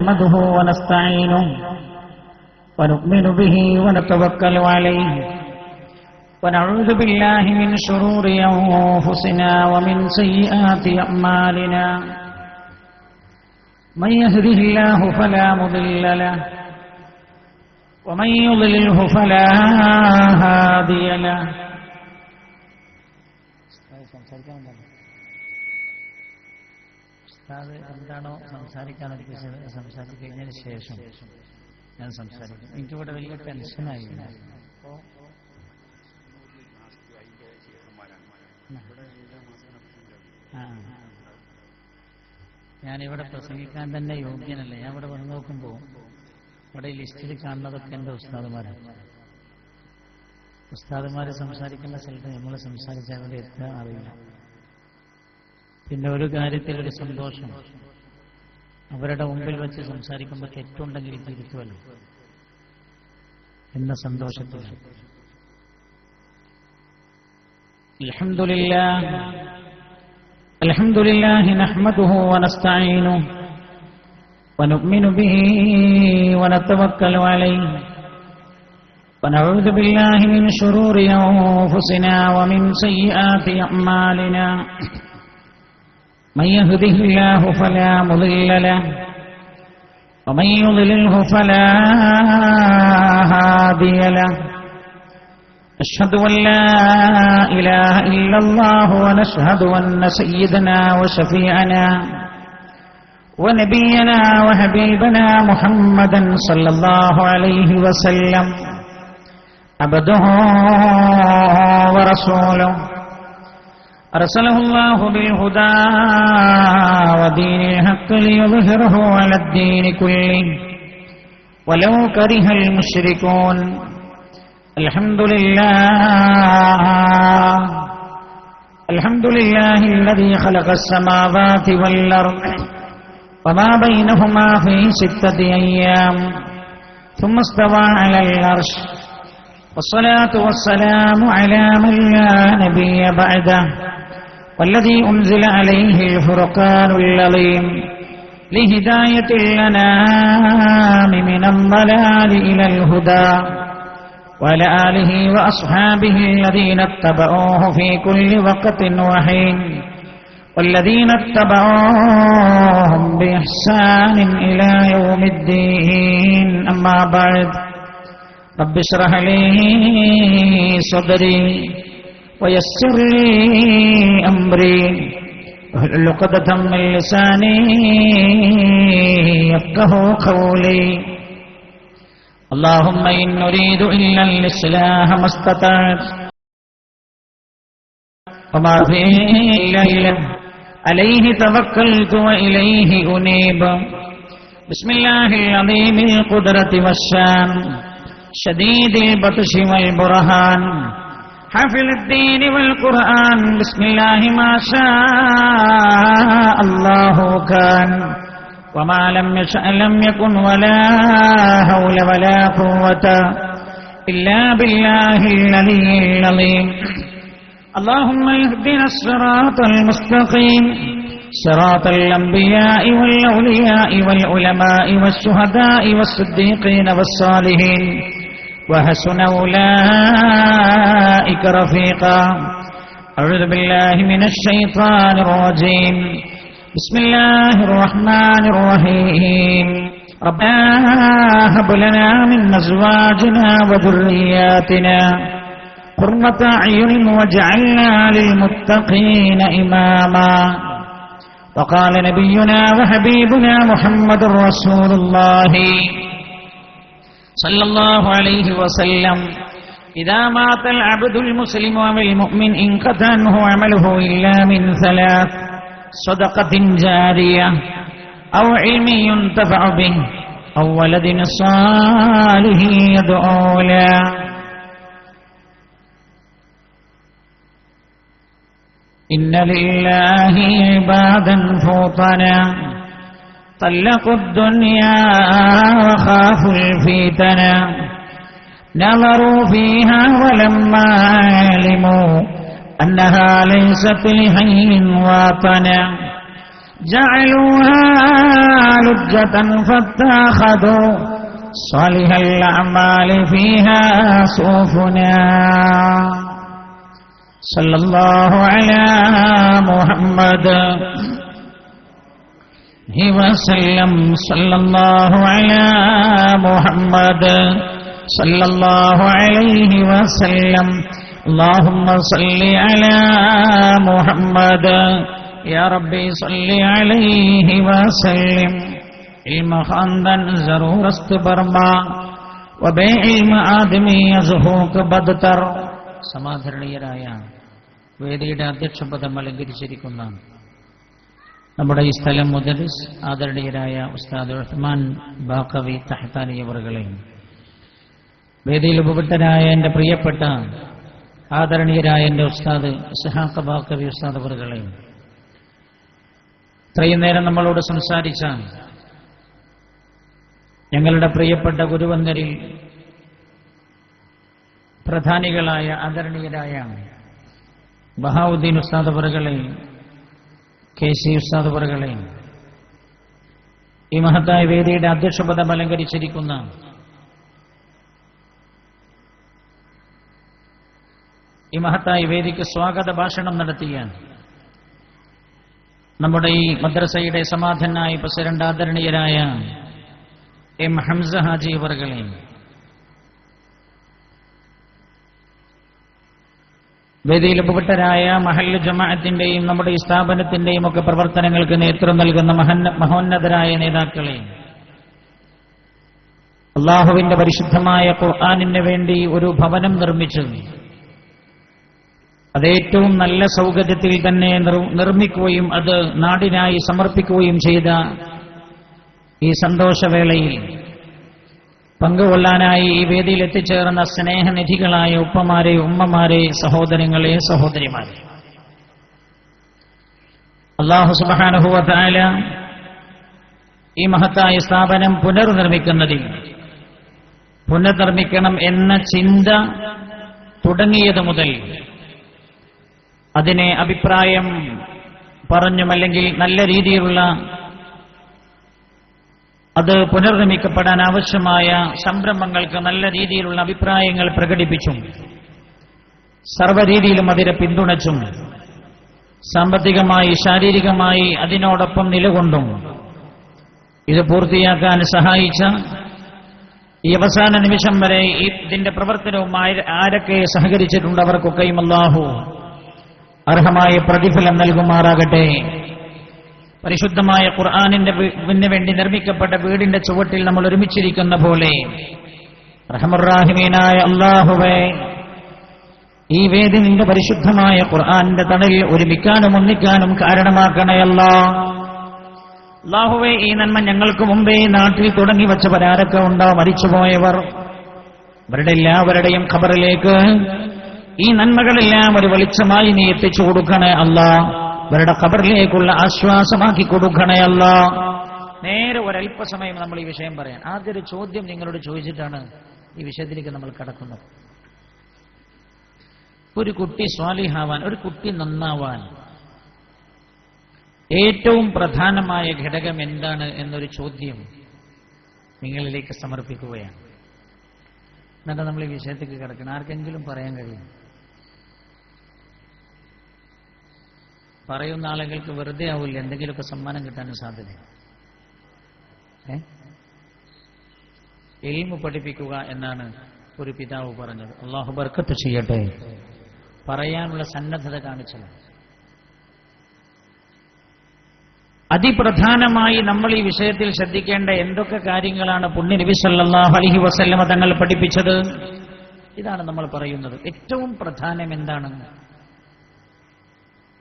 نحمده ونستعينه ونؤمن به ونتوكل عليه ونعوذ بالله من شرور أنفسنا ومن سيئات أعمالنا من يهده الله فلا مضل له ومن يضلله فلا هادي له എന്താണോ സംസാരിക്കാൻ സംസാരിച്ചു കഴിഞ്ഞതിന് ശേഷം ഞാൻ സംസാരിക്കും. എനിക്കിവിടെ വലിയ ടെൻഷനായില്ല. ഞാനിവിടെ പ്രസംഗിക്കാൻ തന്നെ യോഗ്യനല്ല. ഞാൻ ഇവിടെ വന്ന് നോക്കുമ്പോൾ ഇവിടെ ലിസ്റ്റിൽ കാണുന്നതൊക്കെ എൻ്റെ ഉസ്താദുമാര് സംസാരിക്കുന്ന സ്ഥലത്ത് നമ്മൾ സംസാരിച്ചാൽ അവിടെ എത്താൻ അറിയില്ല. പിന്നെ ഒരു കാര്യത്തിലൊരു സന്തോഷം, അവരുടെ മുമ്പിൽ വെച്ച് സംസാരിക്കുമ്പോൾ തെറ്റുണ്ടെങ്കിൽ തിരുത്തുമല്ലോ എന്ന സന്തോഷത്തിലാണ്. അൽഹംദുലില്ലാഹി നഹ്മദുഹു വനസ്തഈനുഹു വനുഅ്മിനു ബിഹി വനതവക്കലു അലൈഹി വനഊദു ബില്ലാഹി മിൻ ശുറൂരി അൻഫുസിനാ വമിൻ സയ്യിആതി അഅ്മാലിനാ من يهده الله فلا مضل له ومن يضلله فلا هادي له أشهد أن لا إله إلا الله ونشهد أن سيدنا وشفيعنا ونبينا وحبيبنا محمدا صلى الله عليه وسلم عبده ورسوله أرسله الله بالهدى ودين الحق ليظهره على الدين كله ولو كره المشركون. الحمد لله الذي خلق السماوات والأرض وما بينهما في 6 أيام ثم استوى على العرش والصلاة والسلام على من لا نبي بعده والذي أنزل عليه الفرقان العظيم لهداية الأنام من الضلال إلى الهدى وعلى آله وأصحابه الذين اتبعوه في كل وقت وحين والذين اتبعوهم بإحسان إلى يوم الدين. أما بعد رب اشرح لي صدري ويسر لي أمري واحلل عقدة من لساني يفقهوا قولي. اللهم إن نريد إلا الإصلاح ما استطعت وما فيه إلا إليه عليه توكلت وإليه أنيب. بسم الله العظيم القدرة والشان شديد البطش والبرهان حافظ الدين والقرآن. بسم الله ما شاء الله كان وما لم يشأ لم يكن ولا حول ولا قوة إلا بالله العلي العظيم. اللهم اهدنا الصراط المستقيم صراط الأنبياء والأولياء والعلماء والشهداء والصديقين والصالحين وحسن أولئك رفيقا. أعوذ بالله من الشيطان الرجيم. بسم الله الرحمن الرحيم. ربنا هب لنا من أزواجنا وذرياتنا قرة أعين واجعلنا للمتقين إماما. وقال نبينا وحبيبنا محمد رسول الله صلى الله عليه وسلم إذا مات العبد المسلم والمؤمن انقطع عنه عمله إلا من 3: صدقة جارية أو علم ينتفع به أو ولد صالح يدعو له. إن لله عبادا فطنا طلقوا الدنيا وخافوا الفتنا نظروا فيها ولما علموا أنها ليست لحي واطنا جعلوها لجة فاتخذوا صالح الأعمال فيها سفنا صلى الله على محمد وسلم صلى الله على محمد صلى الله عليه وسلم اللهم صل على محمد يا ربي صل عليه وسلم علم خاندان ضرورست برما وبعلم آدمی ازهوک بدتر സമാധരണീയരായ വേദിയുടെ അധ്യക്ഷപദം അലങ്കരിച്ചിരിക്കുന്ന നമ്മുടെ ഈ സ്ഥലം മുദരിസ് ആദരണീയരായ ഉസ്താദ് ഉസ്മാൻ ബാഖവി തഹ്താനി അവറുകളെ, വേദിയിൽ ഉപവിഷ്ടരായ എൻ്റെ പ്രിയപ്പെട്ട ആദരണീയരായ എൻ്റെ ഉസ്താദ് ഇസ്ഹാഖ് ബാഖവി ഉസ്താദ് അവറുകളെ, ഇത്രയും നേരം നമ്മളോട് സംസാരിച്ച ഞങ്ങളുടെ പ്രിയപ്പെട്ട ഗുരുവന്ദരിൽ പ്രധാനികളായ ആദരണീയരായ ബഹാവുദ്ദീൻ ഉസ്താദ് അവറുകളെ, KC ഉസ്താദ് അവറുകളെ, ഈ മഹത്തായ വേദിയുടെ അധ്യക്ഷപദം അലങ്കരിച്ചിരിക്കുന്ന ഈ മഹത്തായ വേദിക്ക് സ്വാഗത ഭാഷണം നടത്തിയ നമ്മുടെ ഈ മദ്രസയുടെ സമാധാനായ പ്രസിഡന്റ് ആദരണീയരായ M. ഹംസ ഹാജി അവറുകളെ, വേദിയിൽ ഉപവിഷ്ടരായ മഹല്ല് ജമാഅത്തിന്റെയും നമ്മുടെ ഈ സ്ഥാപനത്തിന്റെയും ഒക്കെ പ്രവർത്തനങ്ങൾക്ക് നേതൃത്വം നൽകുന്ന മഹോന്നതരായ നേതാക്കളെ, അള്ളാഹുവിന്റെ പരിശുദ്ധമായ ഖുർആനിന് വേണ്ടി ഒരു ഭവനം നിർമ്മിച്ചു അത് ഏറ്റവും നല്ല സൗകര്യത്തിൽ തന്നെ നിർമ്മിക്കുകയും അത് നാടിനായി സമർപ്പിക്കുകയും ചെയ്ത ഈ സന്തോഷവേളയിൽ പങ്കുകൊള്ളാനായി ഈ വേദിയിൽ എത്തിച്ചേർന്ന സ്നേഹനിധികളായ ഉപ്പമാരെ, ഉമ്മമാരെ, സഹോദരങ്ങളെ, സഹോദരിമാരെ, അല്ലാഹു സുബ്ഹാനഹു വ തആല ഈ മഹത്തായ സ്ഥാപനം പുനർനിർമ്മിക്കണം എന്ന ചിന്ത തുടങ്ങിയത് മുതൽ അതിനെ അഭിപ്രായം പറഞ്ഞും അല്ലെങ്കിൽ നല്ല രീതിയിലുള്ള അത് പുനർനിർമ്മിക്കപ്പെടാൻ ആവശ്യമായ സംരംഭങ്ങൾക്ക് നല്ല രീതിയിലുള്ള അഭിപ്രായങ്ങൾ പ്രകടിപ്പിച്ചും സർവ്വരീതിയിലും അതിനെ പിന്തുണച്ചും സാമ്പത്തികമായി ശാരീരികമായി അതിനോടൊപ്പം നിലകൊണ്ടും ഇത് പൂർത്തിയാക്കാൻ സഹായിച്ച ഈ അവസാന നിമിഷം വരെ ഇതിന്റെ പ്രവർത്തനവും ആരൊക്കെ സഹകരിച്ചിട്ടുണ്ട് അവർക്കൊക്കെയും അല്ലാഹു അർഹമായ പ്രതിഫലം നൽകുമാറാകട്ടെ. പരിശുദ്ധമായ ഖുർആനിന്റെ വേണ്ടി നിർമ്മിക്കപ്പെട്ട വീടിന്റെ ചുവട്ടിൽ നമ്മൾ ഒരുമിച്ചിരിക്കുന്ന പോലെ റഹ്മാനായ അല്ലാഹുവേ, ഈ വേദി നിന്റെ പരിശുദ്ധമായ ഖുർആനിന്റെ തണലിൽ ഒരുമിക്കാനും ഒന്നിക്കാനും കാരണമാക്കണേ അല്ലാഹുവേ. ഈ നന്മ ഞങ്ങൾക്ക് മുമ്പേ നാട്ടിൽ തുടങ്ങി വെച്ചവരാരൊക്കെ ഉണ്ടോ, മരിച്ചുപോയവർ, അവരുടെ എല്ലാവരുടെയും ഖബറിലേക്ക് ഈ നന്മകളെല്ലാം ഒരു വെളിച്ചമായി നീ എത്തിച്ചു കൊടുക്കണേ അല്ലാഹ്. അവരുടെ ഖബറിലേക്കുള്ള ആശ്വാസമാക്കി കൊടുക്കണേ അല്ലാഹ്. നേരെ ഒരല്പസമയം നമ്മൾ ഈ വിഷയം പറയാൻ ആദ്യ ഒരു ചോദ്യം നിങ്ങളോട് ചോദിച്ചിട്ടാണ് ഈ വിഷയത്തിലേക്ക് നമ്മൾ കടക്കുന്നത്. ഒരു കുട്ടി സ്വാലിഹാവാൻ, ഒരു കുട്ടി നന്നാവാൻ ഏറ്റവും പ്രധാനമായ ഘടകം എന്താണ് എന്നൊരു ചോദ്യം നിങ്ങളിലേക്ക് സമർപ്പിക്കുകയാണ്. എന്നിട്ട് നമ്മൾ ഈ വിഷയത്തേക്ക് കിടക്കണം. ആർക്കെങ്കിലും പറയാൻ കഴിയും? പറയുന്ന ആളുകൾക്ക് വെറുതെ ആവില്ല, എന്തെങ്കിലുമൊക്കെ സമ്മാനം കിട്ടാനും സാധ്യത. ഇൽമു പഠിപ്പിക്കുക എന്നാണ് ഒരു പിതാവ് പറഞ്ഞത്. അല്ലാഹു ബർക്കത്ത് ചെയ്യട്ടെ. പറയാനുള്ള സന്നദ്ധത കാണിച്ചത്. അതിപ്രധാനമായി നമ്മൾ ഈ വിഷയത്തിൽ ശ്രദ്ധിക്കേണ്ട എന്തൊക്കെ കാര്യങ്ങളാണ് പുണ്യ നബി സല്ലല്ലാഹു അലൈഹി വസല്ലമ തങ്ങൾ പഠിപ്പിച്ചത്? ഇതാണ് നമ്മൾ പറയുന്നത്. ഏറ്റവും പ്രധാനം എന്താണ്?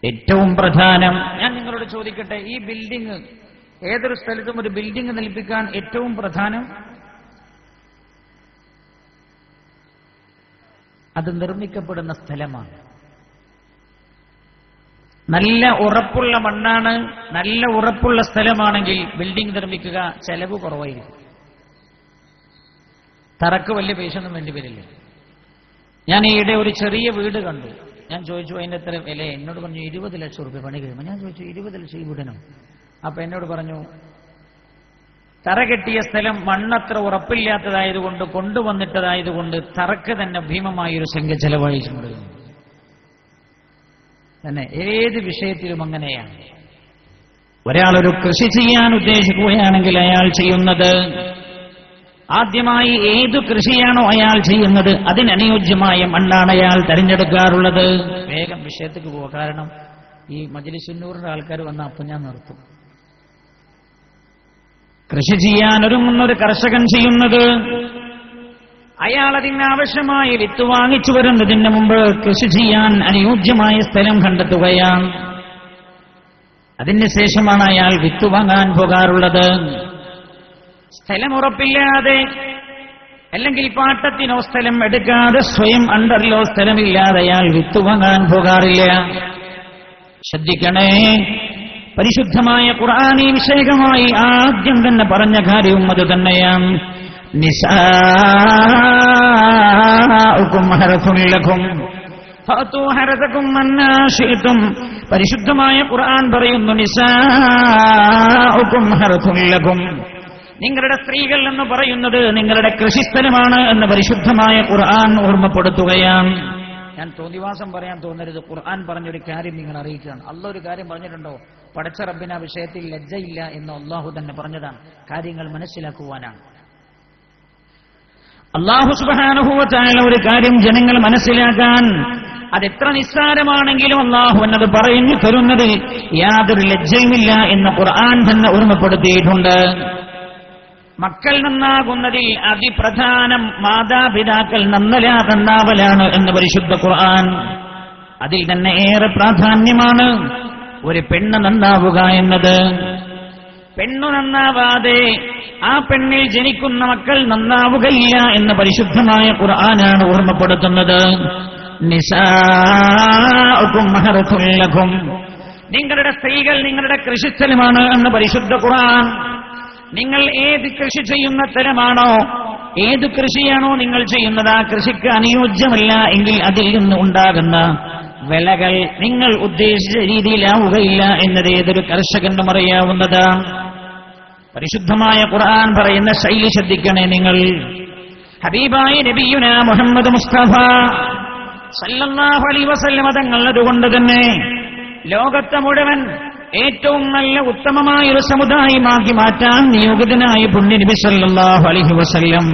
ഏറ്റവും പ്രധാനം, ഞാൻ നിങ്ങളോട് ചോദിക്കട്ടെ, ഈ ബിൽഡിംഗ്, ഏതൊരു സ്ഥലത്തും ഒരു ബിൽഡിംഗ് നിർമ്മിക്കാൻ ഏറ്റവും പ്രധാനം അത് നിർമ്മിക്കപ്പെടുന്ന സ്ഥലമാണ്. നല്ല ഉറപ്പുള്ള മണ്ണാണ്, നല്ല ഉറപ്പുള്ള സ്ഥലമാണെങ്കിൽ ബിൽഡിംഗ് നിർമ്മിക്കുക ചെലവ് കുറവായിരിക്കും. തറക്ക് വലിയ പൈസയൊന്നും വേണ്ടി വരില്ല. ഞാൻ ഈയിടെ ഒരു ചെറിയ വീട് കണ്ടു. ഞാൻ ചോദിച്ചു അതിന്റെ എത്ര വില? എന്നോട് പറഞ്ഞു 20 ലക്ഷം റുപ്യ പണി കഴിയുമ്പോൾ. ഞാൻ ചോദിച്ചു 20 ലക്ഷം ഈ വീടിനോ? അപ്പൊ എന്നോട് പറഞ്ഞു, തറ കെട്ടിയ സ്ഥലം മണ്ണത്ര ഉറപ്പില്ലാത്തതായതുകൊണ്ട് കൊണ്ടുവന്നിട്ടതായതുകൊണ്ട് തറക്ക് തന്നെ ഭീമമായൊരു സംഖ്യ ചെലവഴിച്ചിട്ടുണ്ട്. തന്നെ ഏത് വിഷയത്തിലും അങ്ങനെയാണ്. ഒരാളൊരു കൃഷി ചെയ്യാൻ ഉദ്ദേശിക്കുകയാണെങ്കിൽ അയാൾ ചെയ്യുന്നത് ആദ്യമായി ഏതു കൃഷിയാണോ അയാൾ ചെയ്യുന്നത് അതിനനുയോജ്യമായ മണ്ണാണ് അയാൾ തെരഞ്ഞെടുക്കാറുള്ളത്. വേഗം വിഷയത്തേക്ക് പോവുക, കാരണം ഈ മജ്‌ലിസുന്നൂറിന്റെ ആൾക്കാർ വന്ന അപ്പം ഞാൻ നിർത്തും. കൃഷി ചെയ്യാൻ ഒരുങ്ങുന്ന ഒരു കർഷകൻ ചെയ്യുന്നത്, അയാൾ അതിനാവശ്യമായ വിത്ത് വാങ്ങിച്ചു വരുന്നതിന് മുമ്പ് കൃഷി ചെയ്യാൻ അനുയോജ്യമായ സ്ഥലം കണ്ടെത്തുകയാണ്. അതിനുശേഷമാണ് അയാൾ വിത്ത് വാങ്ങാൻ പോകാറുള്ളത്. സ്ഥലം ഉറപ്പില്ലാതെ അല്ലെങ്കിൽ പാട്ടത്തിനോ സ്ഥലം എടുക്കാതെ സ്വയം അണ്ടറിലോ സ്ഥലമില്ലാതെ അയാൾ വിത്ത് വാങ്ങാൻ പോകാറില്ല. ശ്രദ്ധിക്കണേ, പരിശുദ്ധമായ ഖുർആനി വിഷയകമായി ആദ്യം തന്നെ പറഞ്ഞ കാര്യവും അത് തന്നെയാണ്. നിസാഉകും ഹർസുൻ ലക്കും ഫഅതു ഹർസകും അന്നാ ശിഅ്തും. പരിശുദ്ധമായ ഖുർആൻ പറയുന്നു, നിസാഉകും ഹർസുൻ ലക്കും, നിങ്ങളുടെ സ്ത്രീകൾ എന്ന് പറയുന്നത് നിങ്ങളുടെ കൃഷിസ്ഥലമാണ് എന്ന് പരിശുദ്ധമായ ഖുർആൻ ഓർമ്മപ്പെടുത്തുകയാണ്. ഞാൻ തോന്നിവാസം പറയാൻ തോന്നരുത്, ഖുർആൻ പറഞ്ഞൊരു കാര്യം നിങ്ങൾ അറിയിക്കുകയാണ്. അല്ലാഹു ഒരു കാര്യം പറഞ്ഞിട്ടുണ്ടോ? പടച്ച റബ്ബിന് ആ വിഷയത്തിൽ ലജ്ജയില്ല എന്ന് അല്ലാഹു തന്നെ പറഞ്ഞതാണ്. കാര്യങ്ങൾ മനസ്സിലാക്കുവാനാണ്. അല്ലാഹു സുബ്ഹാനഹു വ തആല ഒരു കാര്യം ജനങ്ങൾ മനസ്സിലാക്കാൻ അതെത്ര നിസ്സാരമാണെങ്കിലും അല്ലാഹു എന്നത് പറഞ്ഞു തരുന്നത് യാതൊരു ലജ്ജയുമില്ല എന്ന് ഖുർആൻ തന്നെ ഓർമ്മപ്പെടുത്തിയിട്ടുണ്ട്. മക്കൾ നന്നാകുന്നതിൽ അതിപ്രധാനം മാതാപിതാക്കൾ നന്നാവലാണ് എന്ന് പരിശുദ്ധ ഖുർആൻ. അതിൽ തന്നെ ഏറെ പ്രാധാന്യമാണ് ഒരു പെണ്ണ് നന്നാവുക എന്നത്. പെണ്ണു നന്നാവാതെ ആ പെണ്ണിൽ ജനിക്കുന്ന മക്കൾ നന്നാവുകയില്ല എന്ന് പരിശുദ്ധമായ ഖുർആനാണ് ഓർമ്മപ്പെടുത്തുന്നത്. നിസാഉകും ഹർസുൻ ലക്കും, നിങ്ങളുടെ സ്ത്രീകൾ നിങ്ങളുടെ കൃഷിസ്ഥലമാണ് എന്ന് പരിശുദ്ധ ഖുർആൻ. നിങ്ങൾ ഏത് കൃഷി ചെയ്യുന്ന സ്ഥലമാണോ, ഏത് കൃഷിയാണോ നിങ്ങൾ ചെയ്യുന്നത്, ആ കൃഷിക്ക് അനുയോജ്യമല്ല എങ്കിൽ അതിൽ നിന്ന് ഉണ്ടാകുന്ന വിളകൾ നിങ്ങൾ ഉദ്ദേശിച്ച രീതിയിലാവുകയില്ല എന്നത് ഏതൊരു കർഷകനും അറിയാവുന്നതാണ്. പരിശുദ്ധമായ ഖുർആൻ പറയുന്ന ശൈലി ശ്രദ്ധിക്കണേ നിങ്ങൾ. ഹബീബായ നബിയുനാ മുഹമ്മദ് മുസ്തഫ സല്ലല്ലാഹു അലൈഹി വസല്ലം തങ്ങൾ അതുകൊണ്ട് തന്നെ ലോകത്തെ മുഴുവൻ ഏറ്റവും നല്ല ഉത്തമമായൊരു സമുദായമാക്കി മാറ്റാൻ നിയോഗിതനായ പുണ്യ നബി സല്ലല്ലാഹു അലൈഹി വസല്ലം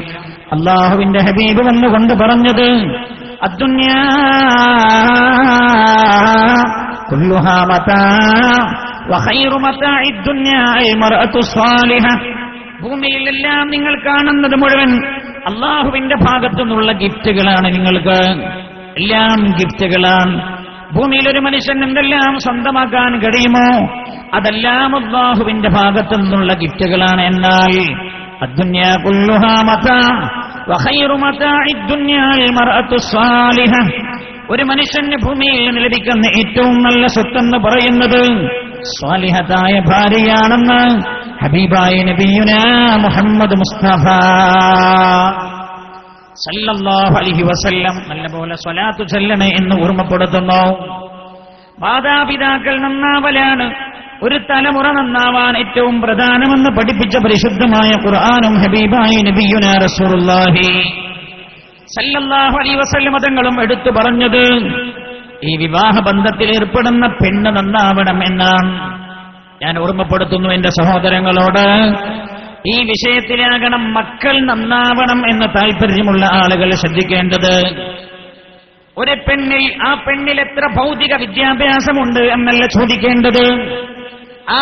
അല്ലാഹുവിന്റെ ഹബീബ് വന്നുകൊണ്ട് പറഞ്ഞത്, അദ്ദുന്യാ കുല്ലുഹാ മതാ വഖൈറു മതാഇദ് ദുനിയാ അൽമർഅതു സ്വാലിഹ. ഭൂമിയിലെല്ലാം നിങ്ങൾ കാണുന്നത് മുഴുവൻ അല്ലാഹുവിന്റെ ഭാഗത്തു നിന്നുള്ള ഗിഫ്റ്റുകളാണ്. നിങ്ങൾക്ക് എല്ലാം ഗിഫ്റ്റുകളാണ്. ഭൂമിയിൽ ഒരു മനുഷ്യൻ എന്തെല്ലാം സ്വന്തമാക്കാൻ കഴിയുമോ അതെല്ലാം അല്ലാഹുവിന്റെ ഭാഗത്തു നിന്നുള്ള ഗിഫ്റ്റുകളാണ്. എന്നാൽ അദ്ദുന്യാ കുല്ലുഹാ മതാ വഖൈറു മതാഇദ് ദുനിയാ അൽമർഅതു സ്വാലിഹ. ഒരു മനുഷ്യന് ഭൂമിയിൽ ലഭിക്കുന്ന ഏറ്റവും നല്ല സ്വത്തെന്ന് പറയുന്നത് സ്വാലിഹത്തായ ഭാര്യയാണെന്ന് ഹബീബായ നബിയുനാ മുഹമ്മദ് മുസ്തഫ സല്ലല്ലാഹു അലൈഹി വസല്ലം നല്ലപോലെ സ്വലാത്തു ചൊല്ലണേ എന്ന് ഓർമ്മപ്പെടുത്തുന്നു. മാതാപിതാക്കൾ നന്നാവലാണ് ഒരു തലമുറ നന്നാവാൻ ഏറ്റവും പ്രധാനമെന്ന് പഠിപ്പിച്ച പരിശുദ്ധമായ ഖുർആനും ഹബീബായ നബിയുനാ റസൂലുള്ളാഹി സല്ലല്ലാഹു അലൈഹി വസല്ലം തങ്ങളും എടുത്തു പറഞ്ഞത് ഈ വിവാഹ ബന്ധത്തിൽ ഏർപ്പെടുന്ന പെണ്ണ് നന്നാവണം എന്നാണ്. ഞാൻ ഓർമ്മപ്പെടുത്തുന്നു എന്റെ സഹോദരങ്ങളോട്, ഈ വിഷയത്തിലാകണം മക്കൾ നന്നാവണം എന്ന് താല്പര്യമുള്ള ആളുകൾ ശ്രദ്ധിക്കേണ്ടത്. ഒരു പെണ്ണിൽ ആ പെണ്ണിൽ എത്ര ഭൗതിക വിദ്യാഭ്യാസമുണ്ട് എന്നല്ല ചോദിക്കേണ്ടത്. ആ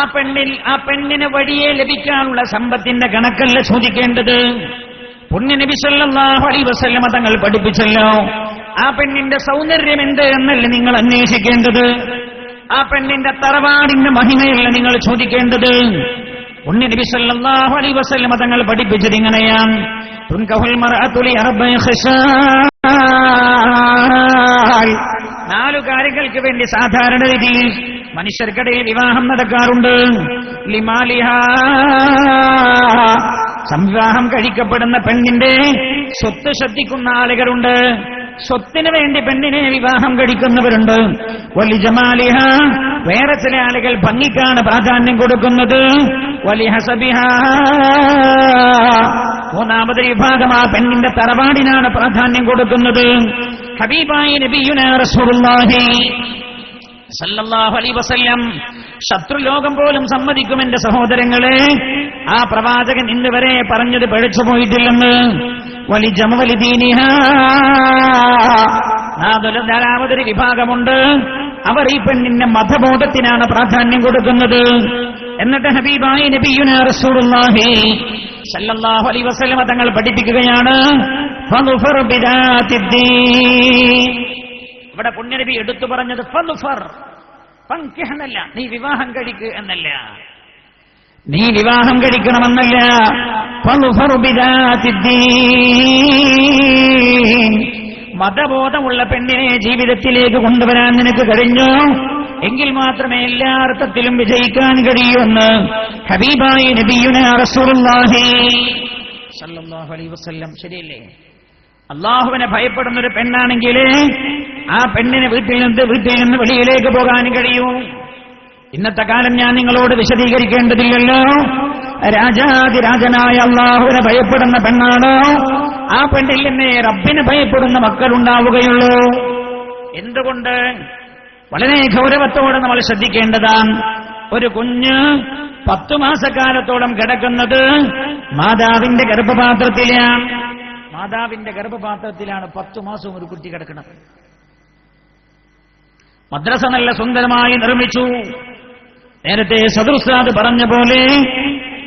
പെണ്ണിന് വഴിയെ ലഭിക്കാനുള്ള സമ്പത്തിന്റെ കണക്കല്ല ചോദിക്കേണ്ടത്. പുണ്യ നബി സല്ലല്ലാഹു അലൈഹി വസല്ലം തങ്ങൾ പഠിപ്പിച്ചല്ലോ, ആ പെണ്ണിന്റെ സൗന്ദര്യം എന്ത് എന്നല്ല നിങ്ങൾ അന്വേഷിക്കേണ്ടത്. ആ പെണ്ണിന്റെ തറവാടിന്റെ മഹിമയല്ല നിങ്ങൾ ചോദിക്കേണ്ടത്. പുണ്യ നബി സല്ലല്ലാഹു അലൈഹി വസല്ലം തങ്ങൾ പഠിപ്പിച്ചത് ഇങ്ങനെയാണ്, തുൻകഹുൽ മർഅതു ലി അർബഇ ഖിസാൽ. 4 കാര്യങ്ങൾക്ക് വേണ്ടി സാധാരണ രീതിയിൽ മനുഷ്യർക്കിടയിൽ വിവാഹം നടക്കാറുണ്ട്. ലിമാലിഹാ, സംവിവാഹം കഴിക്കപ്പെടുന്ന പെണ്ണിന്റെ സ്വത്ത് ശ്രദ്ധിക്കുന്ന ആളുകളുണ്ട്. സ്വത്തിന് വേണ്ടി പെണ്ണിനെ വിവാഹം കഴിക്കുന്നവരുണ്ട്. വലി ജമാലിഹ, വേറെ ചില ആളുകൾ ഭംഗിക്കാണ് പ്രാധാന്യം കൊടുക്കുന്നത്. വലി ഹസബിഹ, മൂന്നാമതൊരു വിഭാഗം ആ പെണ്ണിന്റെ തറവാടിനാണ് പ്രാധാന്യം കൊടുക്കുന്നത്. ഹബീബായ നബിയുനാ റസൂലുള്ളാഹി സല്ലല്ലാഹു അലൈഹി വസല്ലം ശത്രുലോകം പോലും സമ്മതിക്കും എന്റെ സഹോദരങ്ങളെ, ആ പ്രവാചകൻ ഇന്ന് വരെ പറഞ്ഞത് പഴിച്ചു പോയിട്ടില്ലെന്ന്. വലി ജമവലി ദീനിഹ, നാലാമതൊരു വിഭാഗമുണ്ട്, അവർ ഈ പെണ്ണിന്റെ മതബോധത്തിനാണ് പ്രാധാന്യം കൊടുക്കുന്നത്. എന്നിട്ട് ഹബീബായ നബിയുനാ റസൂലുള്ളാഹി സല്ലല്ലാഹു അലൈഹി വസല്ലം തങ്ങൾ പഠിപ്പിക്കുകയാണ്, ഫളുഫർ ബിദാത്തിദ്ദീൻ. ഇവിടെ പുണ്യനബി എടുത്തു പറഞ്ഞത് ഫളുഫർ, ഫൻകിഹ് എന്നല്ല, നീ വിവാഹം കഴിക്കുക എന്നല്ല, നീ വിവാഹം കഴിക്കണമെന്നല്ല. ഫളുഫർ ബിദാത്തിദ്ദീൻ, മതബോധമുള്ള പെണ്ണിനെ ജീവിതത്തിലേക്ക് കൊണ്ടുവരാൻ നിനക്ക് കഴിഞ്ഞോ എങ്കിൽ മാത്രമേ എല്ലാ അർത്ഥത്തിലും വിജയിക്കാൻ കഴിയൂന്ന് ഹബീബായ നബിയുനാ റസൂലുള്ളാഹി സല്ലല്ലാഹു അലൈഹി വസല്ലം. ശരിയല്ലേ? അള്ളാഹുവിനെ ഭയപ്പെടുന്ന ഒരു പെണ്ണാണെങ്കിൽ ആ പെണ്ണിന് വീട്ടിൽ നിന്ന് വെളിയിലേക്ക് പോകാൻ കഴിയൂ. ഇന്നത്തെ കാലം ഞാൻ നിങ്ങളോട് വിശദീകരിക്കേണ്ടതില്ലല്ലോ. രാജാതിരാജനായ അള്ളാഹുവിനെ ഭയപ്പെടുന്ന പെണ്ണാണോ, ആ പെണ്ണിൽ തന്നെ റബ്ബിനെ ഭയപ്പെടുന്ന മക്കളുണ്ടാവുകയുള്ളൂ. എന്തുകൊണ്ട്? വളരെ ഗൗരവത്തോടെ നമ്മൾ ശ്രദ്ധിക്കേണ്ടതാണ്. ഒരു കുഞ്ഞ് 10 മാസക്കാലത്തോളം കിടക്കുന്നത് മാതാവിന്റെ ഗർഭപാത്രത്തിലാണ്. മാതാവിന്റെ ഗർഭപാത്രത്തിലാണ് 10 മാസവും ഒരു കുട്ടി കിടക്കുന്നത്. മദ്രസ നല്ല സുന്ദരമായി നിർമ്മിച്ചു. നേരത്തെ സദുർസാദ് പറഞ്ഞ പോലെ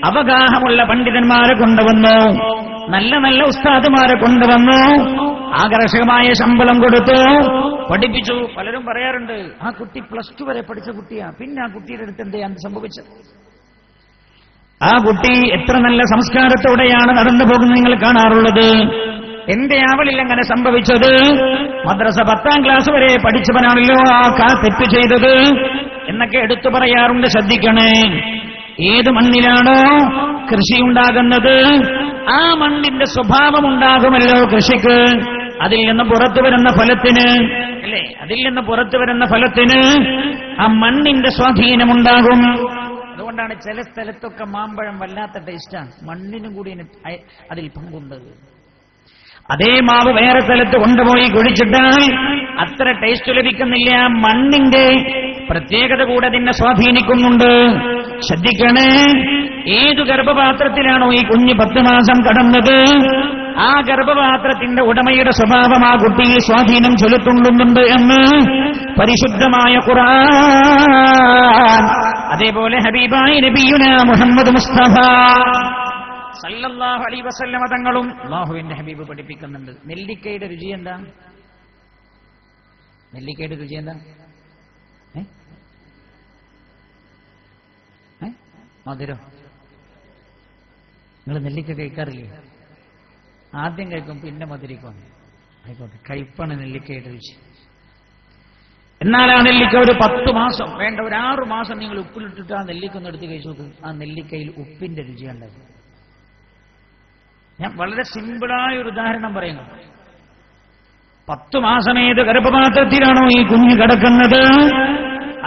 അവഗാഹമുള്ള പണ്ഡിതന്മാരെ കൊണ്ടുവന്നു, നല്ല നല്ല ഉസ്താദുമാരെ കൊണ്ടുവന്നു, ആകർഷകമായ ശമ്പളം കൊടുത്തു, പഠിപ്പിച്ചു. പലരും പറയാറുണ്ട്, ആ കുട്ടി +2 വരെ പഠിച്ച കുട്ടിയാ, പിന്നെ ആ കുട്ടിയുടെ അടുത്ത് എന്താണ് സംഭവിച്ചത്? ആ കുട്ടി എത്ര നല്ല സംസ്കാരത്തോടെയാണ് നടന്നു പോകുന്നത് നിങ്ങൾ കാണാറുള്ളത്. എന്റെ അവളിൽ അങ്ങനെ സംഭവിച്ചത്? മദ്രസ 10ാം ക്ലാസ് വരെ പഠിച്ചവനാണല്ലോ ആ തെറ്റ് ചെയ്തത് എന്നൊക്കെ എടുത്തു പറയാറുണ്ട്. ശ്രദ്ധിക്കണേ, ഏത് മണ്ണിലാണോ കൃഷി ഉണ്ടാകുന്നത് ആ മണ്ണിന്റെ സ്വഭാവമുണ്ടാകുമല്ലോ കൃഷിക്ക്. അതിൽ നിന്ന് പുറത്തു വരുന്ന ഫലത്തിന്, അല്ലേ, അതിൽ നിന്ന് പുറത്തു വരുന്ന ഫലത്തിന് ആ മണ്ണിന്റെ സ്വാധീനമുണ്ടാകും. അതുകൊണ്ടാണ് ചില സ്ഥലത്തൊക്കെ മാമ്പഴം വല്ലാത്ത ടേസ്റ്റാണ്, മണ്ണിനും കൂടി അതിൽ പങ്കുണ്ട്. അതേ മാവ് വേറെ സ്ഥലത്ത് കൊണ്ടുപോയി കുഴിച്ചിട്ടാൽ അത്ര ടേസ്റ്റ് ലഭിക്കുന്നില്ല. മണ്ണിന്റെ പ്രത്യേകത കൂടെ അതിനെ സ്വാധീനിക്കുന്നുണ്ട്. ശ്രദ്ധിക്കണേ, ഏതു ഗർഭപാത്രത്തിലാണോ ഈ കുഞ്ഞ് 10 മാസം കടന്നത് ആ ഗർഭപാത്രത്തിന്റെ ഉടമയുടെ സ്വഭാവം ആ കുട്ടിയെ സ്വാധീനം ചെലുത്തുന്നുണ്ട് എന്ന് പരിശുദ്ധമായ ഖുർആൻ. അതേപോലെ ഹബീബായ നബിയുനാ മുഹമ്മദ് മുസ്തഫ സല്ലല്ലാഹു അലൈഹി വസല്ലമ തങ്ങളും അല്ലാഹുവിന്റെ ഹബീബ് പഠിപ്പിക്കുന്നുണ്ട്. നെല്ലിക്കയുടെ രുചി എന്താ? നെല്ലിക്കയുടെ രുചി എന്താ? മധുരം. നിങ്ങൾ നെല്ലിക്ക കഴിക്കാറില്ലേ? ആദ്യം കഴിക്കും, പിന്നെ മധുരിക്കും. ആയിക്കോട്ടെ, കയ്പ്പാണ് നെല്ലിക്കയുടെ രുചി. എന്നാൽ ആ നെല്ലിക്ക ഒരു 10 മാസം വേണ്ട, ഒരു 6 മാസം നിങ്ങൾ ഉപ്പിലിട്ടിട്ട് ആ നെല്ലിക്ക ഒന്ന് എടുത്ത് കഴിച്ചു നോക്കും, ആ നെല്ലിക്കയിൽ ഉപ്പിന്റെ രുചിയുണ്ടാകും. ഞാൻ വളരെ സിമ്പിളായ ഒരു ഉദാഹരണം പറയുന്നു. 10 മാസം ഏത് ഗർഭപാത്രത്തിലാണോ ഈ കുഞ്ഞ് കിടക്കുന്നത്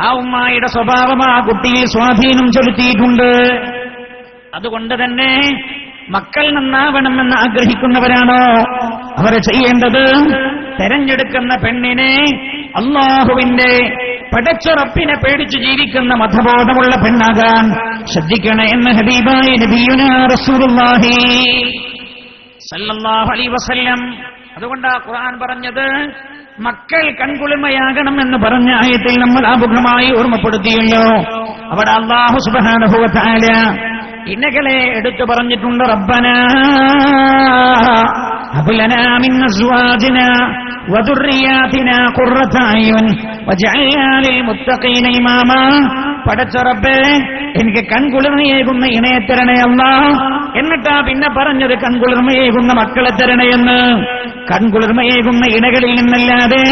ആ ഉമ്മായുടെ സ്വഭാവം ആ കുട്ടിയെ സ്വാധീനം ചെലുത്തിയിട്ടുണ്ട്. അതുകൊണ്ട് തന്നെ മക്കൾ നന്നാവണമെന്ന് ആഗ്രഹിക്കുന്നവരാണോ അവർ ചെയ്യേണ്ടത് തെരഞ്ഞെടുക്കുന്ന പെണ്ണിനെ അല്ലാഹുവിന്റെ പടച്ചുറപ്പിനെ പേടിച്ചു ജീവിക്കുന്ന മതബോധമുള്ള പെണ്ണാകാൻ ശ്രദ്ധിക്കണേ എന്ന് ഹബീബായ നബിയുനാ റസൂലുള്ളാഹി സല്ലല്ലാഹു അലൈഹി വസല്ലം. അതുകൊണ്ടാ ഖുർആൻ പറഞ്ഞത് മക്കൾ കൺകുളിർമയാകണം എന്ന് പറഞ്ഞ ആയത്തിൽ നമ്മൾ ആമുഖമായി ഓർമ്മപ്പെടുത്തിയല്ലോ. അവിടെ അല്ലാഹു സുബ്ഹാനഹു വ തആല ഇന്നകളെ എടുത്തു പറഞ്ഞിട്ടുണ്ട്. റബ്ബനാ ഹബ് ലനാ മിൻ അസ്വാജിനാ വദുർരിയാതിനാ ഖുർറത അയ്യുൻ വജഅൽനാ ലിൽ മുത്തഖീന ഇമാമാ. പടച്ച റബ്ബേ, എനിക്ക് കൺകുളിർമയേകുന്ന ഇണയെ തരണേ അല്ലാഹ്. എന്നിട്ടാ പിന്നെ പറഞ്ഞത് കൺകുളിർമയേകുന്ന മക്കളെ തരണേയെന്ന്. കൺകുളിർമയേകുന്ന ഇണകളിൽ നിന്നല്ലാതെ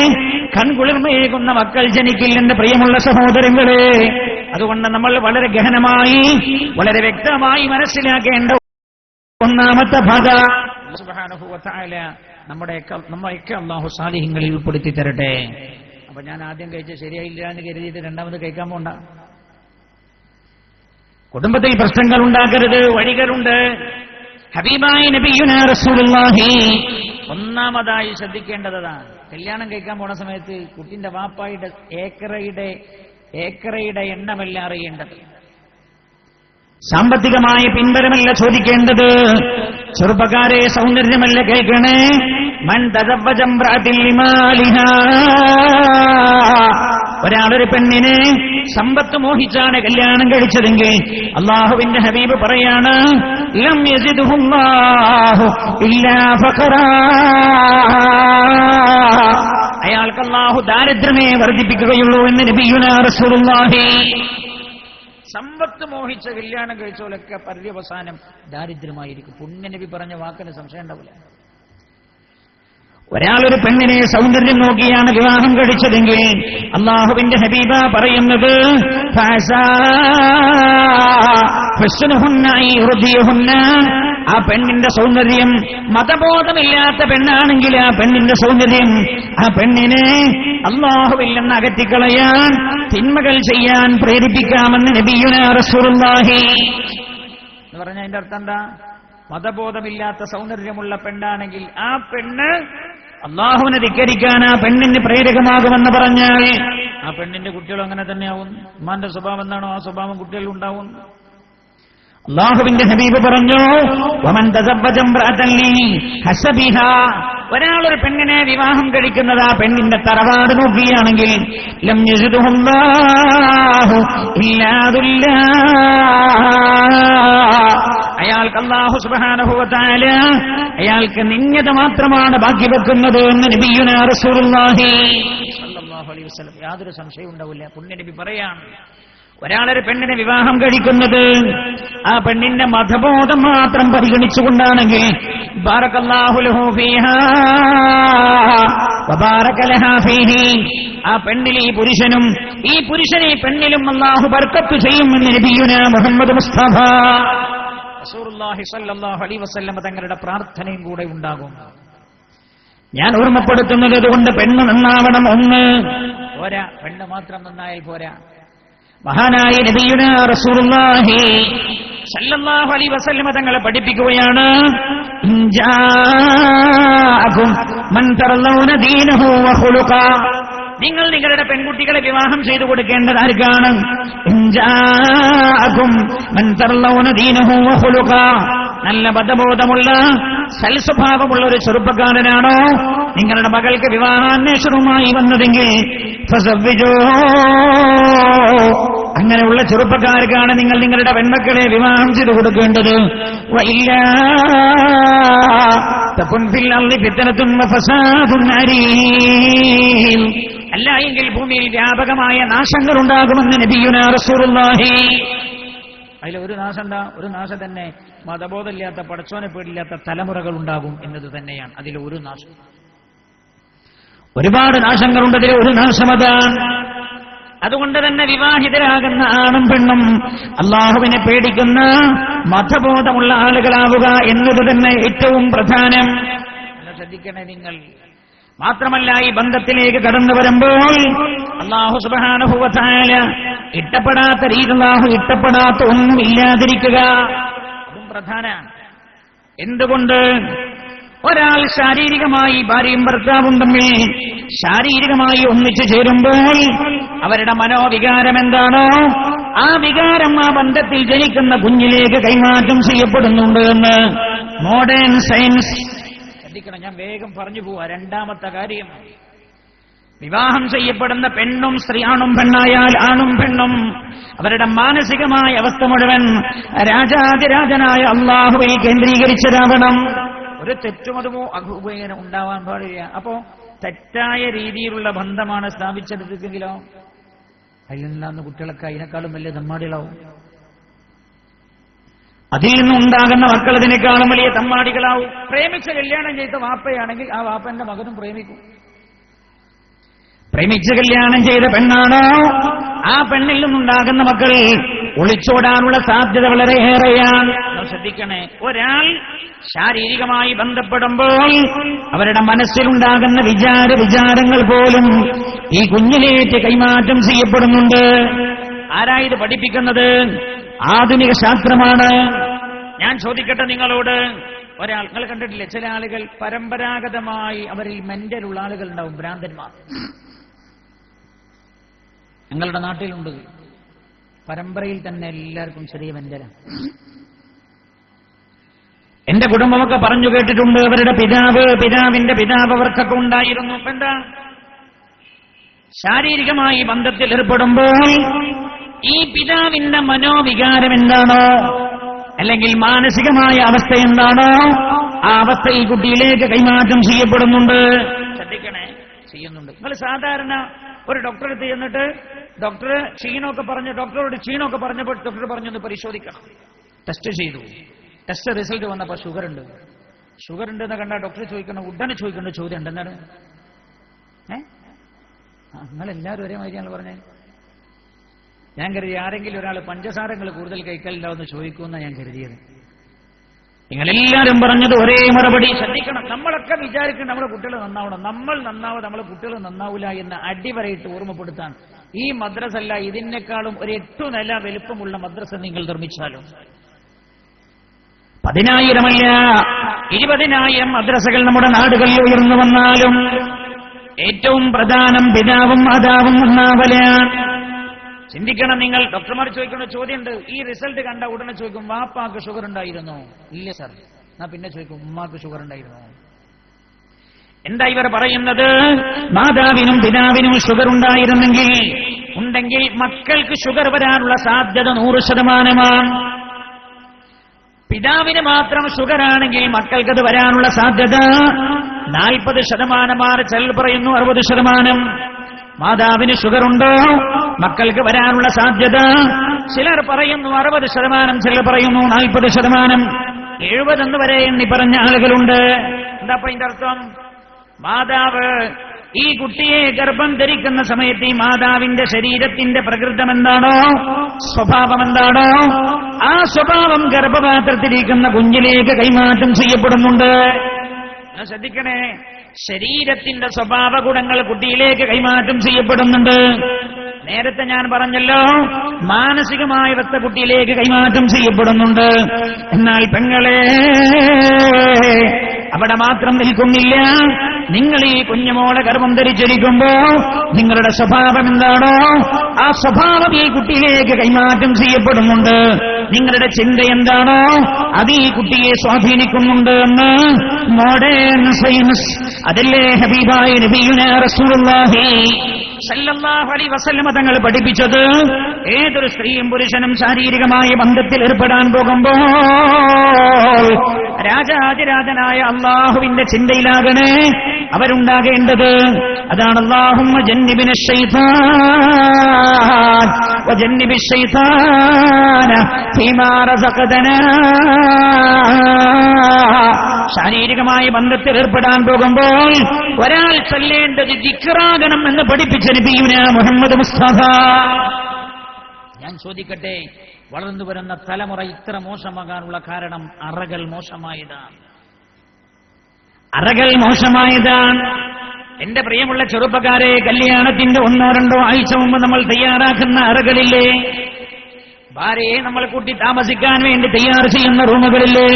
കൺകുളിർമയേകുന്ന മക്കൾ ജനിക്കില്ലെന്ന് പ്രിയമുള്ള സഹോദരങ്ങളെ. അതുകൊണ്ട് നമ്മൾ വളരെ ഗഹനമായി വളരെ വ്യക്തമായി മനസ്സിലാക്കേണ്ട ഒന്നാമത്തെ ഭാഗം സുബ്ഹാനഹു വ തആല നമ്മളെയൊക്കെ അല്ലാഹു സാലിഹ്യങ്ങളിൽ ഉൾപ്പെടുത്തി തരട്ടെ. അപ്പൊ ഞാൻ ആദ്യം കഴിച്ച ശരിയായില്ല എന്ന് കരുതിയിട്ട് രണ്ടാമത് കഴിക്കാൻ പോണ്ട. കുടുംബത്തിൽ പ്രശ്നങ്ങൾ ഉണ്ടാക്കരുത്, വഴികളുണ്ട്. ഹബീബായ നബിയുനാ റസൂലുള്ളാഹി ഒന്നാമതായി ശ്രദ്ധിക്കേണ്ടതാണ്, കല്യാണം കഴിക്കാൻ പോണ സമയത്ത് കുട്ടിന്റെ വാപ്പായുടെ ഏക്കറയുടെ എണ്ണമല്ല അറിയേണ്ടത്, സാമ്പത്തികമായ പിൻബലമല്ല ചോദിക്കേണ്ടത്, ചെറുപ്പക്കാരെ സൗന്ദര്യമല്ല കേൾക്കണേ. മൻ തസവ്വജ ഇംറഅത്തിൻ ലിമാലിഹാ, ഒരാളൊരു പെണ്ണിനെ സമ്പത്ത് മോഹിച്ചാണ് കല്യാണം കഴിച്ചതെങ്കിൽ അല്ലാഹുവിന്റെ ഹബീബ് പറയാണ്, ലം യസിദ്ഹുല്ലാഹു ഇല്ലാ ഫഖറാ, അയാൾക്ക് അല്ലാഹു ദാരിദ്ര്യമേ വർദ്ധിപ്പിക്കുകയുള്ളൂ എന്ന് നബിയുനാ റസൂലുള്ളാഹി. സമ്പത്ത് മോഹിച്ച കല്യാണം കഴിച്ചോലൊക്കെ പര്യവസാനം ദാരിദ്ര്യമായിരിക്കും. പുണ്യനബി പറഞ്ഞ വാക്കിന് സംശയം ഉണ്ടാവില്ല. ഒരാളൊരു പെണ്ണിനെ സൗന്ദര്യം നോക്കിയാണ് വിവാഹം കഴിച്ചതെങ്കിൽ അല്ലാഹുവിന്റെ ഹബീബ പറയുന്നത്, ആ പെണ്ണിന്റെ സൗന്ദര്യം മതബോധമില്ലാത്ത പെണ്ണാണെങ്കിൽ ആ പെണ്ണിന്റെ സൗന്ദര്യം ആ പെണ്ണിനെ അല്ലാഹുവിൽ നിന്ന് അകറ്റിക്കളയാൻ, തിന്മകൾ ചെയ്യാൻ പ്രേരിപ്പിക്കാമെന്ന് നബിയുനാ റസൂലുള്ളാഹി എന്ന് പറഞ്ഞ അതിന്റെ അർത്ഥം എന്താ? മതബോധമില്ലാത്ത സൗന്ദര്യമുള്ള പെണ്ണാണെങ്കിൽ ആ പെണ്ണ് അല്ലാഹുവിനെ ധിക്കരിക്കാൻ ആ പെണ്ണിന് പ്രേരകമാകുമെന്ന് പറഞ്ഞാൽ ആ പെണ്ണിന്റെ കുട്ടികൾ അങ്ങനെ തന്നെയാവും. ഉമ്മാന്റെ സ്വഭാവം എന്താണോ ആ സ്വഭാവം കുട്ടികളിൽ ഉണ്ടാവും. അല്ലാഹുവിന്റെ ഹബീബ് പറഞ്ഞു, വമൻ തസവ്വജ ഇംറഅതൻ ലിഹസബിഹാ, ഒരാളൊരു പെണ്ണിനെ വിവാഹം കഴിക്കുന്നത് ആ പെണ്ണിന്റെ തറവാട് നോക്കിയാണെങ്കിൽ ലം യസിദ്ഹുല്ലാഹു ഇല്ലാ ദുല്ലാ, അയാൾക്ക് അല്ലാഹു സുബ്ഹാനഹു വ തആല അയാൾക്ക് നിന്യത മാത്രമാണ് ബാക്കി വെക്കുന്നത് എന്ന് നബിയുനാ റസൂലുള്ളാഹി സ്വല്ലല്ലാഹു അലൈഹി വസല്ലം. യാതൊരു സംശയവും ഉണ്ടാവില്ല. പുണ്യനബി പറയാണ്, ഒരാളൊരു പെണ്ണിനെ വിവാഹം കഴിക്കുന്നത് ആ പെണ്ണിന്റെ മതബോധം മാത്രം പരിഗണിച്ചുകൊണ്ടാണെങ്കിൽ ബാറകല്ലാഹു ലഹു ഫീഹാ വബാറക ലഹാ ഫീഹി, ആ പെണ്ണിൽ ഈ പുരുഷനും ഈ പുരുഷനെ പെണ്ണിലും അല്ലാഹു ബർക്കത്ത് ചെയ്യുമെന്ന് നബിയുനാ മുഹമ്മദ് മുസ്തഫ റസൂലുള്ളാഹി സ്വല്ലല്ലാഹു അലൈഹി വസല്ലം തങ്ങളുടെ പ്രാർത്ഥനയും കൂടെ ഉണ്ടാകും. ഞാൻ ഓർമ്മപ്പെടുത്തുന്നത് അതുകൊണ്ട് പെണ്ണ് നന്നാവണം. ഒന്ന് പോരാ, പെണ്ണ് മാത്രം നന്നായാൽ പോരാ. മഹാനായ നബിയുനാ റസൂലുള്ളാഹി സ്വല്ലല്ലാഹു അലൈഹി വസല്ലം തങ്ങളെ പഠിപ്പിക്കുകയാണ്, ഇൻജാഅകും മൻ തറലൗന ദീനഹു വ ഖുലുഖാ, നിങ്ങൾ നിങ്ങളുടെ പെൺകുട്ടികളെ വിവാഹം ചെയ്തു കൊടുക്കേണ്ടത് ആർക്കാണ്? ഇൻജാഅകും മൻ തറലൗന ദീനഹു വ ഖുലുഖാ, നല്ല ബോധമുള്ള സൽസ്വഭാവമുള്ള ഒരു ചെറുപ്പക്കാരനാണോ നിങ്ങളുടെ മകൾക്ക് വിവാഹാന്വേഷണവുമായി വന്നതെങ്കിൽ ഫസവ്വിജൂ, അങ്ങനെയുള്ള ചെറുപ്പക്കാർക്കാണ് നിങ്ങൾ നിങ്ങളുടെ പെൺമക്കളെ വിവാഹം ചെയ്തു കൊടുക്കേണ്ടത്. വഇല്ലാ തകുൻ ഫിൽ അർളി ഫിത്നത്തുൻ വഫസാദുൻ അരീം, അല്ല എങ്കിൽ ഭൂമിയിൽ വ്യാപകമായ നാശങ്ങൾ ഉണ്ടാകുമെന്ന് നബിയുനാ റസൂലുള്ളാഹി. അതിൽ ഒരു നാശം എന്താ? ഒരു നാശം തന്നെ മതബോധമില്ലാത്ത, പടച്ചോനെ പേടില്ലാത്ത തലമുറകൾ ഉണ്ടാകും എന്നത് തന്നെയാണ് അതിൽ ഒരു നാശം. ഒരുപാട് നാശങ്ങളുണ്ട്, അതിൽ ഒരു നാശം അതാണ്. അതുകൊണ്ട് തന്നെ വിവാഹിതരാകുന്ന ആണും പെണ്ണും അല്ലാഹുവിനെ പേടിക്കുന്ന മതബോധമുള്ള ആളുകളാവുക എന്നത് തന്നെ ഏറ്റവും പ്രധാനം. ശ്രദ്ധിക്കണേ നിങ്ങൾ. മാത്രമല്ല, ഈ ബന്ധത്തിലേക്ക് കടന്നു വരുമ്പോൾ അല്ലാഹു സുബ്ഹാനഹു വ തആല ഇഷ്ടപ്പെടാത്ത രീതി, അല്ലാഹു ഇഷ്ടപ്പെടാത്ത ഒന്നും ഇല്ലാതിരിക്കുക, അതും പ്രധാനമാണ്. എന്തുകൊണ്ട്? ഒരാൾ ശാരീരികമായി ഭാര്യയും ഭർത്താവും തമ്മിൽ ശാരീരികമായി ഒന്നിച്ചു ചേരുമ്പോൾ അവരുടെ മനോവികാരം എന്താണോ ആ വികാരം ആ ബന്ധത്തിൽ ജനിക്കുന്ന കുഞ്ഞിലേക്ക് കൈമാറ്റം ചെയ്യപ്പെടുന്നുണ്ട് എന്ന് മോഡേൺ സയൻസ്. ശ്രദ്ധിക്കണം, ഞാൻ വേഗം പറഞ്ഞു പോവാ. രണ്ടാമത്തെ കാര്യം, വിവാഹം ചെയ്യപ്പെടുന്ന പെണ്ണും സ്ത്രീ, ആണും പെണ്ണായാൽ ആണും പെണ്ണും അവരുടെ മാനസികമായ അവസ്ഥ മുഴുവൻ രാജാതിരാജനായ അല്ലാഹുവിൽ കേന്ദ്രീകരിച്ചതാവണം. ഒരു തെറ്റുമതമോ അഘോപേന ഉണ്ടാവാൻ പാടില്ല. അപ്പോ തെറ്റായ രീതിയിലുള്ള ബന്ധമാണ് സ്ഥാപിച്ചെടുത്തെങ്കിലോ അതിൽ നിന്നാന്ന് കുട്ടികളൊക്കെ അതിനേക്കാളും വലിയ തമ്മാടികളാവും. അതിൽ നിന്നുണ്ടാകുന്ന മക്കൾ അതിനേക്കാളും വലിയ തമ്മാടികളാവും. പ്രേമിച്ച കല്യാണം ചെയ്ത വാപ്പയാണെങ്കിൽ ആ വാപ്പന്റെ മകനും പ്രേമിക്കും. പ്രേമിച്ച് കല്യാണം ചെയ്ത പെണ്ണാണോ, ആ പെണ്ണിൽ നിന്നുണ്ടാകുന്ന മക്കൾ ഒളിച്ചോടാനുള്ള സാധ്യത വളരെയേറെയാണ്. ശ്രദ്ധിക്കണേ, ഒരാൾ ശാരീരികമായി ബന്ധപ്പെടുമ്പോൾ അവരുടെ മനസ്സിലുണ്ടാകുന്ന വിചാരങ്ങൾ പോലും ഈ കുഞ്ഞിലേക്ക് കൈമാറ്റം ചെയ്യപ്പെടുന്നുണ്ട്. ആരായത് പഠിപ്പിക്കുന്നത്? ആധുനിക ശാസ്ത്രമാണ്. ഞാൻ ചോദിക്കട്ടെ നിങ്ങളോട്, ഒരാൾ, നിങ്ങൾ കണ്ടിട്ടില്ലേ ചില ആളുകൾ പരമ്പരാഗതമായി അവരിൽ മെന്റലുള്ള ആളുകൾ ഉണ്ടാവും, ഭ്രാന്തന്മാർ. ഞങ്ങളുടെ നാട്ടിലുണ്ട്, പരമ്പരയിൽ തന്നെ എല്ലാവർക്കും ചെറിയ മെന്റലാണ്. എന്റെ കുടുംബമൊക്കെ പറഞ്ഞു കേട്ടിട്ടുണ്ട്, അവരുടെ പിതാവിന്റെ പിതാവ് അവർക്കൊക്കെ ഉണ്ടായിരുന്നു. എന്താ? ശാരീരികമായി ബന്ധത്തിൽ ഏർപ്പെടുമ്പോൾ ഈ പിതാവിന്റെ മനോവികാരം എന്താണോ, അല്ലെങ്കിൽ മാനസികമായ അവസ്ഥ എന്താണോ, ആ അവസ്ഥ ഈ കുട്ടിയിലേക്ക് കൈമാറ്റം ചെയ്യപ്പെടുന്നുണ്ട്. ശ്രദ്ധിക്കണേ, ചെയ്യുന്നുണ്ട്. നിങ്ങൾ സാധാരണ ഒരു ഡോക്ടറെ അടുത്ത് ചെന്നിട്ട് ഡോക്ടറോട് ക്ഷീണമൊക്കെ പറഞ്ഞപ്പോൾ ഡോക്ടർ പറഞ്ഞൊന്ന് പരിശോധിക്കണം. ടെസ്റ്റ് ചെയ്തു, ടെസ്റ്റ് റിസൾട്ട് വന്നപ്പോൾ ഷുഗർ ഉണ്ട് എന്ന് കണ്ടാൽ ഡോക്ടറെ ഉടനെ ചോദിക്കേണ്ട ചോദ്യം ഉണ്ട്, എന്താണ്? നിങ്ങളെല്ലാവരും ഒരേ മാതിരിയാണ് പറഞ്ഞത്. ഞാൻ കരുതി ആരെങ്കിലും ഒരാൾ പഞ്ചസാരങ്ങൾ കൂടുതൽ കഴിക്കലുണ്ടാവുമെന്ന് ചോദിക്കുമെന്നാണ് ഞാൻ കരുതിയത്. നിങ്ങളെല്ലാവരും പറഞ്ഞത് ഒരേ മറുപടി. ശ്രദ്ധിക്കണം, നമ്മളൊക്കെ വിചാരിക്കണം നമ്മുടെ കുട്ടികൾ നന്നാവണം, നമ്മൾ നന്നാവും, നമ്മളെ കുട്ടികൾ നന്നാവില്ല എന്ന് അടിവരയിട്ട് ഓർമ്മപ്പെടുത്താൻ ഈ മദ്രസ അല്ല, ഇതിനേക്കാളും ഒരു 8 നില വലുപ്പമുള്ള മദ്രസ നിങ്ങൾ നിർമ്മിച്ചാലും 10,000 20,000 മദ്രസകൾ നമ്മുടെ നാടുകളിൽ ഉയർന്നു വന്നാലും ഏറ്റവും പ്രധാനം പിതാവും മാതാവും നന്നാവലാണ്. ചിന്തിക്കണം നിങ്ങൾ. ഡോക്ടർമാർ ചോദിക്കുന്ന ചോദ്യമുണ്ട്, ഈ റിസൾട്ട് കണ്ട ഉടനെ ചോദിക്കും, വാപ്പാക്ക് ഷുഗർ ഉണ്ടായിരുന്നോ? ഇല്ല സർ. എന്നാ പിന്നെ ചോദിക്കും, ഉമ്മാക്ക് ഷുഗർ ഉണ്ടായിരുന്നോ? എന്താ ഇവർ പറയുന്നത്? മാതാവിനും പിതാവിനും ഷുഗർ ഉണ്ടെങ്കിൽ മക്കൾക്ക് ഷുഗർ വരാനുള്ള സാധ്യത 100%. പിതാവിന് മാത്രം ഷുഗർ ആണെങ്കിൽ മക്കൾക്കത് വരാനുള്ള സാധ്യത 40%. ചിലർ പറയുന്നു 60%. മാതാവിന് ഷുഗർ ഉണ്ടോ, മക്കൾക്ക് വരാനുള്ള സാധ്യത ചിലർ പറയുന്നു 60%, ചിലർ പറയുന്നു 40%, 70 വരെ എണ്ണി പറഞ്ഞ ആളുകളുണ്ട്. എന്താ ഇതിന്റെ അർത്ഥം? മാതാവ് ഈ കുട്ടിയെ ഗർഭം ധരിക്കുന്ന സമയത്ത് ഈ മാതാവിന്റെ ശരീരത്തിന്റെ പ്രകൃതം എന്താണോ, സ്വഭാവം എന്താണോ, ആ സ്വഭാവം ഗർഭപാത്രത്തിലിരിക്കുന്ന കുഞ്ഞിലേക്ക് കൈമാറ്റം ചെയ്യപ്പെടുന്നുണ്ട്. ശ്രദ്ധിക്കണേ, ശരീരത്തിന്റെ സ്വഭാവ ഗുണങ്ങൾ കുട്ടിയിലേക്ക് കൈമാറ്റം ചെയ്യപ്പെടുന്നുണ്ട്. നേരത്തെ ഞാൻ പറഞ്ഞല്ലോ, മാനസികമായ അവസ്ഥ കുട്ടിയിലേക്ക് കൈമാറ്റം ചെയ്യപ്പെടുന്നുണ്ട്. എന്നാൽ പെങ്ങളെ, അവിടെ മാത്രം നിൽക്കുന്നില്ല. നിങ്ങൾ ഈ കുഞ്ഞുമോളെ ഗർഭം ധരിച്ചിരിക്കുമ്പോ നിങ്ങളുടെ സ്വഭാവം എന്താണോ, ആ സ്വഭാവം ഈ കുട്ടിയിലേക്ക് കൈമാറ്റം ചെയ്യപ്പെടുന്നുണ്ട്. നിങ്ങളുടെ ചിന്ത എന്താണോ, അത് ഈ കുട്ടിയെ സ്വാധീനിക്കുന്നുണ്ട് എന്ന് മോഡേൺ സയൻസ്, അതല്ലേ ഹബീബായ നബിയുനാ റസൂലുള്ളാഹി സല്ലല്ലാഹു അലൈഹി വസല്ലം തങ്ങൾ പഠിപ്പിച്ചത്. ഏതൊരു സ്ത്രീയും പുരുഷനും ശാരീരികമായ ബന്ധത്തിൽ ഏർപ്പെടാൻ പോകുമ്പോൾ രാജാതിരാജനായ അള്ളാഹുവിന്റെ ചിന്തയിലാകണേ അവരുണ്ടാകേണ്ടത്. അതാണ് അല്ലാഹുമ്മ ജന്നിബിന ശൈത്താൻ വജന്നിബി ശൈത്താന ഫീമാ റസഖതനാ. ശാരീരികമായ ബന്ധത്തിൽ ഏർപ്പെടാൻ പോകുമ്പോൾ ഒരാൾ ചൊല്ലേണ്ടത് ദിക്റാകണം എന്ന് പഠിപ്പിച്ച നബിയുനാ മുഹമ്മദ് മുസ്തഫ. ഞാൻ ചോദിക്കട്ടെ, വളർന്നു വരുന്ന തലമുറ ഇത്ര മോശമാകാനുള്ള കാരണം അറകൾ മോശമായതാണ്. എന്റെ പ്രിയമുള്ള ചെറുപ്പക്കാരെ, കല്യാണത്തിന്റെ 1-2 ആഴ്ച മുമ്പ് നമ്മൾ തയ്യാറാക്കുന്ന അറകളില്ലേ, ഭാര്യയെ നമ്മൾ കൂട്ടി താമസിക്കാൻ വേണ്ടി തയ്യാർ ചെയ്യുന്ന റൂമുകളില്ലേ,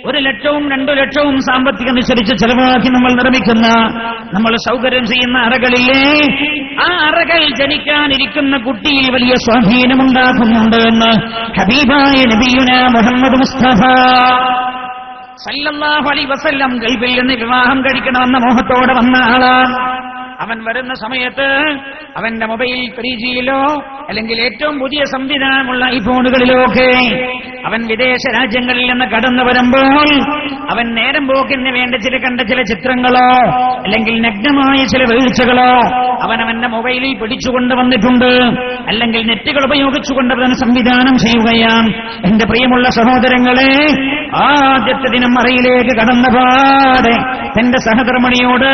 1 ലക്ഷവും 2 ലക്ഷവും സാമ്പത്തികമനുസരിച്ച് ചെലവാക്കി നമ്മൾ നിർമ്മിക്കുന്ന, നമ്മൾ സൗകര്യം ചെയ്യുന്ന അറകളില്ലേ, ആ അറകൾ ജനിക്കാനിരിക്കുന്ന കുട്ടിയിൽ വലിയ സ്വാധീനമുണ്ടാക്കുന്നുണ്ട് എന്ന് ഹബീബായ നബിയുനാ മുഹമ്മദ് മുസ്തഫ സല്ലല്ലാഹു അലൈഹി വസല്ലം ഗൾഫിൽ നിന്ന് വിവാഹം കഴിക്കണമെന്ന മോഹത്തോടെ വന്ന ആളാണ്. അവൻ വരുന്ന സമയത്ത് അവന്റെ മൊബൈൽ 3Gയിലോ അല്ലെങ്കിൽ ഏറ്റവും പുതിയ സംവിധാനമുള്ള ഐഫോണുകളിലോ ഒക്കെ അവൻ വിദേശ രാജ്യങ്ങളിൽ നിന്ന് കടന്നു വരുമ്പോൾ അവൻ നേരം പോക്കിന് വേണ്ടി കണ്ട ചില ചിത്രങ്ങളോ അല്ലെങ്കിൽ നഗ്നമായ ചില വീഴ്ചകളോ അവന്റെ മൊബൈലിൽ പിടിച്ചുകൊണ്ട് വന്നിട്ടുണ്ട്, അല്ലെങ്കിൽ നെറ്റുകൾ ഉപയോഗിച്ചുകൊണ്ട് അവൻ സംവിധാനം ചെയ്യുകയാണ്. എന്റെ പ്രിയമുള്ള സഹോദരങ്ങളെ, ആദ്യത്തെ ദിനം അറയിലേക്ക് കടന്നപാടെ തന്റെ സഹധർമ്മിണിയോട്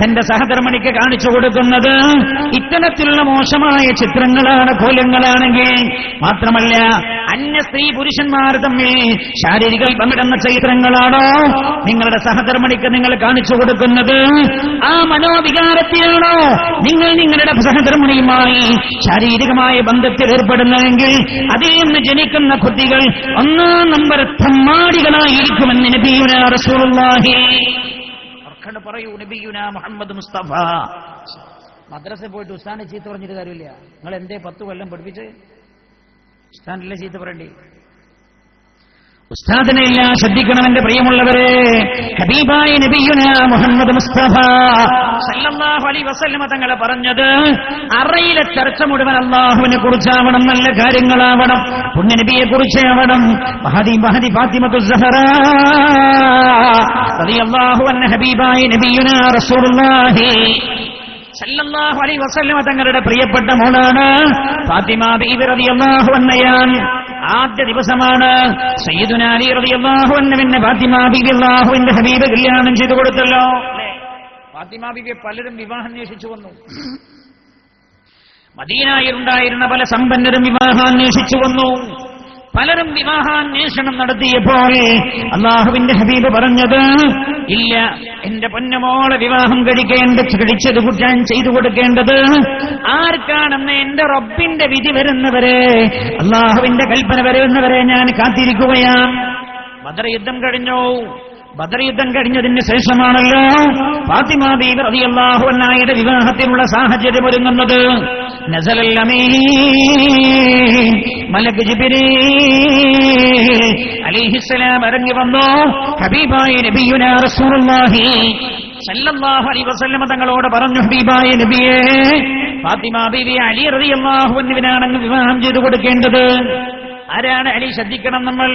തന്റെ സഹധർമ്മിണിക്ക് കാണിച്ചു കൊടുക്കുന്നത് ഇത്തരത്തിലുള്ള മോശമായ ചിത്രങ്ങളാണ്, കോലങ്ങളാണെങ്കിൽ മാത്രമല്ല അന്യ സ്ത്രീ പുരുഷന്മാർ തമ്മിൽ ശാരീരിക പങ്കിടുന്ന ചിത്രങ്ങളാണോ നിങ്ങളുടെ സഹധർമ്മിണിക്ക് നിങ്ങൾ കാണിച്ചു കൊടുക്കുന്നത്? ആ മനോവികാരത്തിലാണോ നിങ്ങൾ നിങ്ങളുടെ സഹധർമ്മിണിയുമായി ശാരീരികമായ ബന്ധത്തിൽ ഏർപ്പെടുന്നതെങ്കിൽ അതിൽ നിന്ന് ജനിക്കുന്ന കുട്ടികൾ ഒന്നാം നമ്പർ തമ്മാടികളായിരിക്കുമെന്ന് നബിയുനാ റസൂലുള്ളാഹി പറയൂ. നബിയുനാ മുഹമ്മദ് മുസ്തഫ. മദ്രസയിൽ പോയിട്ട് ഉസ്താദിനെ ചീത്ത പറഞ്ഞിട്ട് കാര്യമില്ല. നിങ്ങൾ എന്തേ 10 കൊല്ലം പഠിപ്പിച്ച് ഉസ്താദിനെ ചീത്ത പറയണ്ടേ? ഉസ്താദിനെ എല്ലാം ശ്രദ്ധിക്കണം എന്റെ പ്രിയമുള്ളവരെ. ഹബീബായ നബിയുനാ മുഹമ്മദ് മുസ്തഫ സല്ലല്ലാഹു അലൈഹി വസല്ലമ തങ്ങളെ പറഞ്ഞത് അറയിലെ ചർച്ച മുഴുവൻ അല്ലാഹുവിനെ കുറിച്ചാവണം, നല്ല കാര്യങ്ങളാവണം, പുണ്യനബിയെ കുറിച്ചാവണം. മഹദി ഫാത്തിമത്തു സഹറ റളിയല്ലാഹു അൻഹ ഹബീബായ നബിയുനാ റസൂലുള്ളാഹി സല്ലല്ലാഹു അലൈഹി വസല്ലമ തങ്ങളുടെ പ്രിയപ്പെട്ട മോളാണ് ഫാത്തിമ ബീവി റളിയല്ലാഹു അൻഹയാണ്. ആദ്യ ദിവസമാണ് സയ്യിദുനാ അലി റളിയല്ലാഹു അൻഹുവിനെ ഫാത്തിമ ബീവി അല്ലാഹുവിന്റെ ഹബീബ് കല്യാണം ചെയ്തു കൊടുത്തല്ലോ. ഫാത്തിമ ബീവിയെ പലരും വിവാഹം അന്വേഷിച്ചു വന്നു. മദീനയിൽ ഉണ്ടായിരുന്ന പല സമ്പന്നരും വിവാഹം അന്വേഷിച്ചു വന്നു. പലരും വിവാഹാന്വേഷണം നടത്തിയപ്പോൾ അല്ലാഹുവിന്റെ ഹബീബ് പറഞ്ഞത്, ഇല്ല, എന്റെ പൊന്നുമോളെ വിവാഹം കഴിച്ചത് ഞാൻ ചെയ്തു കൊടുക്കേണ്ടത് ആർക്കാണെന്ന് എന്റെ റബ്ബിന്റെ വിധി വരുന്നവരെ, അല്ലാഹുവിന്റെ കൽപ്പന വരുന്നവരെ ഞാൻ കാത്തിരിക്കുകയാണ്. ബദർ യുദ്ധം കഴിഞ്ഞു. ബദർ യുദ്ധം കഴിഞ്ഞതിന് ശേഷമാണല്ലോ ഫാത്തിമ ബീവി റളിയല്ലാഹു അൻഹയുടെ വിവാഹത്തിനുള്ള സാഹചര്യം ഒരുങ്ങുന്നത്. നസലൽ അമീൻ മലക് ജിബ്രീൽ അലൈഹിസ്സലാം ഇറങ്ങി വന്നു. ഹബീബായ നബിയുനാ റസൂലുള്ളാഹി സല്ലല്ലാഹു അലൈഹി വസല്ലം തങ്ങളോട് പറഞ്ഞു, ഹബീബായ നബിയേ, ഫാത്തിമ ബീവി അലി റളിയല്ലാഹു അൻഹുവിനാണ് വിവാഹം ചെയ്തു കൊടുക്കേണ്ടത്. ആരാണ് അലി? ശ്രദ്ധിക്കണം നമ്മൾ.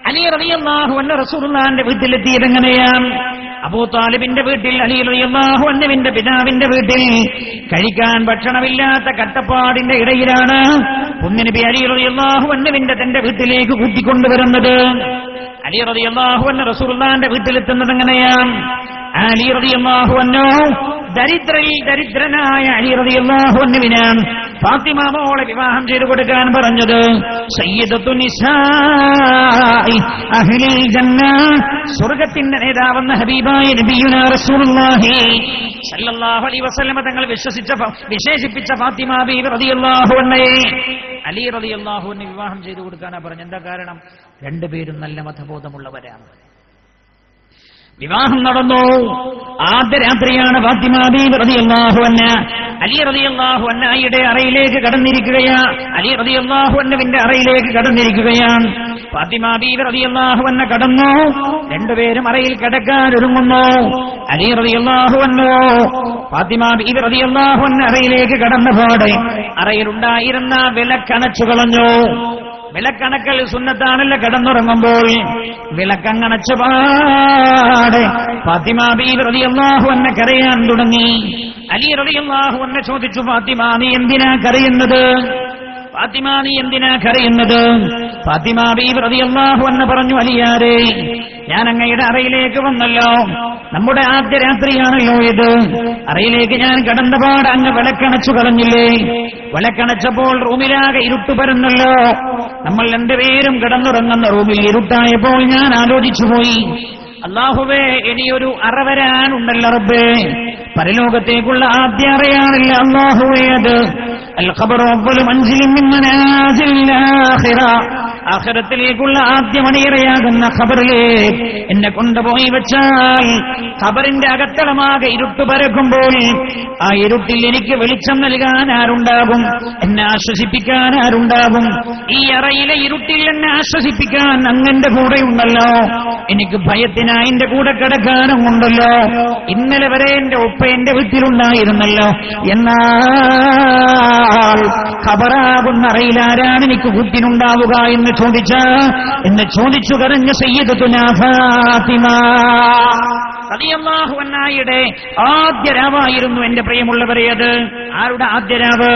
അലി റളിയല്ലാഹു അൻഹു റസൂലുള്ളാഹിന്റെ വീട്ടിലെത്തിയത് എങ്ങനെയാണ്? അബൂ താലിബിന്റെ വീട്ടിൽ, അലി റളിയല്ലാഹു അൻഹുവിന്റെ പിതാവിന്റെ വീട്ടിൽ കഴിക്കാൻ ഭക്ഷണമില്ലാത്ത കട്ടപ്പാടിന്റെ ഇടയിലാണ് പുണ്യനബി അലി റളിയല്ലാഹു അൻഹുവിന്റെ തന്റെ വീട്ടിലേക്ക് കൂട്ടിക്കൊണ്ടുവരുന്നത്. അലി റളിയല്ലാഹു അൻഹു റസൂലുള്ളാഹിന്റെ വീട്ടിലെത്തുന്നത് എങ്ങനെയാണ്? അലി റളിയല്ലാഹു അൻഹു ദരിദ്രനായ അലി റളിയല്ലാഹു അൻഹുവിനാണ് ഫാത്തിമ മോളെ വിവാഹം ചെയ്തു കൊടുക്കാൻ പറഞ്ഞത്. സയ്യിദത്തു നിസാഇ അഹ്ലിൽ ജന്ന, സ്വർഗ്ഗത്തിന്റെ നേതാവെന്ന ഹബീബായ നബിയുനാ റസൂലുള്ളാഹി സല്ലല്ലാഹു അലൈഹി വസല്ലം തങ്ങൾ വിശേഷിപ്പിച്ച ഫാത്തിമ ബീവി റളിയല്ലാഹു അൻഹയെ അലി റളിയല്ലാഹു അൻഹു വിവാഹം ചെയ്തു കൊടുക്കാനാ പറഞ്ഞു. എന്താ കാരണം? രണ്ടുപേരും നല്ല മതബോധമുള്ളവരാണ്. വിവാഹം നടന്നു. ആദ്യ രാത്രിയാണ് ഫാത്തിമ ബീവി റളിയല്ലാഹു അൻഹ അലി റളിയല്ലാഹു അൻഹയുടെ അറയിലേക്ക് കടന്നിരിക്കുകയാണ്. അലി റളിയല്ലാഹു അൻഹുവിന്റെ അറയിലേക്ക് കടന്നിരിക്കുകയാണ്. ഫാത്തിമ ബീവി റളിയല്ലാഹു അൻഹ കടന്നു. രണ്ടുപേരും അറയിൽ കിടക്കാൻ ഒരുങ്ങുന്നു. അലി റളിയല്ലാഹു അൻഹു ഫാത്തിമ ബീവി റളിയല്ലാഹു അൻഹ അറയിലേക്ക് കടന്നപാടെ അറയിലുണ്ടായിരുന്ന വിളക്കണച്ചു കളഞ്ഞു. വിളക്കണക്കൽ സുന്നത്താണല്ലോ കിടന്നുറങ്ങുമ്പോൾ. വിളക്കങ്ങണച്ചുപാടെ ഫാത്തിമ ബീവി റളിയല്ലാഹു അൻഹ കരയാൻ തുടങ്ങി. അലി റളിയല്ലാഹു അൻഹു ചോദിച്ചു, ഫാത്തിമ നീ എന്തിനാ കരയുന്നത്? ഫാത്തിമ നീ എന്തിനാ കരയുന്നത്? ഫാത്തിമ ബീവി റളിയല്ലാഹു അൻഹ പറഞ്ഞു, അലിയാരെ, ഞാൻ അങ്ങയുടെ അറയിലേക്ക് വന്നല്ലോ. നമ്മുടെ ആദ്യ രാത്രിയാണല്ലോ ഇത്. അറയിലേക്ക് ഞാൻ കടന്നപാട് അങ്ങ് വിളക്കണച്ചു കളഞ്ഞില്ലേ? വിളക്കണച്ചപ്പോൾ റൂമിലാകെ ഇരുട്ട് പരന്നല്ലോ. നമ്മൾ രണ്ടുപേരും കിടന്നുറങ്ങുന്ന റൂമിൽ ഇരുട്ടായപ്പോൾ ഞാൻ ആലോചിച്ചു പോയി, അല്ലാഹുവേ, ഇനിയൊരു അറ വരാനുണ്ടല്ലോ റബ്ബേ. പരലോകത്തേക്കുള്ള ആദ്യ അറയാണല്ല അല്ലാഹുവേ അത്. അൽ ഖബറു അവ്വലു മൻസിലിൻ മിൻ മനാസിലിൽ ആഖിറ, ആഖിറത്തിലേക്കുള്ള ആദ്യ മണിയറയാകുന്ന ഖബറിലേക്ക് എന്നെ കൊണ്ടുപോയി വെച്ചാൽ ഖബറിന്റെ അകത്തളമാകെ ഇരുട്ട് പരക്കുമ്പോൾ ആ ഇരുട്ടിൽ എനിക്ക് വെളിച്ചം നൽകാൻ ആരുണ്ടാകും? എന്നെ ആശ്വസിപ്പിക്കാൻ ആരുണ്ടാകും? ഈ അറയിലെ ഇരുട്ടിൽ എന്നെ ആശ്വസിപ്പിക്കാൻ അങ്ങന്റെ കൂടെ ഉണ്ടല്ലോ. എനിക്ക് ഭയത്തിനായി എന്റെ കൂടെ കിടക്കാനും ഉണ്ടല്ലോ. ഇന്നലെ വരെ എന്റെ ഉപ്പ എന്റെ വീട്ടിലുണ്ടായിരുന്നല്ലോ. എന്നാൽ ഖബറാകുന്ന അറയിൽ ആരാണ് എനിക്ക് കൂട്ടിനുണ്ടാവുക എന്ന് എന്ന് ചോദിച്ചു കരഞ്ഞ സയ്യിദത്തുനാ ഫാത്തിമ റളിയല്ലാഹു അൻഹയുടെ ആദ്യ രാവായിരുന്നു എന്റെ പ്രിയമുള്ളവരെ. അത് ആരുടെ ആദ്യ രാവ്?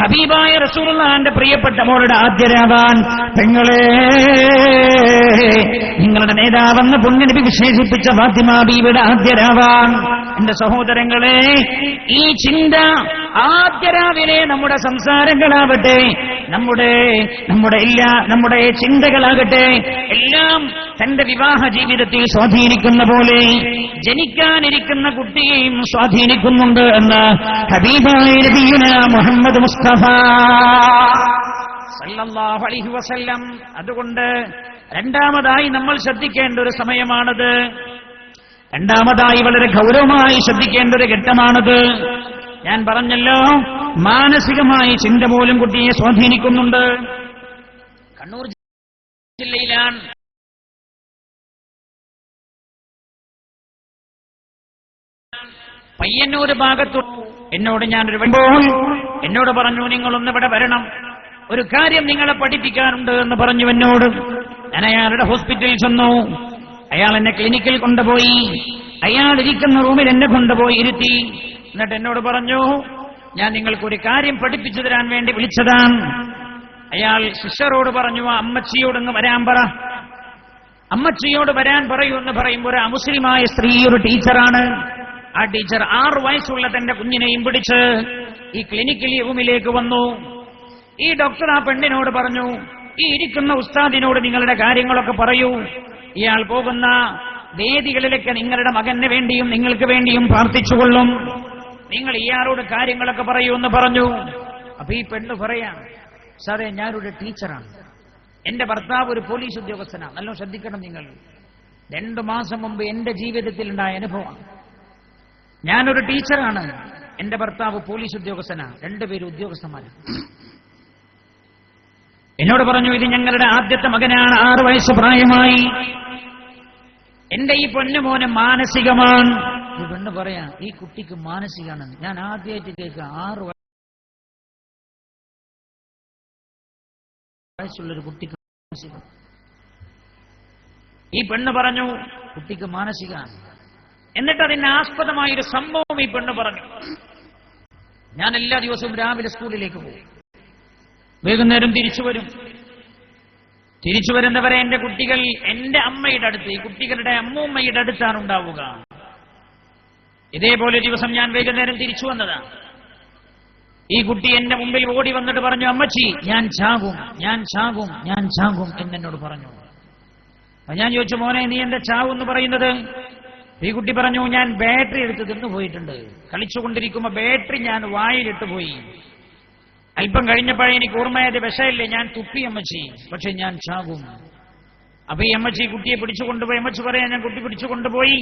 ഹബീബായ റസൂലുള്ളാഹിന്റെ പ്രിയപ്പെട്ട മോളുടെ ആദ്യ രാവാൻ. പെങ്ങളെ, നിങ്ങളുടെ നേതാവെന്ന് പുണ്യനബി വിശേഷിപ്പിച്ച ഫാത്തിമ ബീവിയുടെ ആദ്യ രാവാൻ. എന്റെ സഹോദരങ്ങളെ, ഈ ചിന്ത ആദ്യ രാവിലെ നമ്മുടെ സംസാരങ്ങളാവട്ടെ, നമ്മുടെ ചിന്തകളാകട്ടെ, എല്ലാം തന്റെ വിവാഹ ജീവിതത്തിൽ സ്വാധീനിക്കുന്ന പോലെ ജനിക്കാനിരിക്കുന്ന കുട്ടിയെയും സ്വാധീനിക്കുന്നുണ്ട് എന്ന് ഹബീബായ നബിയുനാ മുഹമ്മദ് മുസ്തഫ സല്ലല്ലാഹു അലൈഹി വസല്ലം. അതുകൊണ്ട് രണ്ടാമതായി നമ്മൾ ശ്രദ്ധിക്കേണ്ട ഒരു സമയമാണത്. രണ്ടാമതായി വളരെ ഗൗരവമായി ശ്രദ്ധിക്കേണ്ട ഒരു ഘട്ടമാണത്. ഞാൻ പറഞ്ഞല്ലോ, മാനസികമായി ചിന്ത പോലും കുട്ടിയെ സ്വാധീനിക്കുന്നുണ്ട്. കണ്ണൂർ ജില്ലയിലാണ് പയ്യന്നൂർ ഭാഗത്തു എന്നോട് പറഞ്ഞു, നിങ്ങളൊന്ന് ഇവിടെ വരണം, ഒരു കാര്യം നിങ്ങളെ പഠിപ്പിക്കാനുണ്ട് എന്ന് പറഞ്ഞു എന്നോട്. ഞാൻ അയാളുടെ ഹോസ്പിറ്റലിൽ ചെന്നു. അയാൾ എന്നെ ക്ലിനിക്കിൽ കൊണ്ടുപോയി. അയാൾ ഇരിക്കുന്ന റൂമിൽ എന്നെ കൊണ്ടുപോയി ഇരുത്തി. എന്നിട്ട് എന്നോട് പറഞ്ഞു, ഞാൻ നിങ്ങൾക്കൊരു കാര്യം പഠിപ്പിച്ചു തരാൻ വേണ്ടി വിളിച്ചതാണ്. അയാൾ സിസ്റ്ററോട് പറഞ്ഞു, അമ്മച്ചിയോടൊന്ന് വരാൻ പറ. അമ്മച്ചിയോട് വരാൻ പറയൂ എന്ന് പറയുമ്പോൾ ഒരു അമുസ്ലിമായ സ്ത്രീ, ഒരു ടീച്ചറാണ്. ആ ടീച്ചർ 6 വയസ്സുള്ള തന്റെ കുഞ്ഞിനെയും പിടിച്ച് ഈ ക്ലിനിക്കിൽ റൂമിലേക്ക് വന്നു. ഈ ഡോക്ടർ ആ പെണ്ണിനോട് പറഞ്ഞു, ഈ ഇരിക്കുന്ന ഉസ്താദിനോട് നിങ്ങളുടെ കാര്യങ്ങളൊക്കെ പറയൂ. ഇയാൾ പോകുന്ന വേദികളിലൊക്കെ നിങ്ങളുടെ മകന് വേണ്ടിയും നിങ്ങൾക്ക് വേണ്ടിയും പ്രാർത്ഥിച്ചുകൊള്ളും. നിങ്ങൾ ഇയാളോട് കാര്യങ്ങളൊക്കെ പറയൂ എന്ന് പറഞ്ഞു. അപ്പൊ ഈ പെണ്ണ് പറയാം, സാറേ, ഞാനൊരു ടീച്ചറാണ്, എന്റെ ഭർത്താവ് ഒരു പോലീസ് ഉദ്യോഗസ്ഥനാണ്. നല്ല ശ്രദ്ധിക്കണം നിങ്ങൾ. 2 മാസം മുമ്പ് എന്റെ ജീവിതത്തിൽ ഉണ്ടായ അനുഭവമാണ്. ഞാനൊരു ടീച്ചറാണ്, എന്റെ ഭർത്താവ് പോലീസ് ഉദ്യോഗസ്ഥനാണ്, 2 പേരും ഉദ്യോഗസ്ഥന്മാരാണ്. എന്നോട് പറഞ്ഞു, ഇത് ഞങ്ങളുടെ ആദ്യത്തെ മകനാണ്, 6 വയസ്സ് പ്രായമായി. എന്റെ ഈ പൊന്നുമോന് മാനസികമാണ്. ഈ പെണ്ണ് പറയാ, ഈ കുട്ടിക്ക് മാനസികമാണ്. ഞാൻ ആദ്യമായിട്ട് കേൾക്കുക 6 വയസ്സുള്ളൊരു കുട്ടിക്ക് മാനസികം. ഈ പെണ്ണ് പറഞ്ഞു, കുട്ടിക്ക് മാനസികമാണ്. എന്നിട്ട് അതിന് ആസ്പദമായൊരു സംഭവം ഈ പെണ്ണ് പറഞ്ഞു. ഞാൻ എല്ലാ ദിവസവും രാവിലെ സ്കൂളിലേക്ക് പോകും, വൈകുന്നേരം തിരിച്ചു വരും. തിരിച്ചു വരുന്നവരെ എന്റെ കുട്ടികൾ എന്റെ അമ്മയുടെ അടുത്ത്, ഈ കുട്ടികളുടെ അമ്മൂമ്മയുടെ അടുത്താണ് ഉണ്ടാവുക. ഇതേപോലെ ദിവസം ഞാൻ വൈകുന്നേരം തിരിച്ചു വന്നതാണ്. ഈ കുട്ടി എന്റെ മുമ്പിൽ ഓടി വന്നിട്ട് പറഞ്ഞു, അമ്മച്ചി, ഞാൻ ചാകും എന്നോട് പറഞ്ഞു. ഞാൻ ചോദിച്ചു, മോനെ, നീ എന്റെ ചാവും എന്ന് പറയുന്നത്? ഈ കുട്ടി പറഞ്ഞു, ഞാൻ ബാറ്ററി എടുത്ത് തിന്നു പോയിട്ടുണ്ട്. കളിച്ചുകൊണ്ടിരിക്കുമ്പോ ബാറ്ററി ഞാൻ വായിലിട്ട് പോയി. അല്പം കഴിഞ്ഞപ്പോഴേ എനിക്ക് ഓർമ്മയായത്, വിഷയല്ലേ, ഞാൻ തുപ്പി അമ്മച്ചി, പക്ഷെ ഞാൻ ചാകും. അപ്പൊ ഈ അമ്മച്ചി കുട്ടിയെ പിടിച്ചുകൊണ്ടുപോയി. അമ്മച്ചി പറയാ, ഞാൻ കുട്ടി പിടിച്ചുകൊണ്ടുപോയി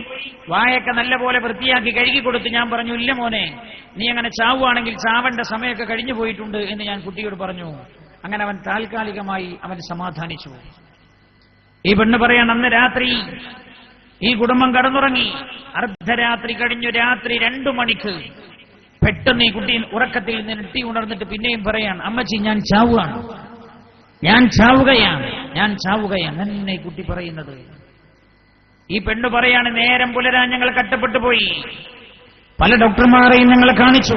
വായൊക്കെ നല്ലപോലെ വൃത്തിയാക്കി കഴുകി കൊടുത്ത് ഞാൻ പറഞ്ഞു, ഇല്ല മോനെ, നീ അങ്ങനെ ചാവുകയാണെങ്കിൽ ചാവേണ്ട സമയമൊക്കെ കഴിഞ്ഞു പോയിട്ടുണ്ട് എന്ന് ഞാൻ കുട്ടിയോട് പറഞ്ഞു. അങ്ങനെ അവൻ താൽക്കാലികമായി അവൻ സമാധാനിച്ചു. ഈ പെണ്ണ് പറയാൻ, അന്ന് രാത്രി ഈ കുടുംബം കടന്നുറങ്ങി. അർദ്ധരാത്രി കഴിഞ്ഞു, രാത്രി 2 മണിക്ക് പെട്ടെന്ന് ഈ കുട്ടി ഉറക്കത്തിൽ നിന്ന് ഞെട്ടി ഉണർന്നിട്ട് പിന്നെയും പറയാൻ, അമ്മച്ചി, ഞാൻ ചാവുകയാണ് എന്നെ ഈ കുട്ടി പറയുന്നത്. ഈ പെണ്ണ് പറയാണ്, നേരം പുലരാൻ ഞങ്ങൾ കട്ടപ്പെട്ടു പോയി. പല ഡോക്ടർമാരെയും ഞങ്ങൾ കാണിച്ചു,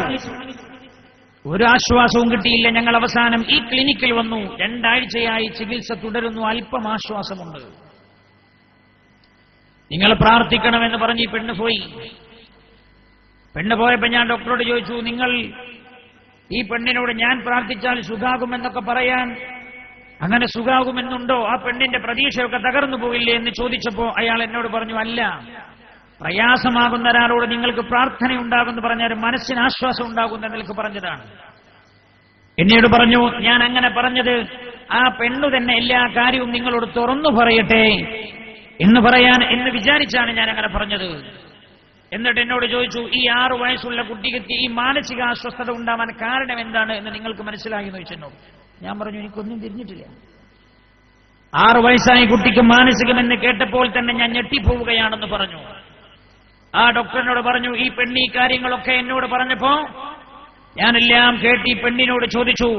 ഒരു ആശ്വാസവും കിട്ടിയില്ല. ഞങ്ങൾ അവസാനം ഈ ക്ലിനിക്കിൽ വന്നു. 2 ആഴ്ചയായി ചികിത്സ തുടരുന്നു. അല്പം ആശ്വാസമുണ്ട്. നിങ്ങൾ പ്രാർത്ഥിക്കണമെന്ന് പറഞ്ഞ് ഈ പെണ്ണ് പോയി. പെണ്ണ് പോയപ്പോ ഞാൻ ഡോക്ടറോട് ചോദിച്ചു, നിങ്ങൾ ഈ പെണ്ണിനോട് ഞാൻ പ്രാർത്ഥിച്ചാൽ സുഖാകുമെന്നൊക്കെ പറയാൻ, അങ്ങനെ സുഖാകുമെന്നുണ്ടോ? ആ പെണ്ണിന്റെ പ്രതീക്ഷയൊക്കെ തകർന്നു പോകില്ലേ എന്ന് ചോദിച്ചപ്പോ അയാൾ എന്നോട് പറഞ്ഞു, അല്ല, പ്രയാസമാകുന്ന ഒരാളോട് നിങ്ങൾക്ക് പ്രാർത്ഥന ഉണ്ടാകുമെന്ന് പറഞ്ഞാൽ മനസ്സിന് ആശ്വാസം ഉണ്ടാകുന്ന നിലക്ക് പറഞ്ഞതാണ്. എന്നോട് പറഞ്ഞു, ഞാൻ അങ്ങനെ പറഞ്ഞത് ആ പെണ്ണു തന്നെ എല്ലാ കാര്യവും നിങ്ങളോട് തുറന്നു പറയട്ടെ എന്ന് വിചാരിച്ചാണ് ഞാൻ അങ്ങനെ പറഞ്ഞത്. എന്നിട്ട് എന്നോട് ചോദിച്ചു, ഈ 6 വയസ്സുള്ള കുട്ടിക്ക് ഈ മാനസിക അസ്വസ്ഥത ഉണ്ടാവാൻ കാരണം എന്താണ് എന്ന് നിങ്ങൾക്ക് മനസ്സിലായി എന്ന് ചോദിച്ചെന്നോട്. ഞാൻ പറഞ്ഞു, എനിക്കൊന്നും തിരിഞ്ഞിട്ടില്ല. 6 വയസ്സായ കുട്ടിക്ക് മാനസികമെന്ന് കേട്ടപ്പോൾ തന്നെ ഞാൻ ഞെട്ടിപ്പോവുകയാണെന്ന് പറഞ്ഞു. ആ ഡോക്ടറിനോട് പറഞ്ഞു, ഈ പെണ്ണി കാര്യങ്ങളൊക്കെ എന്നോട് പറഞ്ഞപ്പോ ഞാനെല്ലാം കേട്ട് ഈ പെണ്ണിനോട് ചോദിച്ചു,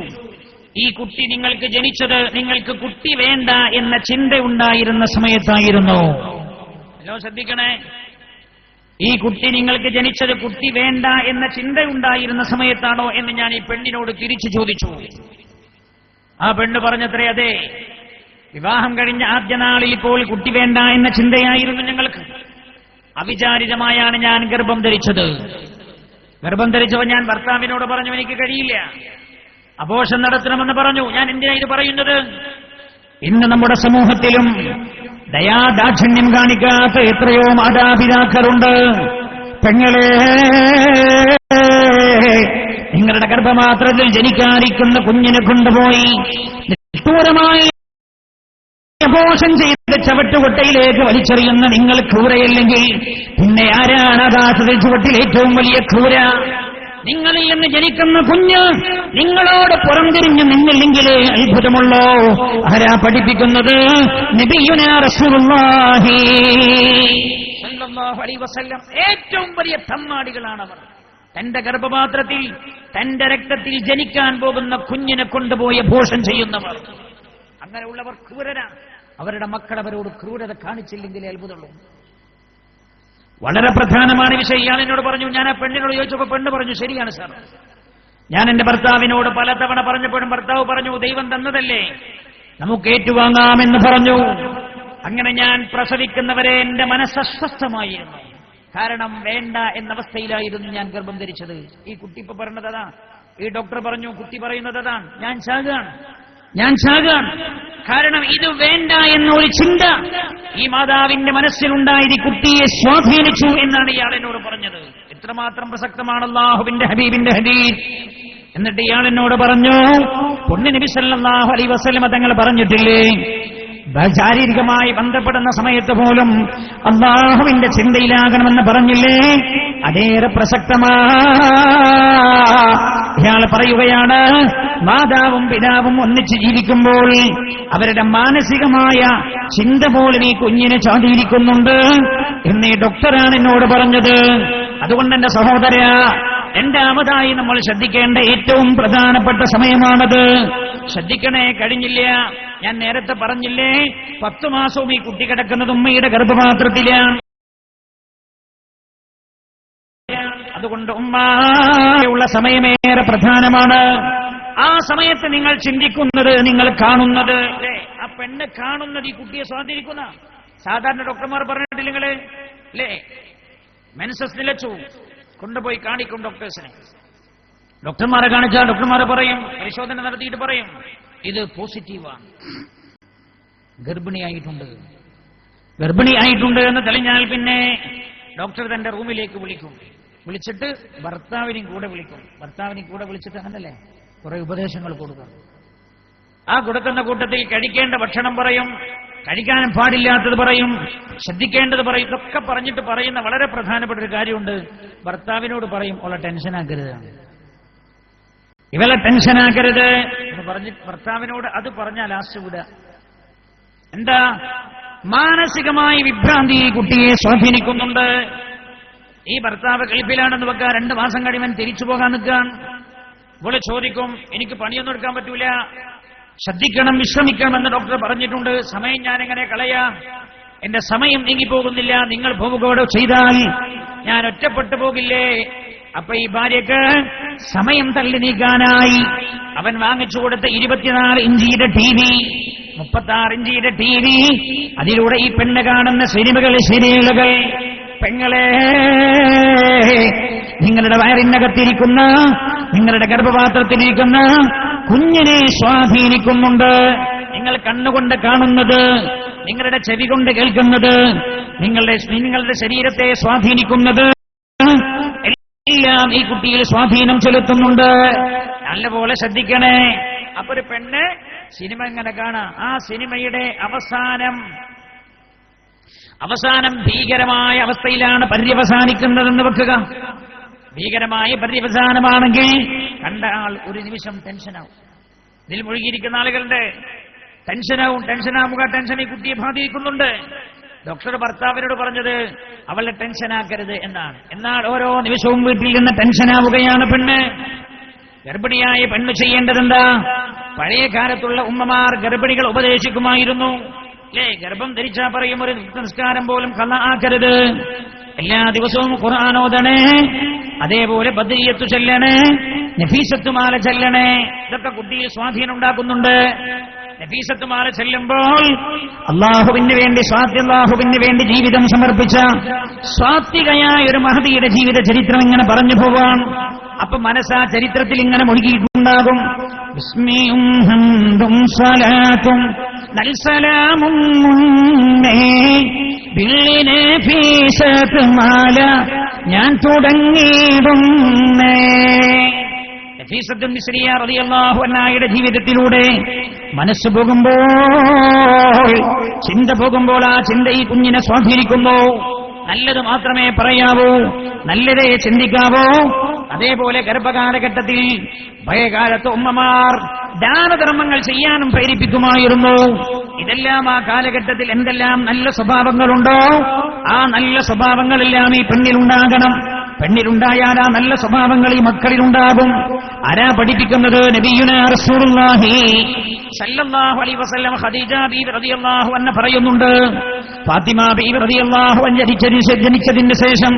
ഈ കുട്ടി നിങ്ങൾക്ക് ജനിച്ചത് നിങ്ങൾക്ക് കുട്ടി വേണ്ട എന്ന ചിന്ത ഉണ്ടായിരുന്ന സമയത്തായിരുന്നു. ഹലോ, ശ്രദ്ധിക്കണേ. ഈ കുട്ടി നിങ്ങൾക്ക് ജനിച്ചത് കുട്ടി വേണ്ട എന്ന ചിന്ത ഉണ്ടായിരുന്ന സമയത്താണോ എന്ന് ഞാൻ ഈ പെണ്ണിനോട് തിരിച്ചു ചോദിച്ചു. ആ പെണ്ണ് പറഞ്ഞത്രേ, അതെ, വിവാഹം കഴിഞ്ഞ ആദ്യ നാളിൽ ഇപ്പോൾ കുട്ടി വേണ്ട എന്ന ചിന്തയായിരുന്നു ഞങ്ങൾക്ക്. അവിചാരിതമായാണ് ഞാൻ ഗർഭം ധരിച്ചത്. ഗർഭം ധരിച്ചപ്പോൾ ഞാൻ ഭർത്താവിനോട് പറഞ്ഞു, എനിക്ക് കഴിയില്ല, അബോർഷൻ നടത്തണമെന്ന് പറഞ്ഞു. ഞാൻ എന്തിനാ ഇത് പറയുന്നത്? ഇന്ന് നമ്മുടെ സമൂഹത്തിലും ദയാദാക്ഷിണ്യം കാണിക്കാത്ത എത്രയോ മാതാപിതാക്കളുണ്ട്. പെങ്ങളെ, നിങ്ങളുടെ ഗർഭപാത്രത്തിൽ ജനിക്കാനിരിക്കുന്ന കുഞ്ഞിനെ കൊണ്ടുപോയി നിഷ്ഠൂരമായി അബോർഷൻ ചെയ്ത് ചവട്ടുകൊട്ടയിലേക്ക് വലിച്ചെറിയുന്ന നിങ്ങൾ ക്രൂരയല്ലെങ്കിൽ പിന്നെ ആരാണ് ആകാശത്തിൽ ചുവട്ടിൽ ഏറ്റവും വലിയ ക്രൂര? നിങ്ങളിൽ നിന്ന് ജനിക്കുന്ന കുഞ്ഞ് നിങ്ങളോട് പുറംതിരിഞ്ഞ് നിന്നില്ലെങ്കിലേ അത്ഭുതമുള്ളോ? ആരാ പഠിപ്പിക്കുന്നത്? നബിയുനാ റസൂലുള്ളാഹി സ്വല്ലല്ലാഹു അലൈഹി വസല്ലം. ഏറ്റവും വലിയ തമ്മാടികളാണവർ. തന്റെ ഗർഭപാത്രത്തിൽ തന്റെ രക്തത്തിൽ ജനിക്കാൻ പോകുന്ന കുഞ്ഞിനെ കൊണ്ടുപോയി അബോർഷൻ ചെയ്യുന്നവർ. അങ്ങനെയുള്ളവർ ക്രൂരരാണ്. അവരുടെ മക്കൾ അവരോട് ക്രൂരത കാണിച്ചില്ലെങ്കിലേ അത്ഭുതമുള്ളൂ. വളരെ പ്രധാനമാണ് വിഷയം. ഇയാൾ എന്നോട് പറഞ്ഞു, ഞാൻ ആ പെണ്ണിനോട് ചോദിച്ചപ്പോൾ പെണ്ണ് പറഞ്ഞു, ശരിയാണ് സാർ, ഞാൻ എന്റെ ഭർത്താവിനോട് പലതവണ പറഞ്ഞപ്പോഴും ഭർത്താവ് പറഞ്ഞു, ദൈവം തന്നതല്ലേ, നമുക്ക് ഏറ്റുവാങ്ങാമെന്ന് പറഞ്ഞു. അങ്ങനെ ഞാൻ പ്രസവിക്കുന്നവരെ എന്റെ മനസ്സസ്വസ്ഥമായിരുന്നു. കാരണം വേണ്ട എന്ന അവസ്ഥയിലായിരുന്നു ഞാൻ ഗർഭം ധരിച്ചത്. ഈ കുട്ടി ഇപ്പൊ പറഞ്ഞത് അതാണ്. ഈ ഡോക്ടർ പറഞ്ഞു, കുട്ടി പറയുന്നത് അതാണ്. ഞാൻ ചാകാണ്. കാരണം ഇത് വേണ്ട എന്നൊരു ചിന്ത ഈ മാതാവിന്റെ മനസ്സിലുണ്ടായത് ഈ കുട്ടിയെ സ്വാധീനിച്ചു എന്നാണ് ഇയാൾ എന്നോട് പറഞ്ഞത്. എത്രമാത്രം പ്രസക്തമാണ് അല്ലാഹുവിന്റെ ഹബീബിന്റെ ഹദീസ്. എന്നിട്ട് ഇയാൾ എന്നോട് പറഞ്ഞു, പൊന്നു നബി സല്ലല്ലാഹു അലൈഹി വസല്ലം തങ്ങൾ പറഞ്ഞിട്ടില്ലേ, ശാരീരികമായി ബന്ധപ്പെടുന്ന സമയത്ത് പോലും അല്ലാഹുവിന്റെ ചിന്തയിലാകണമെന്ന് പറഞ്ഞില്ലേ? അതേറെ പ്രസക്തമാ. ഇയാൾ പറയുകയാണ്, മാതാവും പിതാവും ഒന്നിച്ച് ജീവിക്കുമ്പോൾ അവരുടെ മാനസികമായ ചിന്ത പോലും ഈ കുഞ്ഞിനെ സ്വാധീനിക്കുന്നുണ്ട് എന്നീ ഡോക്ടറാണ് എന്നോട് പറഞ്ഞത്. അതുകൊണ്ട് എന്റെ സഹോദര, രണ്ടാമതായി നമ്മൾ ശ്രദ്ധിക്കേണ്ട ഏറ്റവും പ്രധാനപ്പെട്ട സമയമാണത്. ശ്രദ്ധിക്കണേ. കഴിഞ്ഞില്ല, ഞാൻ നേരത്തെ പറഞ്ഞില്ലേ, 10 മാസവും ഈ കുട്ടി കിടക്കുന്നത് ഉമ്മയുടെ ഗർഭപാത്രത്തിലാണ്. അതുകൊണ്ട് ഉമ്മയുള്ള സമയമേറെ പ്രധാനമാണ്. ആ സമയത്ത് നിങ്ങൾ ചിന്തിക്കുന്നത്, നിങ്ങൾ കാണുന്നത്, ആ പെണ്ണ് കാണുന്നത് ഈ കുട്ടിയെ സ്വാധീനിക്കുന്ന. സാധാരണ ഡോക്ടർമാർ പറഞ്ഞിട്ടില്ല നിങ്ങള്, അല്ലേ, മെൻസസ് നിലച്ചു, കൊണ്ടുപോയി കാണിക്കും ഡോക്ടേഴ്സിനെ. ഡോക്ടർമാരെ കാണിച്ചാൽ ഡോക്ടർമാരെ പറയും, പരിശോധന നടത്തിയിട്ട് പറയും, ഇത് പോസിറ്റീവാണ്, ഗർഭിണിയായിട്ടുണ്ട് എന്ന് തെളിഞ്ഞാൽ പിന്നെ ഡോക്ടർ തന്റെ റൂമിലേക്ക് വിളിച്ചിട്ട് ഭർത്താവിനെയും കൂടെ വിളിച്ചിട്ട് അങ്ങനല്ലേ കുറെ ഉപദേശങ്ങൾ കൊടുക്കും. ആ കൊടുക്കുന്ന കൂട്ടത്തിൽ കഴിക്കേണ്ട ഭക്ഷണം പറയും, കഴിക്കാൻ പാടില്ലാത്തത് പറയും, ശ്രദ്ധിക്കേണ്ടത് പറയും. ഇതൊക്കെ പറഞ്ഞിട്ട് പറയുന്ന വളരെ പ്രധാനപ്പെട്ട ഒരു കാര്യമുണ്ട്. ഭർത്താവിനോട് പറയും, ഇവളെ ടെൻഷനാക്കരുത് എന്ന് പറഞ്ഞ് ഭർത്താവിനോട് അത് പറഞ്ഞാൽ ലാസ്റ്റ് വിടുക. എന്താ? മാനസികമായി വിഭ്രാന്തി കുട്ടിയെ സ്വാധീനിക്കുന്നുണ്ട്. ഈ ഭർത്താവ് ഗൾഫിലാണെന്ന് വെക്കാൻ 2 മാസം കഴിയുമ്പോൾ തിരിച്ചു പോകാൻ നിൽക്കാൻ. ഇവള് ചോദിക്കും, എനിക്ക് പണിയൊന്നും എടുക്കാൻ പറ്റൂല, ശ്രദ്ധിക്കണം, വിശ്രമിക്കണമെന്ന് ഡോക്ടർ പറഞ്ഞിട്ടുണ്ട്. സമയം ഞാൻ എങ്ങനെ കളയാ? എന്റെ സമയം നീങ്ങിപ്പോകുന്നില്ല, നിങ്ങൾ പോവുകയോടെ ചെയ്താൽ ഞാൻ ഒറ്റപ്പെട്ടു പോകില്ലേ? അപ്പൊ ഈ ഭാര്യക്ക് സമയം തള്ളി നീക്കാനായി അവൻ വാങ്ങിച്ചു കൊടുത്ത 24 ഇഞ്ചിയുടെ TV, 36 ഇഞ്ചിയുടെ TV, അതിലൂടെ ഈ പെണ്ണ് കാണുന്ന സീരിയലുകൾ. പെങ്ങളെ, നിങ്ങളുടെ വയറിനകത്തിരിക്കുന്ന, നിങ്ങളുടെ ഗർഭപാത്രത്തിലിരിക്കുന്ന കുഞ്ഞിനെ സ്വാധീനിക്കുന്നുണ്ട്. നിങ്ങൾ കണ്ണുകൊണ്ട് കാണുന്നത്, നിങ്ങളുടെ ചെവി കൊണ്ട് കേൾക്കുന്നത്, നിങ്ങളുടെ ശരീരത്തെ സ്വാധീനിക്കുന്നത് എല്ലാം ഈ കുട്ടിയിൽ സ്വാധീനം ചെലുത്തുന്നുണ്ട്. നല്ലപോലെ ശ്രദ്ധിക്കണേ. അപ്പൊ ഒരു പെണ്ണ് സിനിമ എങ്ങനെ കാണാം? ആ സിനിമയുടെ അവസാനം ഭീകരമായ അവസ്ഥയിലാണ് പര്യവസാനിക്കുന്നതെന്ന് വെക്കുക. ഭീകരമായ പര്യവസാനമാണെങ്കിൽ കണ്ട ആൾ ഒരു നിമിഷം ടെൻഷനാവും. ഇതിൽ മുഴുകിയിരിക്കുന്ന ആളുകളുടെ ടെൻഷനാവുക. ടെൻഷൻ ഈ കുട്ടിയെ ബാധിക്കുന്നുണ്ട്. ഡോക്ടർ ഭർത്താവിനോട് പറഞ്ഞത് അവളെ ടെൻഷനാക്കരുത് എന്നാണ്. എന്നാൽ ഓരോ നിമിഷവും വീട്ടിൽ നിന്ന് ടെൻഷനാവുകയാണ് പെണ്ണ്. ഗർഭിണിയായ പെണ്ണ് ചെയ്യേണ്ടതെന്താ? പഴയ കാലത്തുള്ള ഉമ്മമാർ ഗർഭിണികൾ ഉപദേശിക്കുമായിരുന്നു, അല്ലേ? ഗർഭം ധരിച്ചാ പറയും ഒരു നിസ്കാരം പോലും ഖളാ ആക്കരുത്, എല്ലാ ദിവസവും ഖുർആൻ ഓതണേ, അതേപോലെ ബദ്രിയത്ത് ചൊല്ലണേ, നഫീസത്ത് മാല ചൊല്ലണേ. ഇതൊക്കെ കുട്ടിയിൽ സ്വാധീനം ഉണ്ടാക്കുന്നുണ്ട്. നഫീസത്ത് മാല ചെല്ലുമ്പോൾ അള്ളാഹുവിന് വേണ്ടി ജീവിതം സമർപ്പിച്ച സ്വാത്വികയായ ഒരു മഹദിയുടെ ജീവിത ചരിത്രം ഇങ്ങനെ പറഞ്ഞു പോവാൻ. അപ്പൊ മനസ്സാ ചരിത്രത്തിൽ ഇങ്ങനെ മുഴുകിയിട്ടുണ്ടാകും. ബിസ്മിയും ഹംദും സ്വലാത്തും നൽസലാമും മുന്നേ ബില്ലിനെ ഫീസത്ത് മാല ഞാൻ തുടങ്ങിയിടുന്നേ. നഫീസത്തുൻ മിസ്രിയ റളിയല്ലാഹു അൻഹയുടെ ജീവിതത്തിലൂടെ മനസ്സ് പോകുമ്പോൾ, ചിന്ത പോകുമ്പോൾ ആ ചിന്ത ഈ കുഞ്ഞിനെ സ്വാധീനിക്കുന്നു. നല്ലത് മാത്രമേ പറയാവൂ, നല്ലതേ ചിന്തിക്കാവൂ. അതേപോലെ ഗർഭകാലഘട്ടത്തിൽ ഭയകാലത്ത് ഉമ്മമാർ ദാനധർമ്മങ്ങൾ ചെയ്യാനും പ്രേരിപ്പിക്കുമായിരുന്നു. ഇതെല്ലാം ആ കാലഘട്ടത്തിൽ എന്തെല്ലാം നല്ല സ്വഭാവങ്ങളുണ്ടോ ആ നല്ല സ്വഭാവങ്ങളെല്ലാം ഈ പെണ്ണിലുണ്ടാകണം. പെണ്ണിലുണ്ടായാൽ ആ നല്ല സ്വഭാവങ്ങൾ ഈ മക്കളിലുണ്ടാകും. ആരാ പഠിപ്പിക്കുന്നത്? നബിയുനാ റസൂലുള്ളാഹി സല്ലല്ലാഹു അലൈഹി വസല്ലം ഖദീജ ബീവി റളിയല്ലാഹു അൻഹ പറയുന്നുണ്ട്. ഫാത്തിമ ബീവി റളിയല്ലാഹു അൻഹ ജനിച്ചതിന് ശേഷം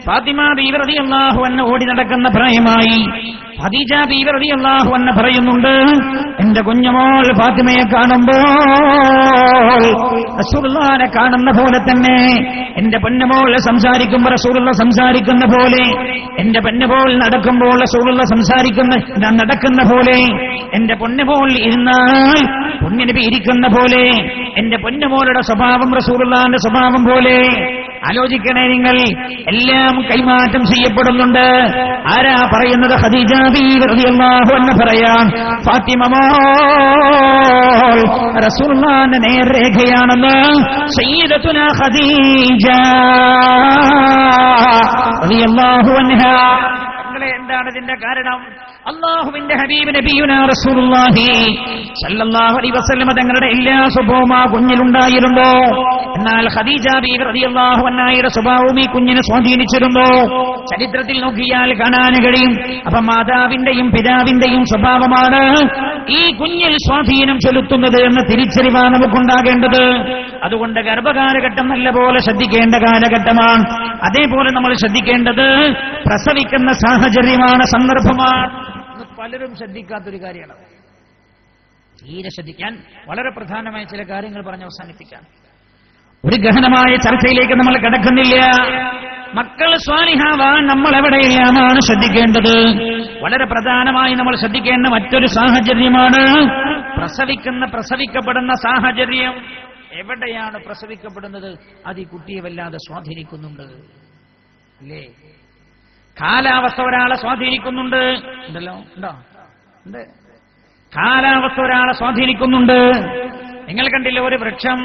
ഫാത്തിമ ബീവി റളിയല്ലാഹു അൻഹ ഓടി നടക്കുന്ന പ്രായമായി. ഖദീജ ബീവി റളിയല്ലാഹു അൻഹ പറയുന്നുണ്ട്, എന്റെ കുഞ്ഞുമോൾ ഫാത്തിമയെ കാണുമ്പോൾ റസൂലുള്ളാഹിനെ കാണുന്ന പോലെ തന്നെ, എന്റെ പൊന്നുമോൾ സംസാരിക്കുമ്പോൾ റസൂലുള്ള സംസാരിക്കുന്ന പോലെ, എന്റെ പൊന്നുമോൾ നടക്കുമ്പോൾ റസൂലുള്ള നടക്കുന്ന പോലെ, എന്റെ പൊന്നുമോൾ ഇരുന്നാൽ പൊന്നുനബി ഇരിക്കുന്ന പോലെ, എന്റെ പൊന്നുമോളുടെ സ്വഭാവം റസൂലുള്ളാഹിന്റെ സ്വഭാവം പോലെ. ആലോചിക്കണേ നിങ്ങൾ, എല്ലാം കൈമാറ്റം ചെയ്യപ്പെടുന്നുണ്ട്. ആരാ പറയുന്നത്? ഖദീജ ബീവി റളിയല്ലാഹു അൻഹ പറയാം, ഫാത്തിമ മോൾ റസൂലുള്ളാഹിന്റെ നേർരേഖയാണെന്ന് സയ്യിദത്തുനാ ഖദീജ റളിയല്ലാഹു അൻഹ. എന്താണ് ഇതിന്റെ കാരണം? അല്ലാഹുവിന്റെ ഹബീബ് നബിയുനാ റസൂലുള്ളാഹി സല്ലല്ലാഹു അലൈഹി വസല്ലം തങ്ങളുടെ എല്ലാ സ്വഭാവവും ആ കുഞ്ഞിലുണ്ടായിരുന്നു. എന്നാൽ ഖദീജ ബീവി റളിയല്ലാഹു അൻഹയുടെ സ്വഭാവവും ഈ കുഞ്ഞിനെ സ്വാധീനിച്ചിരുന്നു. ചരിത്രത്തിൽ നോക്കിയാൽ കാണാൻ കഴിയും. അപ്പൊ മാതാവിന്റെയും പിതാവിന്റെയും സ്വഭാവമാണ് ഈ കുഞ്ഞിൽ സ്വാധീനം ചെലുത്തുന്നത് എന്ന തിരിച്ചറിവാണ് നമുക്കുണ്ടാകേണ്ടത്. അതുകൊണ്ട് ഗർഭകാലഘട്ടം നല്ലപോലെ ശ്രദ്ധിക്കേണ്ട കാലഘട്ടമാണ്. അതേപോലെ നമ്മൾ ശ്രദ്ധിക്കേണ്ടത് പ്രസവിക്കുന്ന സാഹചര്യമാണ്, സന്ദർഭമാണ്. പലരും ശ്രദ്ധിക്കാത്തൊരു കാര്യമാണ്. തീരെ ശ്രദ്ധിക്കാൻ വളരെ പ്രധാനമായ ചില കാര്യങ്ങൾ പറഞ്ഞ് അവസാനിപ്പിക്കാം. ഒരു ഗഹനമായ ചർച്ചയിലേക്ക് നമ്മൾ കിടക്കുന്നില്ല. മക്കൾ സ്വാലിഹാവാൻ നമ്മൾ എവിടെയെല്ലാമാണ് ശ്രദ്ധിക്കേണ്ടത്? വളരെ പ്രധാനമായി നമ്മൾ ശ്രദ്ധിക്കേണ്ട മറ്റൊരു സാഹചര്യമാണ് പ്രസവിക്കപ്പെടുന്ന സാഹചര്യം. എവിടെയാണ് പ്രസവിക്കപ്പെടുന്നത്? അത് ഈ കുട്ടിയെ വല്ലാതെ സ്വാധീനിക്കുന്നുണ്ട്, അല്ലേ? കാലാവസ്ഥ ഒരാളെ സ്വാധീനിക്കുന്നുണ്ട്, ഉണ്ടല്ലോ, ഉണ്ടോ? ഉണ്ട്. കാലാവസ്ഥ ഒരാളെ സ്വാധീനിക്കുന്നുണ്ട്. നിങ്ങൾ കണ്ടില്ലേ ഒരു വൃക്ഷം,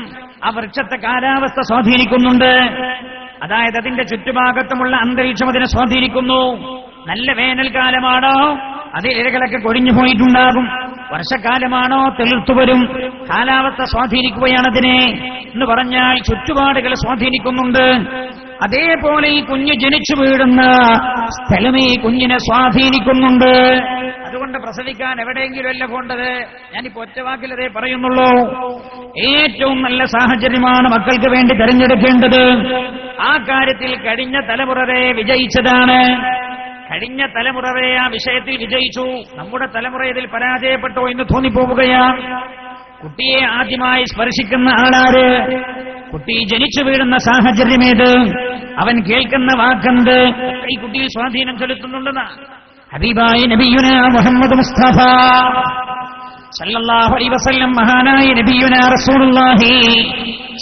ആ വൃക്ഷത്തെ കാലാവസ്ഥ സ്വാധീനിക്കുന്നുണ്ട്. അതായത് അതിന്റെ ചുറ്റുഭാഗത്തുമുള്ള അന്തരീക്ഷം അതിനെ സ്വാധീനിക്കുന്നു. നല്ല വേനൽക്കാലമാണോ അത് ഇലകളൊക്കെ കൊഴിഞ്ഞു പോയിട്ടുണ്ടാകും. വർഷക്കാലമാണോ തെളിർത്തുവരും. കാലാവസ്ഥ സ്വാധീനിക്കുകയാണ് അതിനെ എന്ന് പറഞ്ഞാൽ ചുറ്റുപാടുകൾ സ്വാധീനിക്കുന്നുണ്ട്. അതേപോലെ ഈ കുഞ്ഞ് ജനിച്ചു വീഴുന്ന സ്ഥലം ഈ കുഞ്ഞിനെ സ്വാധീനിക്കുന്നുണ്ട്. അതുകൊണ്ട് പ്രസവിക്കാൻ എവിടെയെങ്കിലും അല്ല പോണ്ടത്. ഞാനിപ്പോ ഒറ്റവാക്കിൽ അതേ പറയുന്നുള്ളൂ. ഏറ്റവും നല്ല സാഹചര്യമാണ് മക്കൾക്ക് വേണ്ടി തെരഞ്ഞെടുക്കേണ്ടത്. ആ കാര്യത്തിൽ കഴിഞ്ഞ തലമുറ വിജയിച്ചതാണ്. കഴിഞ്ഞ തലമുറ ആ വിഷയത്തിൽ വിജയിച്ചു. നമ്മുടെ തലമുറ ഇതിൽ പരാജയപ്പെട്ടോ എന്ന് തോന്നിപ്പോവുകയാണ്. കുട്ടിയെ ആദ്യമായി സ്പർശിക്കുന്ന ആളാര്? കുട്ടി ജനിച്ചു വീഴുന്ന സാഹചര്യമേത്? അവൻ കേൾക്കുന്ന വാക്കെന്ത്? ഈ കുട്ടിയിൽ സ്വാധീനം ചെലുത്തുന്നുണ്ടെന്ന് ഹബീബായ നബിയുനാ മുഹമ്മദ് മുസ്തഫ സല്ലല്ലാഹു അലൈഹി വസല്ലം, മഹാനായ നബിയുനാ റസൂലുള്ളാഹി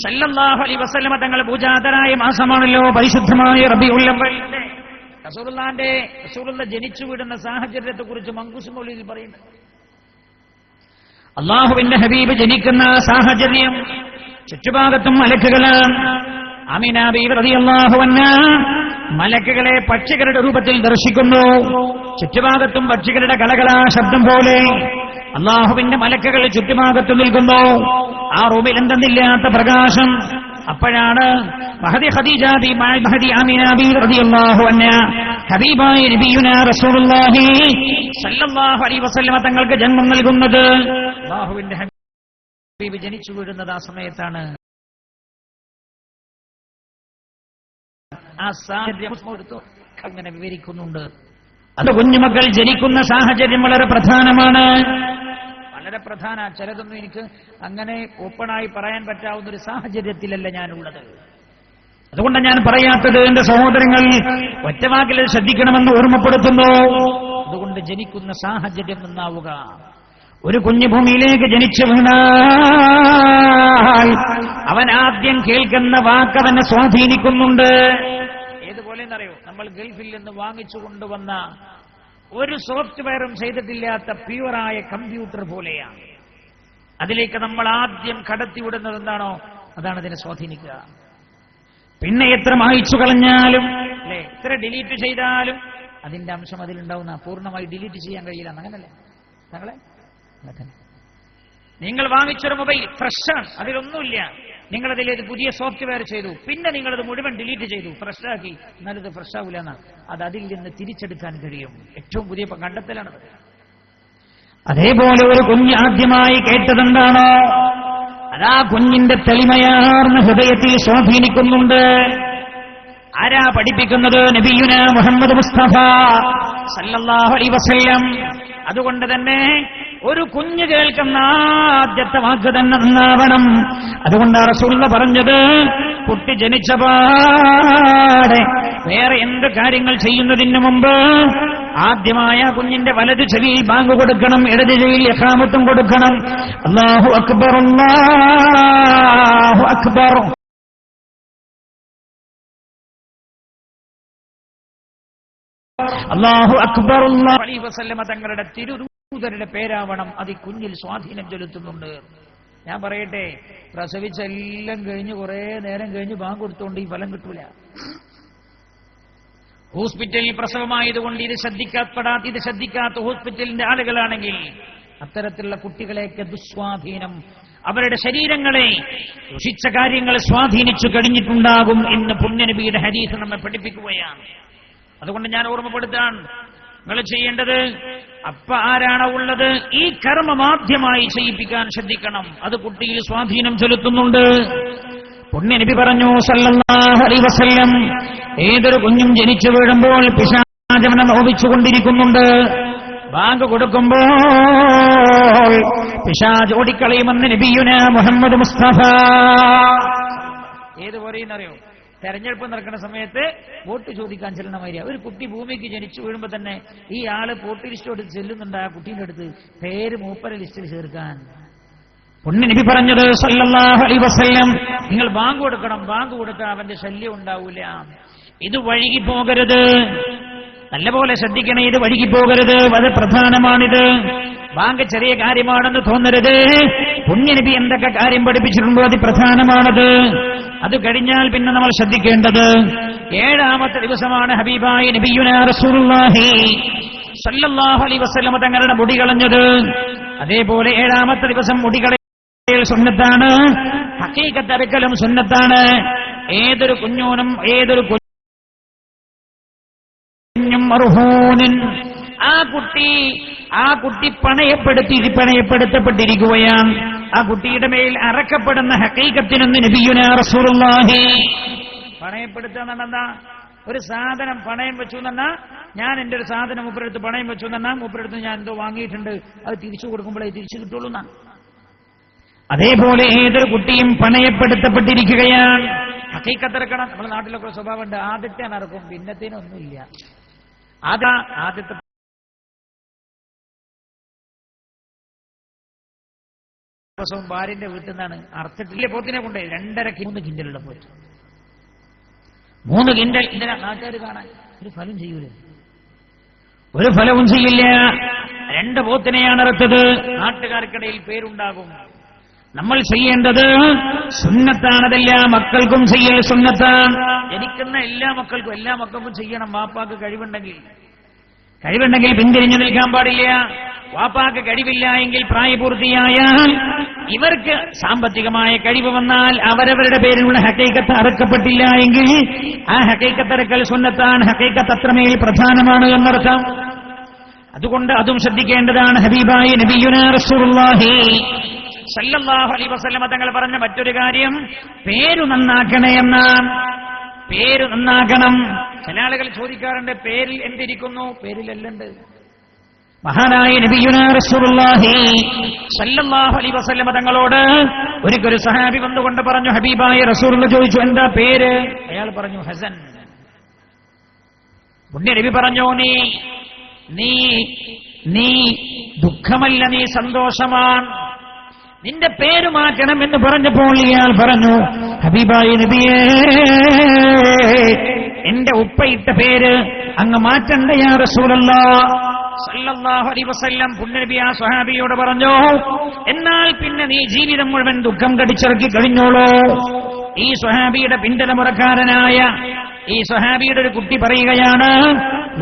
സല്ലല്ലാഹു അലൈഹി വസല്ലം തങ്ങൾ പൂജാതരായ മാസമാണല്ലോ പരിശുദ്ധമായ റബീഉൽ അവ്വൽ. റസൂലുള്ള ജനിച്ചു വീഴുന്ന സാഹചര്യത്തെ കുറിച്ച് മങ്കൂസ് മൗലിദിൽ പറയുന്നത്. അള്ളാഹുവിന്റെ ഹബീബ് ജനിക്കുന്ന സാഹചര്യം ചുറ്റുഭാഗത്തും മലക്കുകളാണ്. ആമിന ബീവി റളിയല്ലാഹു അൻഹാ മലക്കുകളെ പക്ഷികളുടെ രൂപത്തിൽ ദർശിക്കുന്നു. ചുറ്റുഭാഗത്തും പക്ഷികളുടെ കളകളാ ശബ്ദം പോലെ അള്ളാഹുവിന്റെ മലക്കുകൾ ചുറ്റുഭാഗത്ത് നിൽക്കുന്നു. ആ റൂമിൽ എന്തെന്നില്ലാത്ത പ്രകാശം. അപ്പോഴാണ് മഹദി ഖദീജ ബി മഹദി ആമിന ബീവി റളിയല്ലാഹു അൻഹാ ഹബീബായ നബിയുനാ റസൂലുള്ളാഹി സല്ലല്ലാഹു അലൈഹി വസല്ലമ തങ്ങൾക്ക് ജന്മം നൽകുന്നത്. അല്ലാഹുവിന്റെ ഹബീബ് ജനിച്ചു വീഴുന്നത് ആ സമയത്താണ്. ആ സാഹചര്യം അങ്ങനെ വിവരിക്കുന്നുണ്ട്. അത് കുഞ്ഞുമക്കൾ ജനിക്കുന്ന സാഹചര്യം വളരെ പ്രധാനമാണ്, വളരെ പ്രധാന. ചിലതൊന്നും എനിക്ക് അങ്ങനെ ഓപ്പണായി പറയാൻ പറ്റാവുന്ന ഒരു സാഹചര്യത്തിലല്ല ഞാനുള്ളത്. അതുകൊണ്ട് ഞാൻ പറയാത്തത്. എന്റെ സഹോദരങ്ങൾ, ഒറ്റവാക്കിൽ ശ്രദ്ധിക്കണമെന്ന് ഓർമ്മപ്പെടുത്തുന്നു. അതുകൊണ്ട് ജനിക്കുന്ന സാഹചര്യം നന്നാവുക. ഒരു കുഞ്ഞു ഭൂമിയിലേക്ക് ജനിച്ചു വീണാൽ അവൻ ആദ്യം കേൾക്കുന്ന വാക്ക് അവനെ സ്വാധീനിക്കുന്നുണ്ട്. ഏതുപോലെ എന്നറിയോ? നമ്മൾ ഗൾഫിൽ നിന്ന് വാങ്ങിച്ചു കൊണ്ടുവന്ന ഒരു സോഫ്റ്റ്വെയറും ചെയ്തിട്ടില്ലാത്ത പ്യുവറായ കമ്പ്യൂട്ടർ പോലെയാണ്. അതിലേക്ക് നമ്മൾ ആദ്യം കടത്തിവിടുന്നത് എന്താണോ അതാണ് അതിനെ സ്വാധീനിക്കുക. പിന്നെ എത്ര മായ്ച്ചു കളഞ്ഞാലും അല്ലെ, എത്ര ഡിലീറ്റ് ചെയ്താലും അതിന്റെ അംശം അതിലുണ്ടാവുന്ന. പൂർണ്ണമായി ഡിലീറ്റ് ചെയ്യാൻ കഴിയില്ല. അങ്ങനല്ലേ താങ്കളെ? നിങ്ങൾ വാങ്ങിച്ചൊരു മൊബൈൽ ഫ്രഷാണ്, അതിലൊന്നുമില്ല. നിങ്ങളതിലേത് പുതിയ സോഫ്റ്റ്വെയർ ചെയ്തു, പിന്നെ നിങ്ങളത് മുഴുവൻ ഡിലീറ്റ് ചെയ്തു, ഫ്രഷാക്കി. എന്നാലത് ഫ്രഷാവില്ല എന്നാ. അത് അതിൽ നിന്ന് തിരിച്ചെടുക്കാൻ കഴിയും. ഏറ്റവും പുതിയ കണ്ടെത്തലാണത്. അതേപോലെ ഒരു കുഞ്ഞ് ആദ്യമായി കേട്ടതെന്താണോ അതാ കുഞ്ഞിന്റെ തെളിമയാർന്ന ഹൃദയത്തിൽ സ്വാധീനിക്കുന്നുണ്ട്. ആരാ പഠിപ്പിക്കുന്നത്? നബിയുനാ മുഹമ്മദ് മുസ്തഫ സല്ലല്ലാഹു അലൈഹി വസല്ലം. അതുകൊണ്ട് തന്നെ ഒരു കുഞ്ഞ് കേൾക്കുന്ന ആദ്യത്തെ വാക്ക് തന്നെ നന്നാവണം. അതുകൊണ്ടാണ് റസൂലുള്ളാഹി പറഞ്ഞത്, കുട്ടി ജനിച്ച പാടെ വേറെ എന്ത് കാര്യങ്ങൾ ചെയ്യുന്നതിന് മുമ്പ് ആദ്യമായ കുഞ്ഞിന്റെ വലതു ചെവിയിൽ ബാങ്ക് കൊടുക്കണം, ഇടതു ചെവിയിൽ ഇഖാമത്തും കൊടുക്കണം. അല്ലാഹു അക്ബർ, അല്ലാഹു അക്ബർ. അല്ലാഹു അക്ബർ. അല്ലാഹു അലൈഹി വസല്ലമ തങ്ങളുടെ തിരുദൂതരുടെ പേരാവണം. അത് ഈ കുഞ്ഞിൽ സ്വാധീനം ചെലുത്തുന്നുണ്ട്. ഞാൻ പറയട്ടെ, പ്രസവിച്ചെല്ലാം കഴിഞ്ഞ് കുറെ നേരം കഴിഞ്ഞ് ബാങ്ക് കൊടുത്തോണ്ട് ഈ ഫലം കിട്ടൂല. ഹോസ്പിറ്റലിൽ പ്രസവമായതുകൊണ്ട് ഇത് ശ്രദ്ധിക്കാത്ത ഹോസ്പിറ്റലിന്റെ ആളുകളാണെങ്കിൽ അത്തരത്തിലുള്ള കുട്ടികളെയൊക്കെ ദുസ്വാധീനം, അവരുടെ ശരീരങ്ങളെ ദുഷിച്ച കാര്യങ്ങൾ സ്വാധീനിച്ചു കഴിഞ്ഞിട്ടുണ്ടാകും എന്ന് പുണ്യനബിയുടെ ഹദീസ് നമ്മെ പഠിപ്പിക്കുകയാണ്. അതുകൊണ്ട് ഞാൻ ഓർമ്മപ്പെടുത്താൻ നിങ്ങൾ ചെയ്യേണ്ടത്, ആരാണോ ഉള്ളത് ഈ കർമ്മം ആദ്യമായി ചെയ്യിപ്പിക്കാൻ ശ്രദ്ധിക്കണം. അത് കുട്ടിയിൽ സ്വാധീനം ചെലുത്തുന്നുണ്ട്. പുണ്യനബി പറഞ്ഞു സല്ലല്ലാഹു അലൈഹി വസല്ലം, ഏതൊരു കുഞ്ഞും ജനിച്ചു വീഴുമ്പോൾ പിശാച് അവനെ നോവിച്ചുകൊണ്ടിരിക്കുന്നുണ്ട്. ബാങ്ക് കൊടുക്കുമ്പോൾ പിശാച് ഓടിക്കളയുമെന്ന് നബിയുനാ മുഹമ്മദ് മുസ്തഫ. ഏത് പറയുന്നറിയോ? തെരഞ്ഞെടുപ്പ് നടക്കുന്ന സമയത്ത് വോട്ട് ചോദിക്കാൻ ചെല്ലുന്ന മാതിരിയാ. ഒരു കുട്ടി ഭൂമിക്ക് ജനിച്ചു വീഴുമ്പോ തന്നെ ഈ ആള് വോട്ട് ലിസ്റ്റ് എടുത്ത് ചെല്ലുന്നുണ്ട്. ആ കുട്ടീന്റെ അടുത്ത് പേര് മൂപ്പര ലിസ്റ്റിൽ ചേർക്കാൻ. പുണ്യനബി പറഞ്ഞത് സല്ലല്ലാഹു അലൈഹി വസല്ലം, നിങ്ങൾ ബാങ്ക് കൊടുക്കണം. ബാങ്ക് കൊടുത്താൽ അവന്റെ ശല്യം ഉണ്ടാവൂല. ഇത് വഴുകി പോകരുത്. നല്ലപോലെ ശ്രദ്ധിക്കണം, ഇത് വഴുകി പോകരുത്. വളരെ പ്രധാനമാണിത്. ബാങ്ക് ചെറിയ കാര്യമാണെന്ന് തോന്നരുത്. പുണ്യനബി എന്തൊക്കെ കാര്യം പഠിപ്പിച്ചിട്ടുണ്ടോ അത് പ്രധാനമാണത്. അത് കഴിഞ്ഞാൽ പിന്നെ നമ്മൾ ശ്രദ്ധിക്കേണ്ടത് 7ാമത്തെ ദിവസമാണ് ഹബീബായ നബിയുനാ റസൂലുള്ളാഹി സല്ലല്ലാഹു അലൈഹി വസല്ലം തങ്ങളുടെ മുടി കളഞ്ഞത്. അതേപോലെ 7ാമത്തെ ദിവസം മുടി കളയൽ സുന്നത്താണ്, ഹഖീഖത്ത് അറുക്കലും സുന്നത്താണ്. ഏതൊരു കുഞ്ഞും മർഹൂനൻ, ആ കുട്ടി പണയപ്പെടുത്തപ്പെട്ടിരിക്കുകയാണ്. ആ കുട്ടിയുടെ മേൽ അറക്കപ്പെടുന്ന ഹഖീഖത്തിനൊന്ന് നബിയുനാ റസൂലുള്ളാഹി. പണയപ്പെടുത്തുന്ന ഒരു സാധനം പണയം വെച്ചു എന്നാ, ഞാൻ എന്റെ ഒരു സാധനം മൂപ്പരെടുത്ത് പണയം വെച്ചു എന്നാ, മൂപ്പരെടുത്ത് ഞാൻ എന്തോ വാങ്ങിയിട്ടുണ്ട്, അത് തിരിച്ചു കൊടുക്കുമ്പോഴേ തിരിച്ചു കിട്ടുള്ളൂ എന്നാ. അതേപോലെ ഏതൊരു കുട്ടിയും പണയപ്പെടുത്തപ്പെട്ടിരിക്കുകയാണ്. ഹഖീഖത്ത് ഇറക്കണം. നമ്മുടെ നാട്ടിലൊക്കെ സ്വഭാവമുണ്ട്, ആദ്യത്തെ നടക്കും, പിന്നത്തേനൊന്നുമില്ല. ആദ്യത്തെ ദിവസവും ഭാര്യന്റെ വീട്ടിൽ നിന്നാണ് അർത്ഥത്തിലെ പോത്തിനെ കൊണ്ടേ 2.5-3 കിൻഡലുള്ള പോറ്റ്. 3 കിൻഡൽ ഇതിനെ നാട്ടുകാർ കാണാൻ ഒരു ഫലം ചെയ്യൂല, ഒരു ഫലവും ചെയ്യില്ല. 2 പോത്തിനെയാണ് അറുത്തത്. നാട്ടുകാർക്കിടയിൽ പേരുണ്ടാകും. നമ്മൾ ചെയ്യേണ്ടത് സുന്നത്താണതെല്ലാം മക്കൾക്കും ചെയ്യൽ സുന്നത്താണ്. ജനിക്കുന്ന എല്ലാ മക്കൾക്കും ചെയ്യണം. വാപ്പാക്ക് കഴിവുണ്ടെങ്കിൽ കഴിവുണ്ടെങ്കിൽ പിന്തിരിഞ്ഞു നിൽക്കാൻ പാടില്ല. വാപ്പാക്ക് കഴിവില്ല എങ്കിൽ പ്രായപൂർത്തിയായാൽ ഇവർക്ക് സാമ്പത്തികമായ കഴിവ് വന്നാൽ അവരവരുടെ പേരിലുള്ള ഹഖീഖത്ത് അറുക്കപ്പെട്ടില്ല എങ്കിൽ ആ ഹഖീഖത്ത് അറുക്കൽ സുന്നത്താണ്. ഹഖീഖത്ത് അത്രമേൽ പ്രധാനമാണ് എന്നർത്ഥം. അതുകൊണ്ട് അതും ശ്രദ്ധിക്കേണ്ടതാണ്. ഹബീബായ നബിയുനാ റസൂലുള്ളാഹി സല്ലല്ലാഹു അലൈഹി വസല്ലം തങ്ങൾ പറഞ്ഞ മറ്റൊരു കാര്യം പേര് നന്നാക്കണേ എന്നാണ്. പേര് നന്നാക്കണം. ചില ആളുകൾ ചോദിക്കാറുണ്ട്, പേരിൽ എന്തിരിക്കുന്നു? പേരിലെല്ലുണ്ട്. മഹാനായ നബിയുനാ റസൂലുള്ളാഹി സല്ലല്ലാഹു അലൈഹി വസല്ലം തങ്ങളോട് ഒരിക്കൽ സഹാബി വന്നുകൊണ്ട് പറഞ്ഞു, ഹബീബായ റസൂലുള്ള ചോദിച്ചു, എന്താ പേര്? അയാൾ പറഞ്ഞു, ഹസൻ. പുണ്യ നബി പറഞ്ഞു, നീ ദുഃഖമല്ല, നീ സന്തോഷമാണ്, നിന്റെ പേര് മാറ്റണം എന്ന് പറഞ്ഞപ്പോൾ ഇയാൾ പറഞ്ഞു, ഹബീബായ നബിയേ, എന്റെ ഉപ്പയിട്ട പേര് അങ്ങ് മാറ്റണ്ട യാ റസൂലല്ലാഹ് സല്ലല്ലാഹു അലൈഹി വസല്ലം. പുണ്യനബി ആ സ്വഹാബിയോട് പറഞ്ഞു, എന്നാൽ പിന്നെ നീ ജീവിതം മുഴുവൻ ദുഃഖം കടിച്ചിറക്കി കഴിഞ്ഞോളൂ. ഈ സ്വഹാബിയുടെ പിന്തലമുറക്കാരനായ ഈ സ്വഹാബിയുടെ ഒരു കുട്ടി പറയുകയാണ്,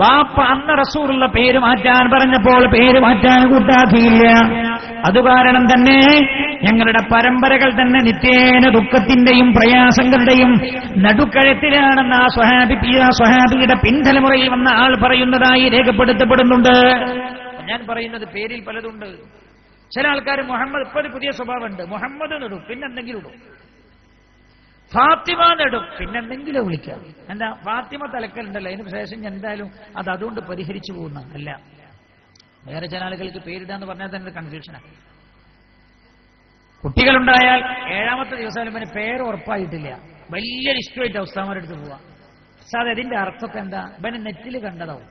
വാപ്പ അന്ന് റസൂലുള്ള പേര് മാറ്റാൻ പറഞ്ഞപ്പോൾ പേര് മാറ്റാൻ കൂട്ടാക്കിയില്ല. അതുകാരണം തന്നെ ഞങ്ങളുടെ പരമ്പരകൾ തന്നെ നിത്യേന ദുഃഖത്തിന്റെയും പ്രയാസങ്ങളുടെയും നടുക്കഴത്തിലാണെന്ന് ആ സ്വഹാബിയുടെ പിൻതലമുറയിൽ വന്ന ആൾ പറയുന്നതായി രേഖപ്പെടുത്തപ്പെടുന്നുണ്ട്. ഞാൻ പറയുന്നത് പേരിൽ പലതുണ്ട്. ചില ആൾക്കാർ മുഹമ്മദ്, ഇപ്പൊ ഒരു പുതിയ സ്വഭാവമുണ്ട്, മുഹമ്മദ് എന്നിടും പിന്നെന്തെങ്കിലും ഇടും, ഫാത്തിമ എന്നിടും പിന്നെന്തെങ്കിലും വിളിക്കാം. എന്താ ഫാത്തിമ തലക്കലുണ്ടല്ലോ, അതിന് ശേഷം എന്തായാലും അതുകൊണ്ട് പരിഹരിച്ചു പോകുന്ന അല്ല. വേറെ ചില ആളുകൾക്ക് പേരിടാന്ന് പറഞ്ഞാൽ തന്നെ കൺഫ്യൂഷനാണ്. കുട്ടികളുണ്ടായാൽ 7ാമത്തെ ദിവസം പിന്നെ പേര് ഉറപ്പായിട്ടില്ല, വലിയൊരു ഇഷ്ടമായിട്ട് ഉസ്താദന്മാരുടെ അടുത്ത് പോവാം. സാധാ ഇതിന്റെ അർത്ഥമൊക്കെ എന്താ? ഇവന് നെറ്റിൽ കണ്ടതാവും.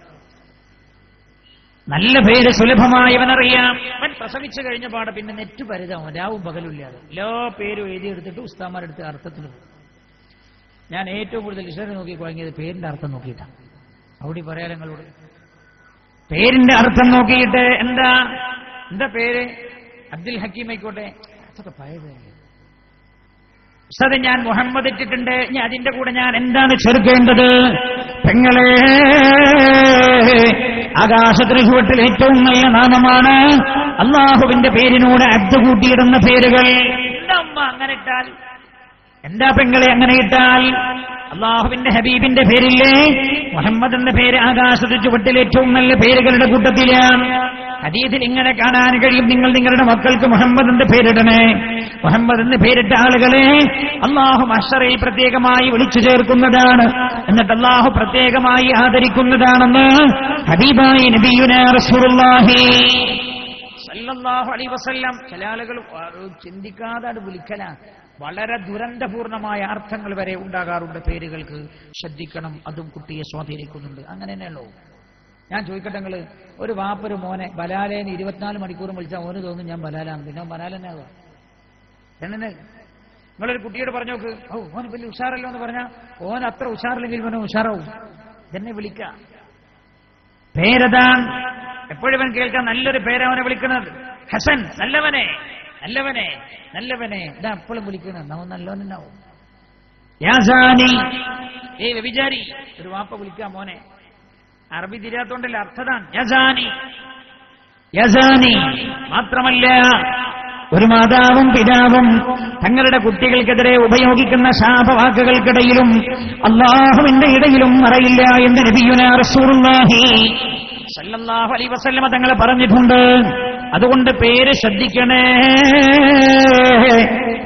നല്ല പേര് സുലഭമായവനറിയാം. അവൻ പ്രസവിച്ചു കഴിഞ്ഞ പാടെ പിന്നെ നെറ്റ് പരിതാവും, രാവും പകലുമില്ലാതെ എല്ലാ പേരും എഴുതിയെടുത്തിട്ട് ഉസ്താദന്മാരുടെ അടുത്ത് അർത്ഥത്തിൽ പോകും. ഞാൻ ഏറ്റവും കൂടുതൽ ഇഷ്ടം നോക്കി കുഴങ്ങിയത് പേരിന്റെ അർത്ഥം നോക്കിയിട്ടാണ്. അവിടെ പറയാൻ നിങ്ങളോട് പേരിന്റെ അർത്ഥം നോക്കിയിട്ട് എന്താ പേര്? അബ്ദുൽ ഹക്കീം ആയിക്കോട്ടെ, അതൊക്കെ പഴയ പേര്. ഉസ്താദ് ഞാൻ മുഹമ്മദ് ഇട്ടിട്ടുണ്ട്, ഞാൻ അതിന്റെ കൂടെ ഞാൻ എന്താണ് ചേർക്കേണ്ടത്? പെങ്ങളെ, ആകാശത്തിന് ചുവട്ടിൽ ഏറ്റവും നല്ല നാമമാണ് അള്ളാഹുവിന്റെ പേരിനോട് അബ്ദ് കൂട്ടിയിടുന്ന പേരുകൾ. എന്താ അമ്മ അങ്ങനെ ഇട്ടാൽ? എന്താ പെങ്ങളെ അങ്ങനെ ഇട്ടാൽ? അള്ളാഹുവിന്റെ ഹബീബിന്റെ പേരില്ലേ മുഹമ്മദ് എന്ന പേര് ആകാശത്ത് ചുവട്ടിൽ ഏറ്റവും നല്ല പേരുകളുടെ കൂട്ടത്തിലാണ്. ഹദീസിൽ ഇങ്ങനെ കാണാൻ കഴിയും, നിങ്ങൾ നിങ്ങളുടെ മക്കൾക്ക് മുഹമ്മദ് എന്ന് പേരിടണേ. മുഹമ്മദ് എന്ന് പേരിട്ട ആളുകളെ അള്ളാഹു മഹ്ശറിൽ പ്രത്യേകമായി വിളിച്ചു ചേർക്കുന്നതാണ്, എന്നിട്ട് അള്ളാഹു പ്രത്യേകമായി ആദരിക്കുന്നതാണെന്ന് ഹബീബായി നബിയുനാ റസൂലുള്ളാഹി സല്ലല്ലാഹു അലൈഹി വസല്ലം. ചില ആളുകൾ ചിന്തിക്കാതെ വിളിക്കലാണ്. വളരെ ദുരന്തപൂർണമായ അർത്ഥങ്ങൾ വരെ ഉണ്ടാകാറുണ്ട് പേരുകൾക്ക്. ശ്രദ്ധിക്കണം, അതും കുട്ടിയെ സ്വാധീനിക്കുന്നുണ്ട്. അങ്ങനെ തന്നെയല്ലോ. ഞാൻ ചോദിക്കട്ടെ, നിങ്ങൾ ഒരു വാപ്പൊരു മോനെ ബലാലേന്ന് 24 മണിക്കൂറും വിളിച്ചാൽ ഓന് തോന്നും ഞാൻ ബലാലാണ്, പിന്നെ ബലാൽ തന്നെ ആവുക. എന്നെ നിങ്ങളൊരു കുട്ടിയോട് പറഞ്ഞു നോക്ക്, ഓന് വലിയ ഉഷാറല്ലോ എന്ന് പറഞ്ഞാൽ ഓൻ അത്ര ഉഷാറില്ലെങ്കിൽ ഓനെ ഉഷാറാവും. ഇതെന്നെ വിളിക്കാം. പേരതാണ് എപ്പോഴും കേൾക്കാൻ നല്ലൊരു പേരവനെ വിളിക്കുന്നത്. ഹസൻ, നല്ലവനെ, നല്ലവനെ, നല്ലവനെ. ഇതാ എപ്പോഴും വിളിക്കുന്നത്, നാം നല്ലവനാവും. യാസാനി, വ്യഭിചാരി. ഒരു വാപ്പ വിളിക്കാം മോനെ, അറബി തിരിയാത്തോണ്ടല്ല അർത്ഥതാണ് യസാനി. യസാനി മാത്രമല്ല, ഒരു മാതാവും പിതാവും തങ്ങളുടെ കുട്ടികൾക്കെതിരെ ഉപയോഗിക്കുന്ന ശാപവാക്കുകൾക്കിടയിലും അല്ലാഹുവിന്റെ ഇടയിലും മറയില്ല എന്ന് നബിയുനാ റസൂലുള്ളാഹി സല്ലല്ലാഹു അലൈഹി വസല്ലം തങ്ങൾ പറഞ്ഞിട്ടുണ്ട്. അതുകൊണ്ട് പേര് ശ്രദ്ധിക്കണേ,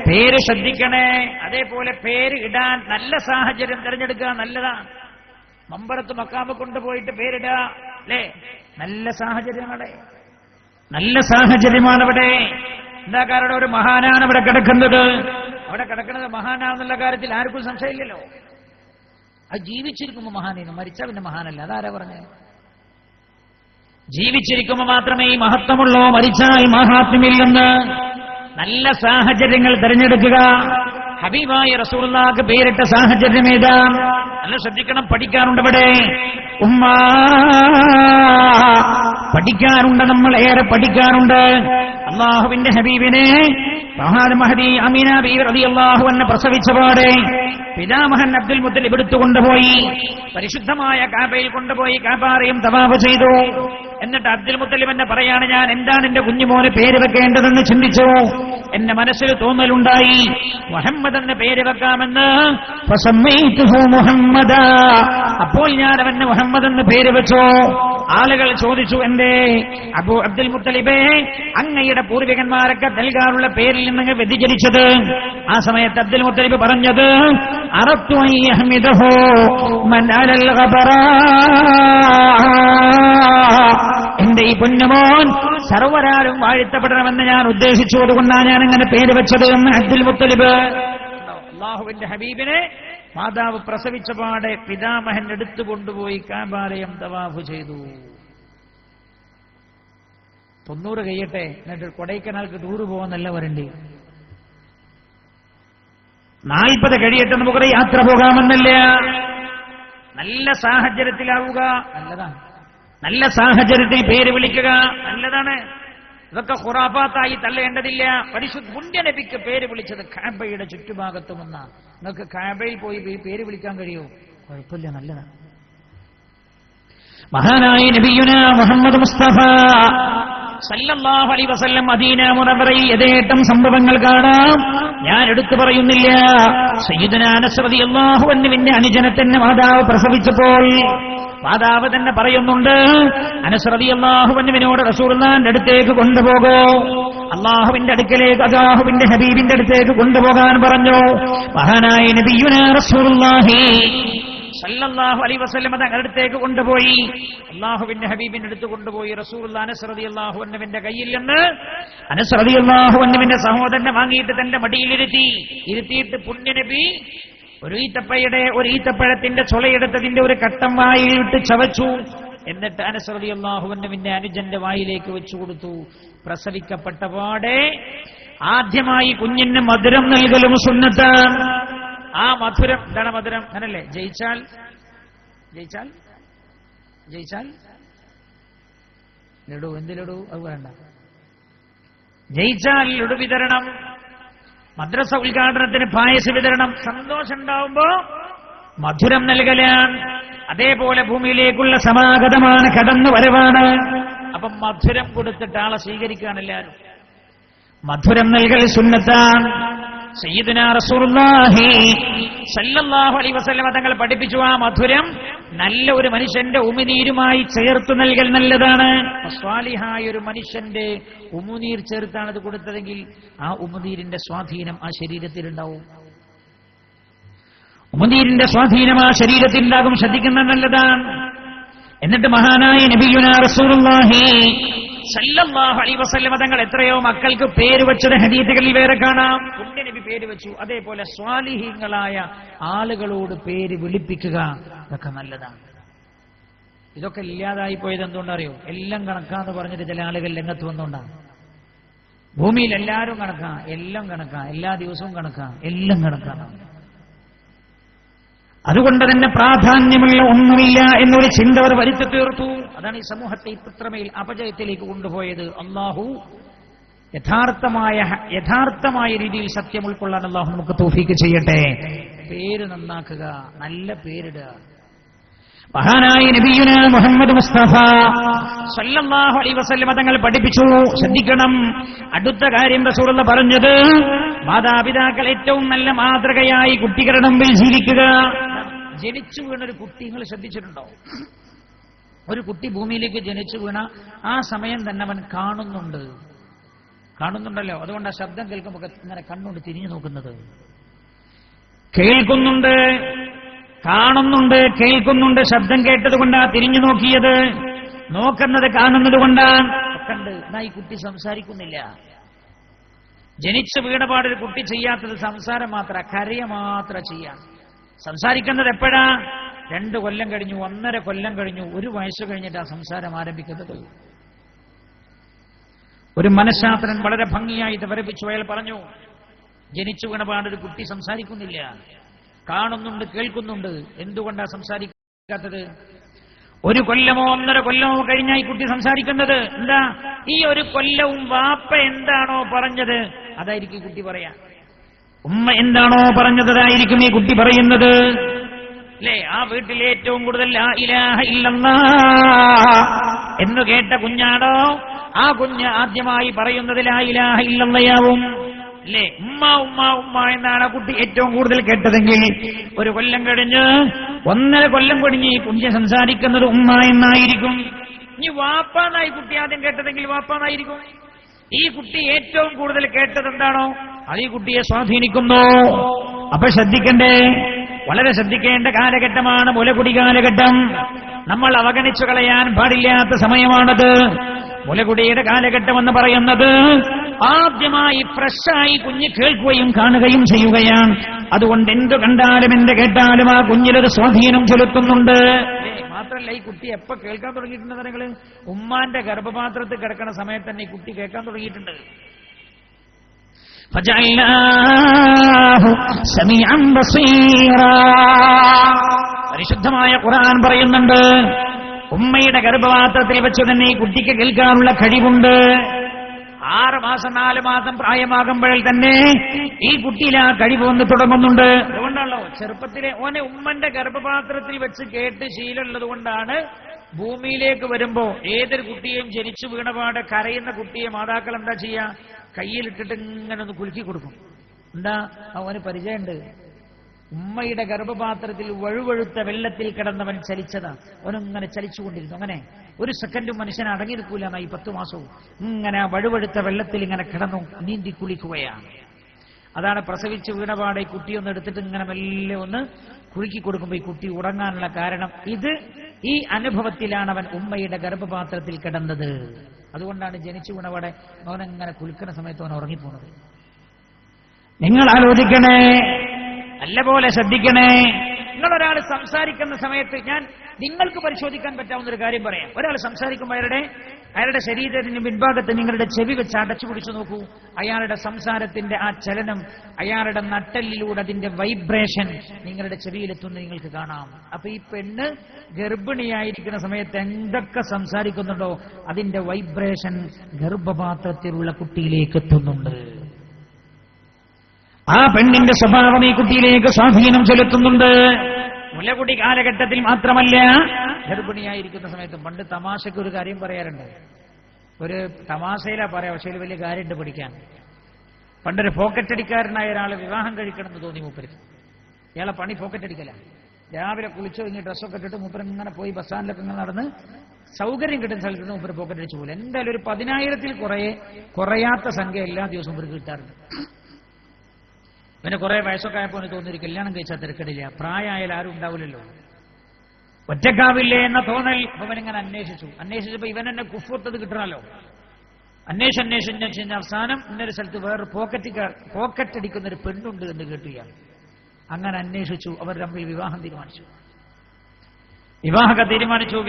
പേര് ശ്രദ്ധിക്കണേ. അതേപോലെ പേര് ഇടാൻ നല്ല സാഹചര്യം തിരഞ്ഞെടുക്കുക നല്ലതാണ്. മമ്പറത്ത് മക്കാമ് കൊണ്ടുപോയിട്ട് പേരിടുക അല്ലേ? നല്ല സാഹചര്യമാണ്, നല്ല സാഹചര്യമാണ് അവിടെ. എന്താ കാരണം? ഒരു മഹാനാണ് അവിടെ കിടക്കുന്നത്. അവിടെ കിടക്കുന്നത് മഹാനാണെന്നുള്ള കാര്യത്തിൽ ആർക്കും സംശയമില്ലല്ലോ. അത് ജീവിച്ചിരിക്കുമ്പോൾ മഹാനീന്ന്, മരിച്ച പിന്നെ മഹാനല്ല. അതാരാ പറഞ്ഞത്? ജീവിച്ചിരിക്കുമ്പോൾ മാത്രമേ ഈ മഹത്വമുള്ളൂ, മരിച്ചാൽ മഹാത്മ്യമില്ലെന്ന്. നല്ല സാഹചര്യങ്ങൾ തിരഞ്ഞെടുക്കുക. ഹബീബായ റസൂലുള്ളാഹിക്ക് പേരിട്ട സാഹചര്യം ഏതാ? നല്ല ശ്രദ്ധിക്കണം. പഠിക്കാറുണ്ട് ഇവിടെ പഠിക്കാറുണ്ട്, നമ്മൾ ഏറെ പഠിക്കാറുണ്ട്. അല്ലാഹുവിന്റെ ഹബീബിനെ മഹദി അമീന ബീവി റളിയല്ലാഹു അൻഹ പ്രസവിച്ചപാടെ പിതാമഹൻ അബ്ദുൽ മുത്തലിബ് എടുത്തുകൊണ്ടുപോയി പരിശുദ്ധമായ കാബയിൽ കൊണ്ടുപോയി കാബാലയം തവാഫ് ചെയ്തു. എന്നിട്ട് അബ്ദുൽ മുത്തലിബ് എന്നെ പറയാണ്, ഞാൻ എന്താണ് എന്റെ കുഞ്ഞുമോന് പേര് വെക്കേണ്ടതെന്ന് ചിന്തിച്ചു. എന്റെ മനസ്സിൽ തോന്നലുണ്ടായി, മുഹമ്മദ് എന്ന് പേര് വെക്കാമെന്ന്. മുഹമ്മദ, അപ്പോൾ ഞാൻ അവന് മുഹമ്മദ് എന്ന് പേര് വെച്ചു. ആളുകൾ ചോദിച്ചു, എന്റെ അബ്ദുൽ മുത്തലിബേ, അങ്ങയുടെ പൂർവികന്മാരൊക്കെ നൽകാറുള്ള പേരിൽ നിന്ന് വ്യതിചലിച്ചത്? ആ സമയത്ത് അബ്ദുൽ മുത്തലിബ് പറഞ്ഞത്, അറത്തു അൻ യഹ്മിദഹു മൻ അലൽ ഗബറാ, എന്റെ ഈ പൊന്നുമോൻ സർവരാലും വാഴ്ത്തപ്പെടണമെന്ന് ഞാൻ ഉദ്ദേശിച്ചു, അതുകൊണ്ടാണ് ഞാൻ അങ്ങനെ പേര് വെച്ചത് എന്ന് അബ്ദുൽ മുത്തലിബ്. അല്ലാഹുവിന്റെ ഹബീബിനെ മാതാവ് പ്രസവിച്ചപാടെ പിതാമഹൻ എടുത്തുകൊണ്ടുപോയി കാബാലയം തവാഫ് ചെയ്തു. 90 കഴിയട്ടെ, എന്നിട്ട് കൊടൈക്കനാൽക്ക് ടൂറ് പോകുന്നല്ല വരണ്ടി. 40 കഴിയട്ടെ, നമുക്കൊരു യാത്ര പോകാമെന്നല്ല. നല്ല സാഹചര്യത്തിലാവുക നല്ലതാണ്. നല്ല സാഹചര്യത്തിൽ പേര് വിളിക്കുക നല്ലതാണ്. ഇതൊക്കെ ഖുറാഫാത്തായി തള്ളേണ്ടതില്ല. പരിശുദ്ധ പുണ്യനബിക്ക് പേര് വിളിച്ചത് കാബയുടെ ചുറ്റുഭാഗത്തുമെന്ന. നിങ്ങൾക്ക് കാബയിൽ പോയി പേര് വിളിക്കാൻ കഴിയുമോ? കുഴപ്പമില്ല, നല്ലതാണ്. മഹാനായ നബിയുനാ മുഹമ്മദ് മുസ്തഫ സല്ലല്ലാഹു അലൈഹി വസല്ലം മദീന മുനവ്വറയിൽ യഥേഷ്ടം സംഭവങ്ങൾ കാണാം. ഞാൻ എടുത്തു പറയുന്നില്ല. സയ്യിദുനാ അനസ് റളിയല്ലാഹു അൻഹുവിന്റെ അനുജനെ തന്നെ മാതാവ് പ്രസവിച്ചപ്പോൾ മാതാവ് തന്നെ പറയുന്നുണ്ട്, അനസ് റളിയല്ലാഹു അൻഹുവിനോട് റസൂലുള്ളാഹിന്റെ അടുത്തേക്ക് കൊണ്ടുപോകൂ, അല്ലാഹുവിന്റെ അടുക്കലേക്ക്, അല്ലാഹുവിന്റെ ഹബീബിന്റെ അടുത്തേക്ക് കൊണ്ടുപോകാൻ പറഞ്ഞു. മഹാനായ നബിയുനാ റസൂലുള്ളാഹി സല്ലല്ലാഹു അലൈഹി വസല്ലം തങ്ങളുടെ അടുത്തേക്ക് കൊണ്ടുപോയി. അല്ലാഹുവിന്റെ ഹബീബിന്റെ അടുത്ത് കൊണ്ടുപോയി. റസൂലുള്ളാഹി അനസ് റളിയല്ലാഹു അൻഹുവിന്റെ കയ്യിൽ നിന്ന് അനസ് റളിയല്ലാഹു അൻഹുവിന്റെ സഹോദരനെ വാങ്ങിയിട്ട് തന്റെ ഇരുത്തിയിട്ട് പുണ്യനബി ഒരു ഈത്തപ്പഴത്തിന്റെ ചുളയെടുത്തതിന്റെ ഒരു കട്ടം വായിലിട്ട് ചവച്ചു. എന്നിട്ട് അനസ് റളിയല്ലാഹു അൻഹുവിന്റെ അനുജന്റെ വായിലേക്ക് വെച്ചു കൊടുത്തു. പ്രസവിക്കപ്പെട്ട പാടെ ആദ്യമായി കുഞ്ഞിന് മധുരം നൽകലും സുന്നത്താണ്. ആ മധുരം എന്താണ്? മധുരം അങ്ങനല്ലേ? ജയിച്ചാൽ ലഡു, എന്ത് ലഡു? അത് വേണ്ട. ജയിച്ചാൽ ലഡു വിതരണം, മദ്രസ ഉദ്ഘാടനത്തിന് പായസ വിതരണം, സന്തോഷം ഉണ്ടാവുമ്പോ മധുരം നൽകലാണ്. അതേപോലെ ഭൂമിയിലേക്കുള്ള സമാഗതമാണ്, കടന്നു വരവാണ്. അപ്പം മധുരം കൊടുത്തിട്ട് ആളെ സ്വീകരിക്കുകയാണ് എല്ലാവരും. മധുരം നൽകൽ സുന്നത്താണ്. സയ്യിദുനാ റസൂലുള്ളാഹി സല്ലല്ലാഹു അലൈഹി വസല്ലം തങ്ങൾ പഠിപ്പിച്ചു, ആ മധുരം നല്ല ഒരു മനുഷ്യന്റെ ഉമിനീരുമായി ചേർത്ത് നൽകൽ നല്ലതാണ്. സ്വാലിഹായ ഒരു മനുഷ്യന്റെ ഉമിനീർ ചേർത്താണ് അത് കൊടുത്തതെങ്കിൽ ആ ഉമിനീരിന്റെ സ്വാധീനം ആ ശരീരത്തിലുണ്ടാവും. ഉമിനീരിന്റെ സ്വാധീനം ആ ശരീരത്തിലുണ്ടാകും. ശ്രദ്ധിക്കുന്നത് നല്ലതാണ്. എന്നിട്ട് മഹാനായ നബിയുനാ റസൂലുള്ളാഹി സല്ലല്ലാഹു അലൈഹി വസല്ലം തങ്ങൾ എത്രയോ മക്കൾക്ക് പേര് വെച്ചത് ഹദീസുകളിൽ വേറെ കാണാം. പുണ്യനബി പേര് വെച്ചു. അതേപോലെ സ്വാലിഹീങ്ങളായ ആളുകളോട് പേര് വിളിപ്പിക്കുക, ഇതൊക്കെ നല്ലതാണ്. ഇതൊക്കെ ഇല്ലാതായി പോയത് എന്തുകൊണ്ടറിയോ? എല്ലാം കണക്കാന്ന് പറഞ്ഞിട്ട് ചില ആളുകൾ രംഗത്ത് വന്നുകൊണ്ടാണ്. ഭൂമിയിൽ എല്ലാവരും കണക്കാ, എല്ലാം കണക്കാ, എല്ലാ ദിവസവും കണക്കാ, എല്ലാം കണക്കാണ്. അതുകൊണ്ട് തന്നെ പ്രാധാന്യമുള്ള ഒന്നുമില്ല എന്നൊരു ചിന്ത അവർ വരുത്തി തീർത്തു. അതാണ് ഈ സമൂഹത്തെ ഇത്രമേൽ അപജയത്തിലേക്ക് കൊണ്ടുപോയത്. അല്ലാഹു യഥാർത്ഥമായ രീതിയിൽ സത്യം ഉൾക്കൊള്ളാൻ അല്ലാഹു നമുക്ക് തൗഫീക്ക് ചെയ്യട്ടെ. പേര് നന്നാക്കുക, നല്ല പേരിടുക. മഹാനായ നബിയുനാ മുഹമ്മദ് മുസ്തഫ സല്ലല്ലാഹു അലൈഹി വസല്ലം തങ്ങൾ പഠിപ്പിച്ചു. ശ്രദ്ധിക്കണം, അടുത്ത കാര്യം റസൂലുള്ളാഹി പറഞ്ഞത്, മാതാപിതാക്കൾ ഏറ്റവും നല്ല മാതൃകയായി കുട്ടികളുടെ മുമ്പിൽ ജീവിക്കുക. ജനിച്ചു വീണൊരു കുട്ടി നിങ്ങൾ ശ്രദ്ധിച്ചിട്ടുണ്ടോ? ഒരു കുട്ടി ഭൂമിയിലേക്ക് ജനിച്ചു വീണ ആ സമയം തന്നെ അവൻ കാണുന്നുണ്ടല്ലോ. അതുകൊണ്ട് ആ ശബ്ദം കേൾക്കുമ്പോൾ ഇങ്ങനെ കണ്ണുകൊണ്ട് തിരിഞ്ഞു നോക്കുന്നത്. കേൾക്കുന്നുണ്ട്, കാണുന്നുണ്ട്, കേൾക്കുന്നുണ്ട്. ശബ്ദം കേട്ടത് കൊണ്ടാ തിരിഞ്ഞു നോക്കിയത്. നോക്കുന്നത് കാണുന്നത് കൊണ്ടാണ്. കണ്ട് എന്നാ ഈ കുട്ടി സംസാരിക്കുന്നില്ല. ജനിച്ചു വീണപാടൊരു കുട്ടി ചെയ്യാത്തത് സംസാരം മാത്ര, കരയ മാത്ര ചെയ്യാം. സംസാരിക്കുന്നത് എപ്പോഴാ? 2 കൊല്ലം കഴിഞ്ഞു, 1.5 കൊല്ലം കഴിഞ്ഞു, 1 വയസ്സ് കഴിഞ്ഞിട്ടാണ് സംസാരം ആരംഭിക്കുന്നത്. ഒരു മനഃശാസ്ത്രൻ വളരെ ഭംഗിയായി വിവരിപ്പിച്ചു. അയാൾ പറഞ്ഞു, ജനിച്ചു വീണപാടൊരു കുട്ടി സംസാരിക്കുന്നില്ല, കാണുന്നുണ്ട്, കേൾക്കുന്നുണ്ട്. എന്തുകൊണ്ടാണ് സംസാരിക്കാത്തത്? 1 കൊല്ലമോ 1.5 കൊല്ലമോ കഴിഞ്ഞാൽ ഈ കുട്ടി സംസാരിക്കുന്നത് എന്താ? ഈ 1 കൊല്ലവും വാപ്പ എന്താണോ പറഞ്ഞത് അതായിരിക്കും ഈ കുട്ടി പറയാ. ഉമ്മ എന്താണോ പറഞ്ഞത് അതായിരിക്കും ഈ കുട്ടി പറയുന്നത്. അല്ലേ? ആ വീട്ടിൽ ഏറ്റവും കൂടുതൽ ലാ ഇലാഹ ഇല്ലല്ലാഹ് എന്ന് കേട്ട കുഞ്ഞാണോ, ആ കുഞ്ഞ് ആദ്യമായി പറയുന്നത് ലാ ഇലാഹ ഇല്ലല്ലാഹും. അല്ലേ? ഉമ്മ ഉമ്മ ഉമ്മ എന്നാണ് ആ കുട്ടി ഏറ്റവും കൂടുതൽ കേട്ടതെങ്കിൽ 1 കൊല്ലം കഴിഞ്ഞ് 1.5 കൊല്ലം കഴിഞ്ഞ് ഈ കുഞ്ഞ് സംസാരിക്കുന്നത് ഉമ്മ എന്നായിരിക്കും. ഇനി വാപ്പാന്നായി കുട്ടി ആദ്യം കേട്ടതെങ്കിൽ വാപ്പാന്നായിരിക്കും. ഈ കുട്ടി ഏറ്റവും കൂടുതൽ കേട്ടത് എന്താണോ അത് ഈ കുട്ടിയെ സ്വാധീനിക്കുന്നു. അപ്പൊ ശ്രദ്ധിക്കണ്ടേ? വളരെ ശ്രദ്ധിക്കേണ്ട കാലഘട്ടമാണ് മുലകുടി കാലഘട്ടം. നമ്മൾ അവഗണിച്ചു കളയാൻ പാടില്ലാത്ത സമയമാണത്. മുലകുടിയുടെ കാലഘട്ടം എന്ന് പറയുന്നത് ആദ്യമായി ഫ്രഷായി കുഞ്ഞ് കേൾക്കുകയും കാണുകയും ചെയ്യുകയാണ്. അതുകൊണ്ട് എന്തു കണ്ടാലും എന്ത് കേട്ടാലും ആ കുഞ്ഞിലൊരു സ്വാധീനം ചെലുത്തുന്നുണ്ട്. മാത്രമല്ല, ഈ കുട്ടി എപ്പോ കേൾക്കാൻ തുടങ്ങിയിട്ടുണ്ട്? നിങ്ങള് ഉമ്മാന്റെ ഗർഭപാത്രത്തിൽ കിടക്കുന്ന സമയത്ത് തന്നെ ഈ കുട്ടി കേൾക്കാൻ തുടങ്ങിയിട്ടുണ്ട്. പരിശുദ്ധമായ ഖുർആൻ പറയുന്നുണ്ട്, ഉമ്മയുടെ ഗർഭപാത്രത്തിൽ വെച്ച് തന്നെ ഈ കുട്ടിക്ക് കേൾക്കാനുള്ള കഴിവുണ്ട്. 6 മാസം 4 മാസം പ്രായമാകുമ്പോഴേ തന്നെ ഈ കുട്ടിയിൽ ആ കഴിവ് വന്ന് തുടങ്ങുന്നുണ്ട്. അതുകൊണ്ടാണല്ലോ ചെറുപ്പത്തിലെ ഓനെ ഉമ്മന്റെ ഗർഭപാത്രത്തിൽ വെച്ച് കേട്ട് ശീലമുള്ളത് കൊണ്ടാണ് ഭൂമിയിലേക്ക് വരുമ്പോ ഏതൊരു കുട്ടിയെയും ജനിച്ചു വീണപാടെ കരയുന്ന കുട്ടിയെ മാതാക്കൾ എന്താ ചെയ്യാ? കയ്യിലിട്ടിട്ട് ഇങ്ങനെ ഒന്ന് കുലുക്കി കൊടുക്കും. എന്താ? അവന് പരിചയമുണ്ട്. ഉമ്മയുടെ ഗർഭപാത്രത്തിൽ വഴുവഴുത്ത വെള്ളത്തിൽ കിടന്നവൻ ചലിച്ചതാ. അവനിങ്ങനെ ചലിച്ചുകൊണ്ടിരുന്നു. അങ്ങനെ 1 സെക്കൻഡും മനുഷ്യൻ അടങ്ങി നിൽക്കൂല. ഈ 10 മാസവും ഇങ്ങനെ വഴുവഴുത്ത വെള്ളത്തിൽ ഇങ്ങനെ കിടന്നു നീന്തി കുളിക്കുകയാണ്. അതാണ് പ്രസവിച്ച് വീണപാടെ ഈ കുട്ടിയൊന്ന് എടുത്തിട്ട് ഇങ്ങനെ മെല്ലെ ഒന്ന് കുലുക്കി കൊടുക്കുമ്പോൾ ഈ കുട്ടി ഉറങ്ങാനുള്ള കാരണം. ഈ അനുഭവത്തിലാണ് അവൻ ഉമ്മയുടെ ഗർഭപാത്രത്തിൽ കിടന്നത്. അതുകൊണ്ടാണ് ജനിച്ചു വീണപാടെ അവനെങ്ങനെ കുലുക്കുന്ന സമയത്ത് അവൻ ഉറങ്ങിപ്പോണത്. നിങ്ങൾ ആലോചിക്കണേ, നല്ലപോലെ ശ്രദ്ധിക്കണേ. നിങ്ങളൊരാൾ സംസാരിക്കുന്ന സമയത്ത് നിങ്ങൾക്ക് പരിശോധിക്കാൻ പറ്റാവുന്ന ഒരു കാര്യം പറയാം. ഒരാൾ സംസാരിക്കുമ്പോൾ അയാളുടെ ശരീരത്തിന് പിൻഭാഗത്ത് നിങ്ങളുടെ ചെവി വെച്ച് അടച്ചു പിടിച്ചു നോക്കൂ. അയാളുടെ സംസാരത്തിന്റെ ആ ചലനം, അയാളുടെ നട്ടെല്ലിലൂടെ അതിന്റെ വൈബ്രേഷൻ നിങ്ങളുടെ ചെവിയിലെത്തുന്നത് നിങ്ങൾക്ക് കാണാം. അപ്പൊ ഈ പെണ്ണ് ഗർഭിണിയായിരിക്കുന്ന സമയത്ത് എന്തൊക്കെ സംസാരിക്കുന്നുണ്ടോ അതിന്റെ വൈബ്രേഷൻ ഗർഭപാത്രത്തിലുള്ള കുട്ടിയിലേക്ക് എത്തുന്നുണ്ട്. ആ പെണ്ണിന്റെ സ്വഭാവം ഈ കുട്ടിയിലേക്ക് സ്വാധീനം ചെലുത്തുന്നുണ്ട്. മുലകുടി കാലഘട്ടത്തിൽ മാത്രമല്ല, ഗർഭിണിയായിരിക്കുന്ന സമയത്തും. പണ്ട് തമാശയ്ക്ക് ഒരു കാര്യം പറയാറുണ്ട്. ഒരു തമാശയിലാ പറയാം, പക്ഷേ വലിയ കാര്യമുണ്ട് പഠിക്കാൻ. പണ്ടൊരു പോക്കറ്റ് അടിക്കാരനായ ഒരാളെ വിവാഹം കഴിക്കണമെന്ന് തോന്നി മൂപ്പർക്ക്. ഇയാളെ പണി പോക്കറ്റ് അടിക്കല. രാവിലെ കുളിച്ചു കഴിഞ്ഞ് ഡ്രസ്സൊക്കെ ഇട്ടിട്ട് മൂപ്പർ ഇങ്ങനെ പോയി ബസ് സ്റ്റാൻഡിലൊക്കെ ഇങ്ങനെ നടന്ന് സൗകര്യം കിട്ടുന്ന സ്ഥലത്ത് നിന്ന് മൂപ്പർ പോക്കറ്റ് അടിച്ചു പോലെ. എന്തായാലും ഒരു 10,000-ൽ കുറയാത്ത സംഖ്യ എല്ലാ ദിവസവും മൂപ്പർക്ക് കിട്ടാറുണ്ട്. പിന്നെ കുറെ വയസ്സൊക്കെ ആയപ്പോൾ തോന്നിയൊരു കല്യാണം കഴിച്ചാൽ തിരക്കടില്ല, പ്രായമായാൽ ആരും ഉണ്ടാവില്ലല്ലോ, ഒറ്റക്കാവില്ലേ എന്ന തോന്നൽ. അപ്പൊ ഇവനിങ്ങനെ അന്വേഷിച്ചപ്പോ ഇവൻ എന്നെ കുഫുർത്തത് കിട്ടണമല്ലോ. അന്വേഷിച്ച് അവസാനം ഇന്നൊരു സ്ഥലത്ത് വേറെ പോക്കറ്റ് അടിക്കുന്ന ഒരു പെണ്ണുണ്ട് എന്ന് കേട്ടു ഇയാൾ. അങ്ങനെ അന്വേഷിച്ചു. അവർ തമ്മിൽ വിവാഹം തീരുമാനിച്ചു.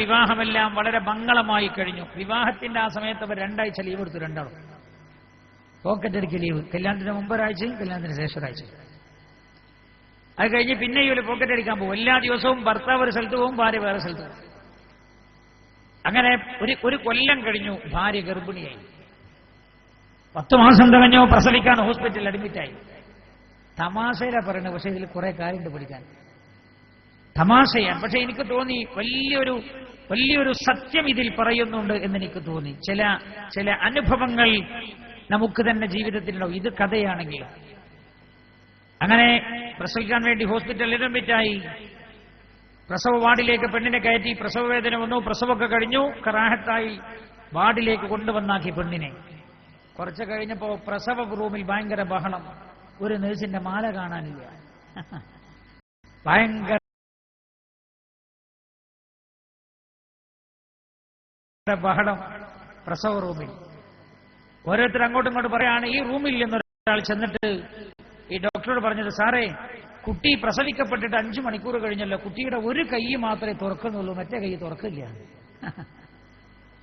വിവാഹമെല്ലാം വളരെ മംഗളമായി കഴിഞ്ഞു. വിവാഹത്തിന്റെ ആ സമയത്ത് അവർ 2 ആഴ്ച ലീവ് എടുത്തു. രണ്ടാളും പോക്കറ്റ് അടിക്ക് ലീവ്. കല്യാണത്തിന് മുമ്പ് ഒരാഴ്ചയും കല്യാണത്തിന് ശേഷം ഒരാഴ്ചയും. അത് കഴിഞ്ഞ് പിന്നെ ഈ ഒരു പോക്കറ്റ് അടിക്കാൻ പോകും. എല്ലാ ദിവസവും ഭർത്താവ് ഒരു സ്ഥലത്ത് പോകും, ഭാര്യ വേറെ സ്ഥലത്ത് പോകും. അങ്ങനെ ഒരു കൊല്ലം കഴിഞ്ഞു. ഭാര്യ ഗർഭിണിയായി. 10 മാസം തികഞ്ഞോ, പ്രസവിക്കാൻ ഹോസ്പിറ്റലിൽ അഡ്മിറ്റായി. തമാശയിലാ പറയുന്നത്, പക്ഷെ ഇതിൽ കുറെ കാര്യമുണ്ട് പഠിക്കാൻ. തമാശയാണ്, പക്ഷെ എനിക്ക് തോന്നി വലിയൊരു സത്യം ഇതിൽ പറയുന്നുണ്ട് എന്നെനിക്ക് തോന്നി. ചില അനുഭവങ്ങൾ നമുക്ക് തന്നെ ജീവിതത്തിലുണ്ടാവും. ഇത് കഥയാണെങ്കിൽ. അങ്ങനെ പ്രസവിക്കാൻ വേണ്ടി ഹോസ്പിറ്റലിൽ അഡ്മിറ്റായി. പ്രസവ വാർഡിലേക്ക് പെണ്ണിനെ കയറ്റി. പ്രസവ വേദന വന്നു. പ്രസവമൊക്കെ കഴിഞ്ഞു. റാഹത്തായി വാർഡിലേക്ക് കൊണ്ടുവന്നാക്കി പെണ്ണിനെ. കുറച്ച് കഴിഞ്ഞപ്പോ പ്രസവ റൂമിൽ ഭയങ്കര ബഹളം. ഒരു നേഴ്സിന്റെ മാല കാണാനില്ല. ഭയങ്കര ബഹളം പ്രസവ റൂമിൽ. ഓരോരുത്തർ അങ്ങോട്ടും ഇങ്ങോട്ടും പറയാണ്. ഈ റൂമിൽ നിന്നൊരാൾ ചെന്നിട്ട് ഈ ഡോക്ടറോട് പറഞ്ഞത്, സാറേ, കുട്ടി പ്രസവിക്കപ്പെട്ടിട്ട് 5 മണിക്കൂർ കഴിഞ്ഞല്ലോ, കുട്ടിയുടെ ഒരു കൈ മാത്രമേ തുറക്കുന്നുള്ളൂ, മറ്റേ കൈ തുറക്കില്ല.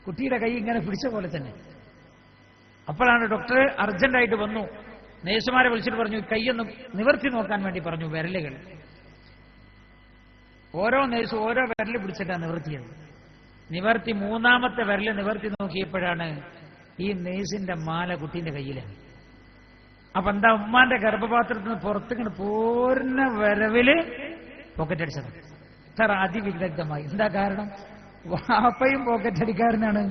കുട്ടിയുടെ കൈ ഇങ്ങനെ പിടിച്ച പോലെ തന്നെ. അപ്പോഴാണ് ഡോക്ടർ അർജന്റായിട്ട് വന്നു. നേഴ്സുമാരെ വിളിച്ചിട്ട് പറഞ്ഞു, കൈയൊന്ന് നിവർത്തി നോക്കാൻ വേണ്ടി പറഞ്ഞു. വിരലുകൾ ഓരോ നേഴ്സും ഓരോ വിരൽ പിടിച്ചിട്ടാണ് നിവർത്തിയത്. നിവർത്തി മൂന്നാമത്തെ വിരല് നിവർത്തി നോക്കിയപ്പോഴാണ് ഈ നേഴ്സിന്റെ മാല കുട്ടീന്റെ കയ്യിലാണ്. അപ്പൊ എന്താ, ഉമ്മാന്റെ ഗർഭപാത്രത്തിൽ നിന്ന് പുറത്തിങ്ങനെ പൂർണ്ണ വരവില് പോക്കറ്റ് അടിച്ചത്. ഇത്ര അതിവിദഗ്ധമായി. എന്താ കാരണം? വാപ്പയും പോക്കറ്റ് അടിക്കാരനാണ്,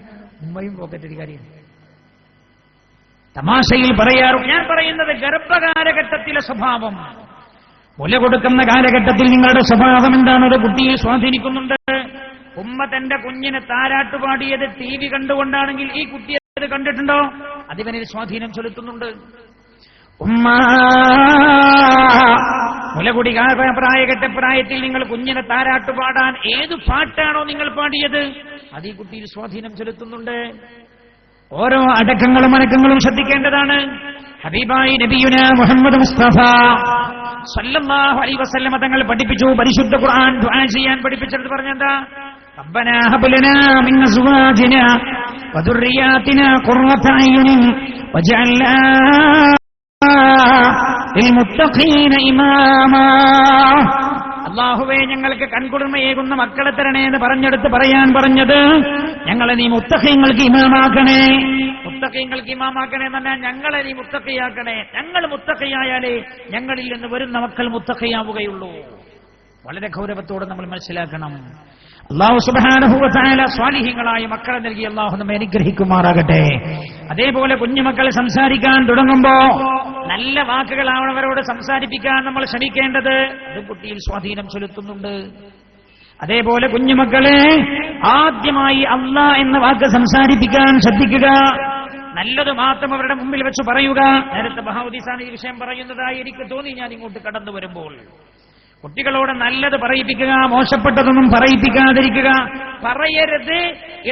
ഉമ്മയും പോക്കറ്റ് അടിക്കാരിയാണ്. തമാശയിൽ പറയാറുണ്ട്. ഞാൻ പറയുന്നത് ഗർഭകാലഘട്ടത്തിലെ സ്വഭാവം, മുല കൊടുക്കുന്ന കാലഘട്ടത്തിൽ നിങ്ങളുടെ സ്വഭാവം എന്താണത് കുട്ടിയെ സ്വാധീനിക്കുന്നുണ്ട്. ഉമ്മ തന്റെ കുഞ്ഞിനെ താരാട്ടുപാടിയത് ടി വി കണ്ടുകൊണ്ടാണെങ്കിൽ ഈ കുട്ടി അത് കണ്ടിട്ടുണ്ടോ? അതിവനിൽ സ്വാധീനം ചെലുത്തുന്നുണ്ട്. ഉമ്മ മുലകുടി പ്രായത്തിൽ നിങ്ങൾ കുഞ്ഞിനെ താരാട്ടുപാടാൻ ഏത് പാട്ടാണോ നിങ്ങൾ പാടിയത് അത് ഈ കുട്ടിയിൽ സ്വാധീനം ചെലുത്തുന്നുണ്ട്. ഓരോ അടക്കങ്ങളും അനക്കങ്ങളും ശ്രദ്ധിക്കേണ്ടതാണ്. ഹബീബായി നബിയുന മുഹമ്മദ് മുസ്തഫ സല്ലല്ലാഹു അലൈഹി വസല്ലം തങ്ങൾ പഠിപ്പിച്ചു. പരിശുദ്ധ ഖുർആൻ ദുആ ചെയ്യാൻ പഠിപ്പിച്ചത് പറഞ്ഞെന്താ? റബ്ബനാ ഹബ് ലനാ മിൻ അസ്വാജിനാ വദുർരിയാതിനാ ഖുർറത അയ്യുനിൻ വജഅൽനാ ലിൽമുത്തഖീന ഇമാമാ. അല്ലാഹുവേ, ഞങ്ങൾക്ക് കൺകുളിർമയേകുന്ന മക്കളെ തരണേ എന്ന് പറഞ്ഞെടുത്ത് പറയാൻ പറഞ്ഞത് ഞങ്ങളെ നീ മുത്തഖീങ്ങൾക്ക് ഇമാമാക്കണേ. മുത്തഖീങ്ങൾക്ക് ഇമാമാക്കണേ എന്ന് പറഞ്ഞാൽ ഞങ്ങളെ നീ മുത്തഖിയാക്കണേ. ഞങ്ങൾ മുത്തഖിയായാലേ ഞങ്ങളിൽ നിന്ന് വരുന്ന മക്കൾ മുത്തഖിയാവുകയുള്ളൂ. വളരെ ഗൗരവത്തോടെ നമ്മൾ മനസ്സിലാക്കണം. അല്ലാഹു സുബ്ഹാനഹു വ തആല സ്വാലിഹീങ്ങളായ മക്കളെ നൽകി അല്ലാഹു നമ്മെ അനുഗ്രഹിക്കുമാറാകട്ടെ. അതേപോലെ കുഞ്ഞുമക്കൾ സംസാരിക്കാൻ തുടങ്ങുമ്പോ നല്ല വാക്കുകളാണ് അവരോട് സംസാരിപ്പിക്കാൻ നമ്മൾ ശ്രമിക്കേണ്ടത്. അത് കുട്ടിയിൽ സ്വാധീനം ചെലുത്തുന്നുണ്ട്. അതേപോലെ കുഞ്ഞുമക്കളെ ആദ്യമായി അല്ലാഹ് എന്ന വാക്ക് സംസാരിപ്പിക്കാൻ ശ്രദ്ധിക്കുക. നല്ലത് മാത്രം അവരുടെ മുമ്പിൽ വെച്ച് പറയുക. നേരത്തെ ബഹാവുദ്ദീസാണ് ഈ വിഷയം പറയുന്നതായി എനിക്ക് തോന്നി ഞാൻ ഇങ്ങോട്ട് കടന്നു വരുമ്പോൾ. കുട്ടികളോട് നല്ലത് പറയിപ്പിക്കുക, മോശപ്പെട്ടതൊന്നും പറയിപ്പിക്കാതിരിക്കുക. പറയരുത്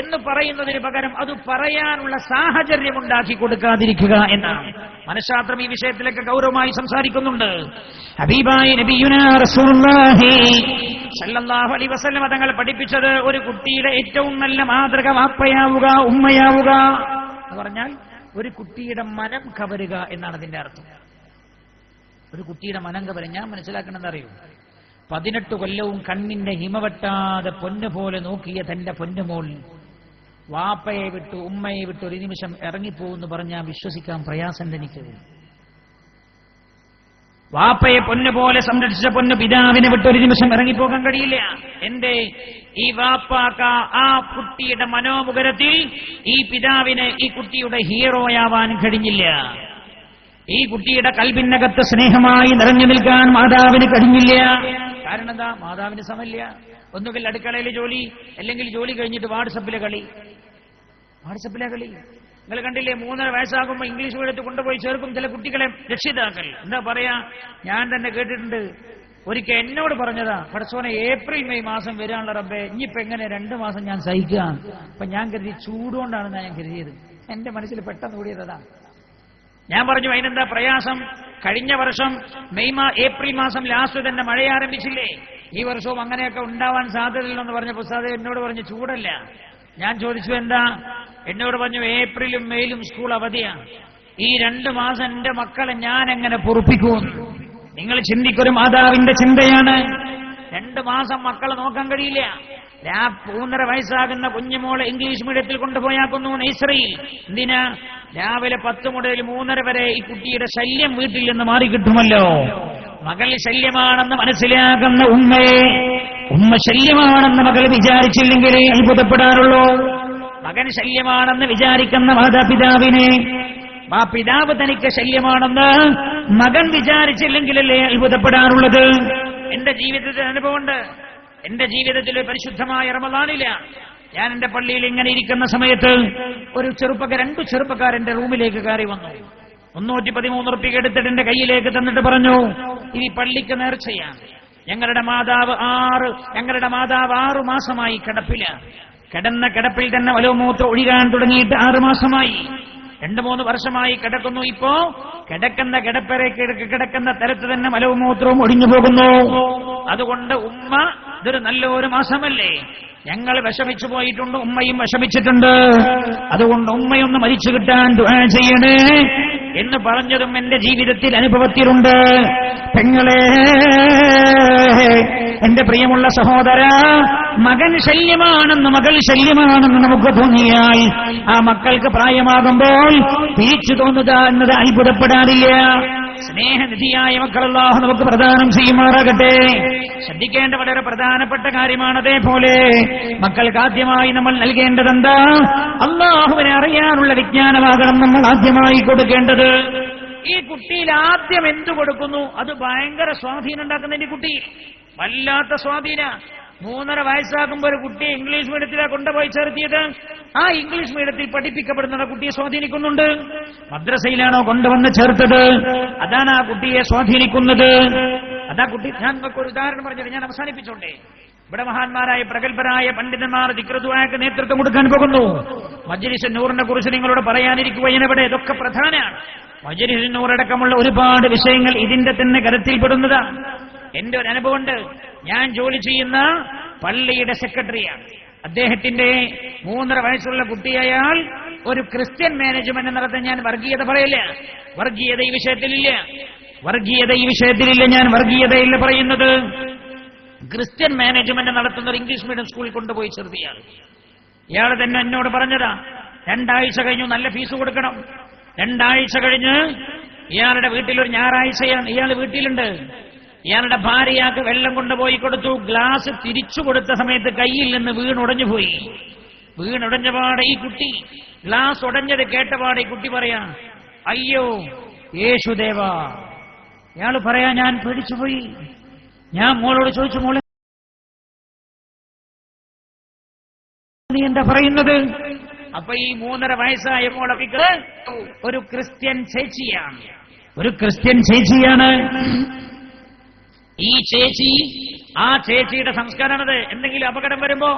എന്ന് പറയുന്നതിന് പകരം അത് പറയാനുള്ള സാഹചര്യം ഉണ്ടാക്കി കൊടുക്കാതിരിക്കുക എന്നാണ്. മനഃശാസ്ത്രം ഈ വിഷയത്തിലൊക്കെ ഗൗരവമായി സംസാരിക്കുന്നുണ്ട്. ഹബീബായി നബിയുനാ റസൂലുള്ളാഹി സല്ലല്ലാഹു അലൈഹി വസല്ലം തങ്ങൾ പഠിപ്പിച്ചത് ഒരു കുട്ടിയുടെ ഏറ്റവും നല്ല മാതൃക വാപ്പയാവുക, ഉമ്മയാവുക എന്ന് പറഞ്ഞാൽ ഒരു കുട്ടിയുടെ മനം കവരുക എന്നാണ് അതിന്റെ അർത്ഥം. ഒരു കുട്ടിയുടെ മനം കവരുക ഞാൻ മനസ്സിലാക്കണമെന്ന് അറിയൂ. 18 കൊല്ലവും കണ്ണിന്റെ ഹിമവെട്ടാതെ പൊന്നുപോലെ നോക്കിയ തന്റെ പൊന്നുമോൾ വാപ്പയെ വിട്ടു ഉമ്മയെ വിട്ട് ഒരു നിമിഷം ഇറങ്ങിപ്പോകുന്നു പറഞ്ഞാൽ വിശ്വസിക്കാൻ പ്രയാസം എനിക്ക്. വാപ്പയെ പൊന്നുപോലെ സംരക്ഷിച്ച പൊന്നു പിതാവിനെ വിട്ട് ഒരു നിമിഷം ഇറങ്ങിപ്പോകാൻ കഴിയില്ല. എന്റെ ഈ വാപ്പാക്ക ആ കുട്ടിയുടെ മനോമുഖരത്തിൽ ഈ പിതാവിന് ഈ കുട്ടിയുടെ ഹീറോയാവാൻ കഴിഞ്ഞില്ല. ഈ കുട്ടിയുടെ കൽബിനകത്ത് സ്നേഹമായി നിറഞ്ഞു നിൽക്കാൻ മാതാവിന് കഴിഞ്ഞില്ല. കാരണം എന്താ? മാതാവിന് സമയമില്ല. ഒന്നുകിൽ അടുക്കളയിലെ ജോലി, അല്ലെങ്കിൽ ജോലി കഴിഞ്ഞിട്ട് വാട്സപ്പിലെ കളി. നിങ്ങൾ കണ്ടില്ലേ, 3.5 വയസ്സാകുമ്പോൾ ഇംഗ്ലീഷ് മീഡിയത്തിൽ കൊണ്ടുപോയി ചേർക്കും ചില കുട്ടികളെ രക്ഷിതാക്കൾ. എന്താ പറയാ, ഞാൻ തന്നെ കേട്ടിട്ടുണ്ട്. ഒരിക്കൽ എന്നോട് പറഞ്ഞതാ, പടച്ചോനെ ഏപ്രിൽ മെയ് മാസം വരാനുള്ള റബ്ബേ, ഇനിയിപ്പോ എങ്ങനെ 2 മാസം ഞാൻ സഹിക്കാം. അപ്പൊ ഞാൻ കരുതി ചൂടുകൊണ്ടാണെന്നാണ് ഞാൻ കരുതിയത്. എന്റെ മനസ്സിൽ പെട്ടെന്ന് കൂടിയതാ. ഞാൻ പറഞ്ഞു അതിനെന്താ പ്രയാസം? കഴിഞ്ഞ വർഷം ഏപ്രിൽ മാസം ലാസ്റ്റ് തന്നെ മഴ ആരംഭിച്ചില്ലേ? ഈ വർഷവും അങ്ങനെയൊക്കെ ഉണ്ടാവാൻ സാധ്യതയില്ലെന്ന് പറഞ്ഞ ഉസ്താദ് എന്നോട് പറഞ്ഞു ചൂടല്ല. ഞാൻ ചോദിച്ചു എന്താ? എന്നോട് പറഞ്ഞു ഏപ്രിലും മെയിലും സ്കൂൾ അവധിയാണ്. ഈ 2 മാസം എന്റെ മക്കളെ ഞാൻ എങ്ങനെ പൊറുപ്പിക്കും? നിങ്ങൾ ചിന്തിക്കൊരു മാതാവിന്റെ ചിന്തയാണ്. 2 മാസം മക്കളെ നോക്കാൻ കഴിയില്ല. 3.5 വയസ്സാകുന്ന കുഞ്ഞുമോളെ ഇംഗ്ലീഷ് മീഡിയത്തിൽ കൊണ്ടുപോയാക്കുന്നു നഴ്സറിയിൽ. എന്തിനാ? രാവിലെ 10 മുതൽ 3:30 വരെ ഈ കുട്ടിയുടെ ശല്യം വീട്ടിൽ നിന്ന് മാറിക്കിട്ടുമല്ലോ. മകൾ ശല്യമാണെന്ന് മനസ്സിലാക്കുന്ന ഉമ്മ ശല്യമാണെന്ന് മകൾ വിചാരിച്ചില്ലെങ്കിലേ അത്ഭുതപ്പെടാറുള്ളൂ. മകൻ ശല്യമാണെന്ന് വിചാരിക്കുന്ന മാതാപിതാവിനെ ആ പിതാവ് തനിക്ക് ശല്യമാണെന്ന് മകൻ വിചാരിച്ചില്ലെങ്കിലല്ലേ അത്ഭുതപ്പെടാറുള്ളത്. എന്റെ ജീവിതത്തിൽ അനുഭവമുണ്ട്. എന്റെ ജീവിതത്തിൽ പരിശുദ്ധമായ റമളാനില്ല. ഞാൻ എന്റെ പള്ളിയിൽ ഇങ്ങനെ ഇരിക്കുന്ന സമയത്ത് ഒരു 2 ചെറുപ്പക്കാർ എന്റെ റൂമിലേക്ക് കയറി വന്നു. 313 റുപ്യ എടുത്തിട്ട് എന്റെ കയ്യിലേക്ക് തന്നിട്ട് പറഞ്ഞു, ഇനി പള്ളിക്ക് നേർച്ചയാണ്. ഞങ്ങളുടെ മാതാവ് 6 മാസമായി കിടപ്പില്ല. കിടന്ന കിടപ്പിൽ തന്നെ മലമൂത്രം ഒഴികാൻ തുടങ്ങിയിട്ട് 6 മാസമായി. 2-3 വർഷമായി കിടക്കുന്നു. ഇപ്പോ കിടക്കുന്ന കിടപ്പരയ്ക്ക് കിടക്കുന്ന തരത്ത് തന്നെ മലമൂത്രവും ഒഴിഞ്ഞു പോകുന്നു. അതുകൊണ്ട് ഉമ്മ ഇതൊരു നല്ലൊരു മാസമല്ലേ, ഞങ്ങൾ വിഷമിച്ചു പോയിട്ടുണ്ട്, ഉമ്മയും വിഷമിച്ചിട്ടുണ്ട്, അതുകൊണ്ട് ഉമ്മയൊന്ന് മരിച്ചു കിട്ടാൻ ദുആ ചെയ്യണേ എന്ന് പറഞ്ഞതും എന്റെ ജീവിതത്തിൽ അനുഭവത്തിലുണ്ട്. പെങ്ങളെ, എന്റെ പ്രിയമുള്ള സഹോദര, മകൻ ശല്യമാണെന്ന് മകൾ ശല്യമാണെന്ന് നമുക്ക് തോന്നിയാൽ ആ മക്കൾക്ക് പ്രായമാകുമ്പോൾ തിരിച്ചു തോന്നുക എന്നത് അത്ഭുതപ്പെടാറില്ല. സ്നേഹനിധിയായ മക്കൾ അല്ലാഹു നമുക്ക് പ്രദാനം ചെയ്യുമാറാകട്ടെ. ശ്രദ്ധിക്കേണ്ട വളരെ പ്രധാനപ്പെട്ട കാര്യമാണ്. അതേപോലെ മക്കൾക്ക് ആദ്യമായി നമ്മൾ നൽകേണ്ടതെന്താ? അല്ലാഹുവിനെ അറിയാനുള്ള വിജ്ഞാനമാകണം നമ്മൾ ആദ്യമായി കൊടുക്കേണ്ടത്. ഈ കുട്ടിയിൽ ആദ്യം എന്തു കൊടുക്കുന്നു അത് ഭയങ്കര സ്വാധീനം ഉണ്ടാക്കുന്ന ഈ കുട്ടി വല്ലാത്ത സ്വാധീന. 3.5 വയസ്സാകുമ്പോൾ ഒരു കുട്ടിയെ ഇംഗ്ലീഷ് മീഡിയത്തിലാണ് കൊണ്ടുപോയി ചേർത്തിയത്. ആ ഇംഗ്ലീഷ് മീഡിയത്തിൽ പഠിപ്പിക്കപ്പെടുന്ന കുട്ടിയെ സ്വാധീനിക്കുന്നുണ്ട്. മദ്രസയിലാണോ കൊണ്ടുവന്ന് ചേർത്തത്, അതാണ് ആ കുട്ടിയെ സ്വാധീനിക്കുന്നത്. അതാ കുട്ടി. ഞാൻ ഒരു ഉദാഹരണം പറഞ്ഞത് ഞാൻ അവസാനിപ്പിച്ചോണ്ടേ. ഇവിടെ മഹാന്മാരായ പ്രഗത്ഭരായ പണ്ഡിതന്മാർ ദിക്റുദുആക്ക് നേതൃത്വം കൊടുക്കാൻ പോകുന്നു. മജ്ലിസ് നൂറിനെ കുറിച്ച് നിങ്ങളോട് പറയാനിരിക്കുകയാണ്. ഇവിടെ ഇതൊക്കെ പ്രധാനമാണ്. മജ്ലിസ് നൂറടക്കമുള്ള ഒരുപാട് വിഷയങ്ങൾ ഇതിന്റെ തന്നെ കരുത്തിൽപ്പെടുന്നതാണ്. എന്റെ ഒരു അനുഭവമുണ്ട്. ഞാൻ ജോലി ചെയ്യുന്ന പള്ളിയുടെ സെക്രട്ടറിയാണ്. അദ്ദേഹത്തിന്റെ 3.5 വയസ്സുള്ള കുട്ടിയായാൽ ഒരു ക്രിസ്ത്യൻ മാനേജ്മെന്റ് നടത്താൻ ഞാൻ വർഗീയത പറയില്ല. വർഗീയത ഈ വിഷയത്തിലില്ല. ഞാൻ വർഗീയതയില്ല പറയുന്നത്. ക്രിസ്ത്യൻ മാനേജ്മെന്റ് നടത്തുന്ന ഒരു ഇംഗ്ലീഷ് മീഡിയം സ്കൂളിൽ കൊണ്ടുപോയി ചേർത്തിയാൽ ഇയാൾ തന്നെ എന്നോട് പറഞ്ഞതാ, 2 ആഴ്ച കഴിഞ്ഞു നല്ല ഫീസ് കൊടുക്കണം. 2 ആഴ്ച കഴിഞ്ഞ് ഇയാളുടെ വീട്ടിലൊരു ഞായറാഴ്ചയാണ്, ഇയാൾ വീട്ടിലുണ്ട്. ഇയാളുടെ ഭാര്യയാക്ക് വെള്ളം കൊണ്ടുപോയി കൊടുത്തു. ഗ്ലാസ് തിരിച്ചു കൊടുത്ത സമയത്ത് കയ്യിൽ നിന്ന് വീണുടഞ്ഞുപോയി. വീണുടഞ്ഞപാടെ ഈ കുട്ടി ഗ്ലാസ് ഉടഞ്ഞത് കേട്ടപാടെ ഈ കുട്ടി പറയാ, അയ്യോ യേശുദേവ. ഇയാള് പറയാ, ഞാൻ പേടിച്ചുപോയി. ഞാൻ മോളോട് ചോദിച്ചു, മോളെ നീ എന്താ പറയുന്നത്? അപ്പൊ ഈ 3.5 വയസ്സായ മോളെ ഒരു ക്രിസ്ത്യൻ ചേച്ചിയാണ്. ഈ ചേച്ചി, ആ ചേച്ചിയുടെ സംസ്കാരമാണത്. എന്തെങ്കിലും അപകടം വരുമ്പോ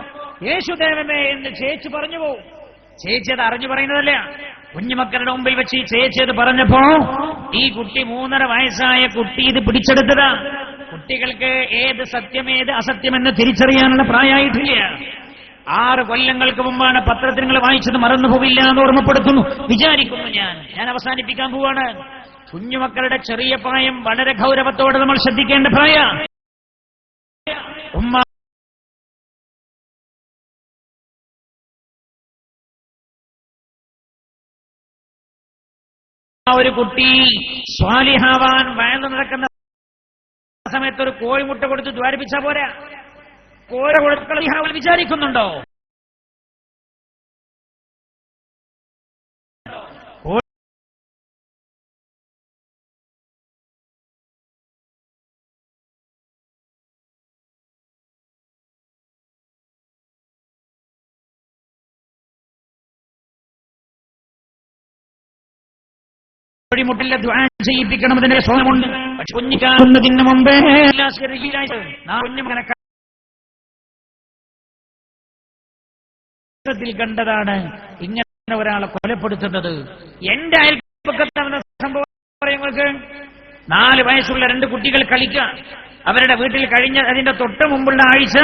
യേശുദേവമേ എന്ന് ചേച്ചി പറഞ്ഞു പോവും. ചേച്ചി അത് അറിഞ്ഞു പറയുന്നതല്ല. കുഞ്ഞുമക്കളുടെ മുമ്പിൽ വെച്ച് ഈ ചേച്ചി അത് പറഞ്ഞപ്പോ ഈ കുട്ടി 3.5 വയസ്സായ കുട്ടി ഇത് പിടിച്ചെടുത്തതാ. കുട്ടികൾക്ക് ഏത് സത്യമേത് അസത്യമെന്ന് തിരിച്ചറിയാനുള്ള പ്രായമായിട്ടില്ല. 6 കൊല്ലങ്ങൾക്ക് മുമ്പാണ് പത്രത്തിൽ നിങ്ങൾ വായിച്ചത്, മറന്നുപോവില്ല എന്ന് ഓർമ്മപ്പെടുത്തുന്നു വിചാരിക്കുന്നു. ഞാൻ അവസാനിപ്പിക്കാൻ പോവാണ്. കുഞ്ഞുമക്കളുടെ ചെറിയ പ്രായം വളരെ ഗൗരവത്തോടെ നമ്മൾ ശ്രദ്ധിക്കേണ്ട പ്രായ. ഉമ്മ ഒരു കുട്ടി സ്വാലിഹാവാൻ വയന്നു നടക്കുന്ന സമയത്ത് ഒരു കോഴിമുട്ട കൊടുത്ത് ദ്വാരിപ്പിച്ചാ പോരാ. കോഴ കൊടുക്കള വിചാരിക്കുന്നുണ്ടോ? കോഴിമുട്ടിലെ ദ്വാ ചെയ്യിപ്പിക്കണം, അതിന്റെ സ്വയമുണ്ട്. പക്ഷെ കുഞ്ഞിക്കാവുന്നതിന് മുമ്പേ കുഞ്ഞിൽ കണ്ടതാണ് ഇങ്ങനെ ഒരാളെ കൊലപ്പെടുത്തുന്നത്. എന്റെ അയൽപ്പക്കത്താവുന്ന സംഭവം നിങ്ങൾക്ക് 4 വയസ്സുള്ള 2 കുട്ടികൾ കളിക്കാൻ അവരുടെ വീട്ടിൽ കഴിഞ്ഞ അതിന്റെ തൊട്ട് മുമ്പുള്ള ആഴ്ച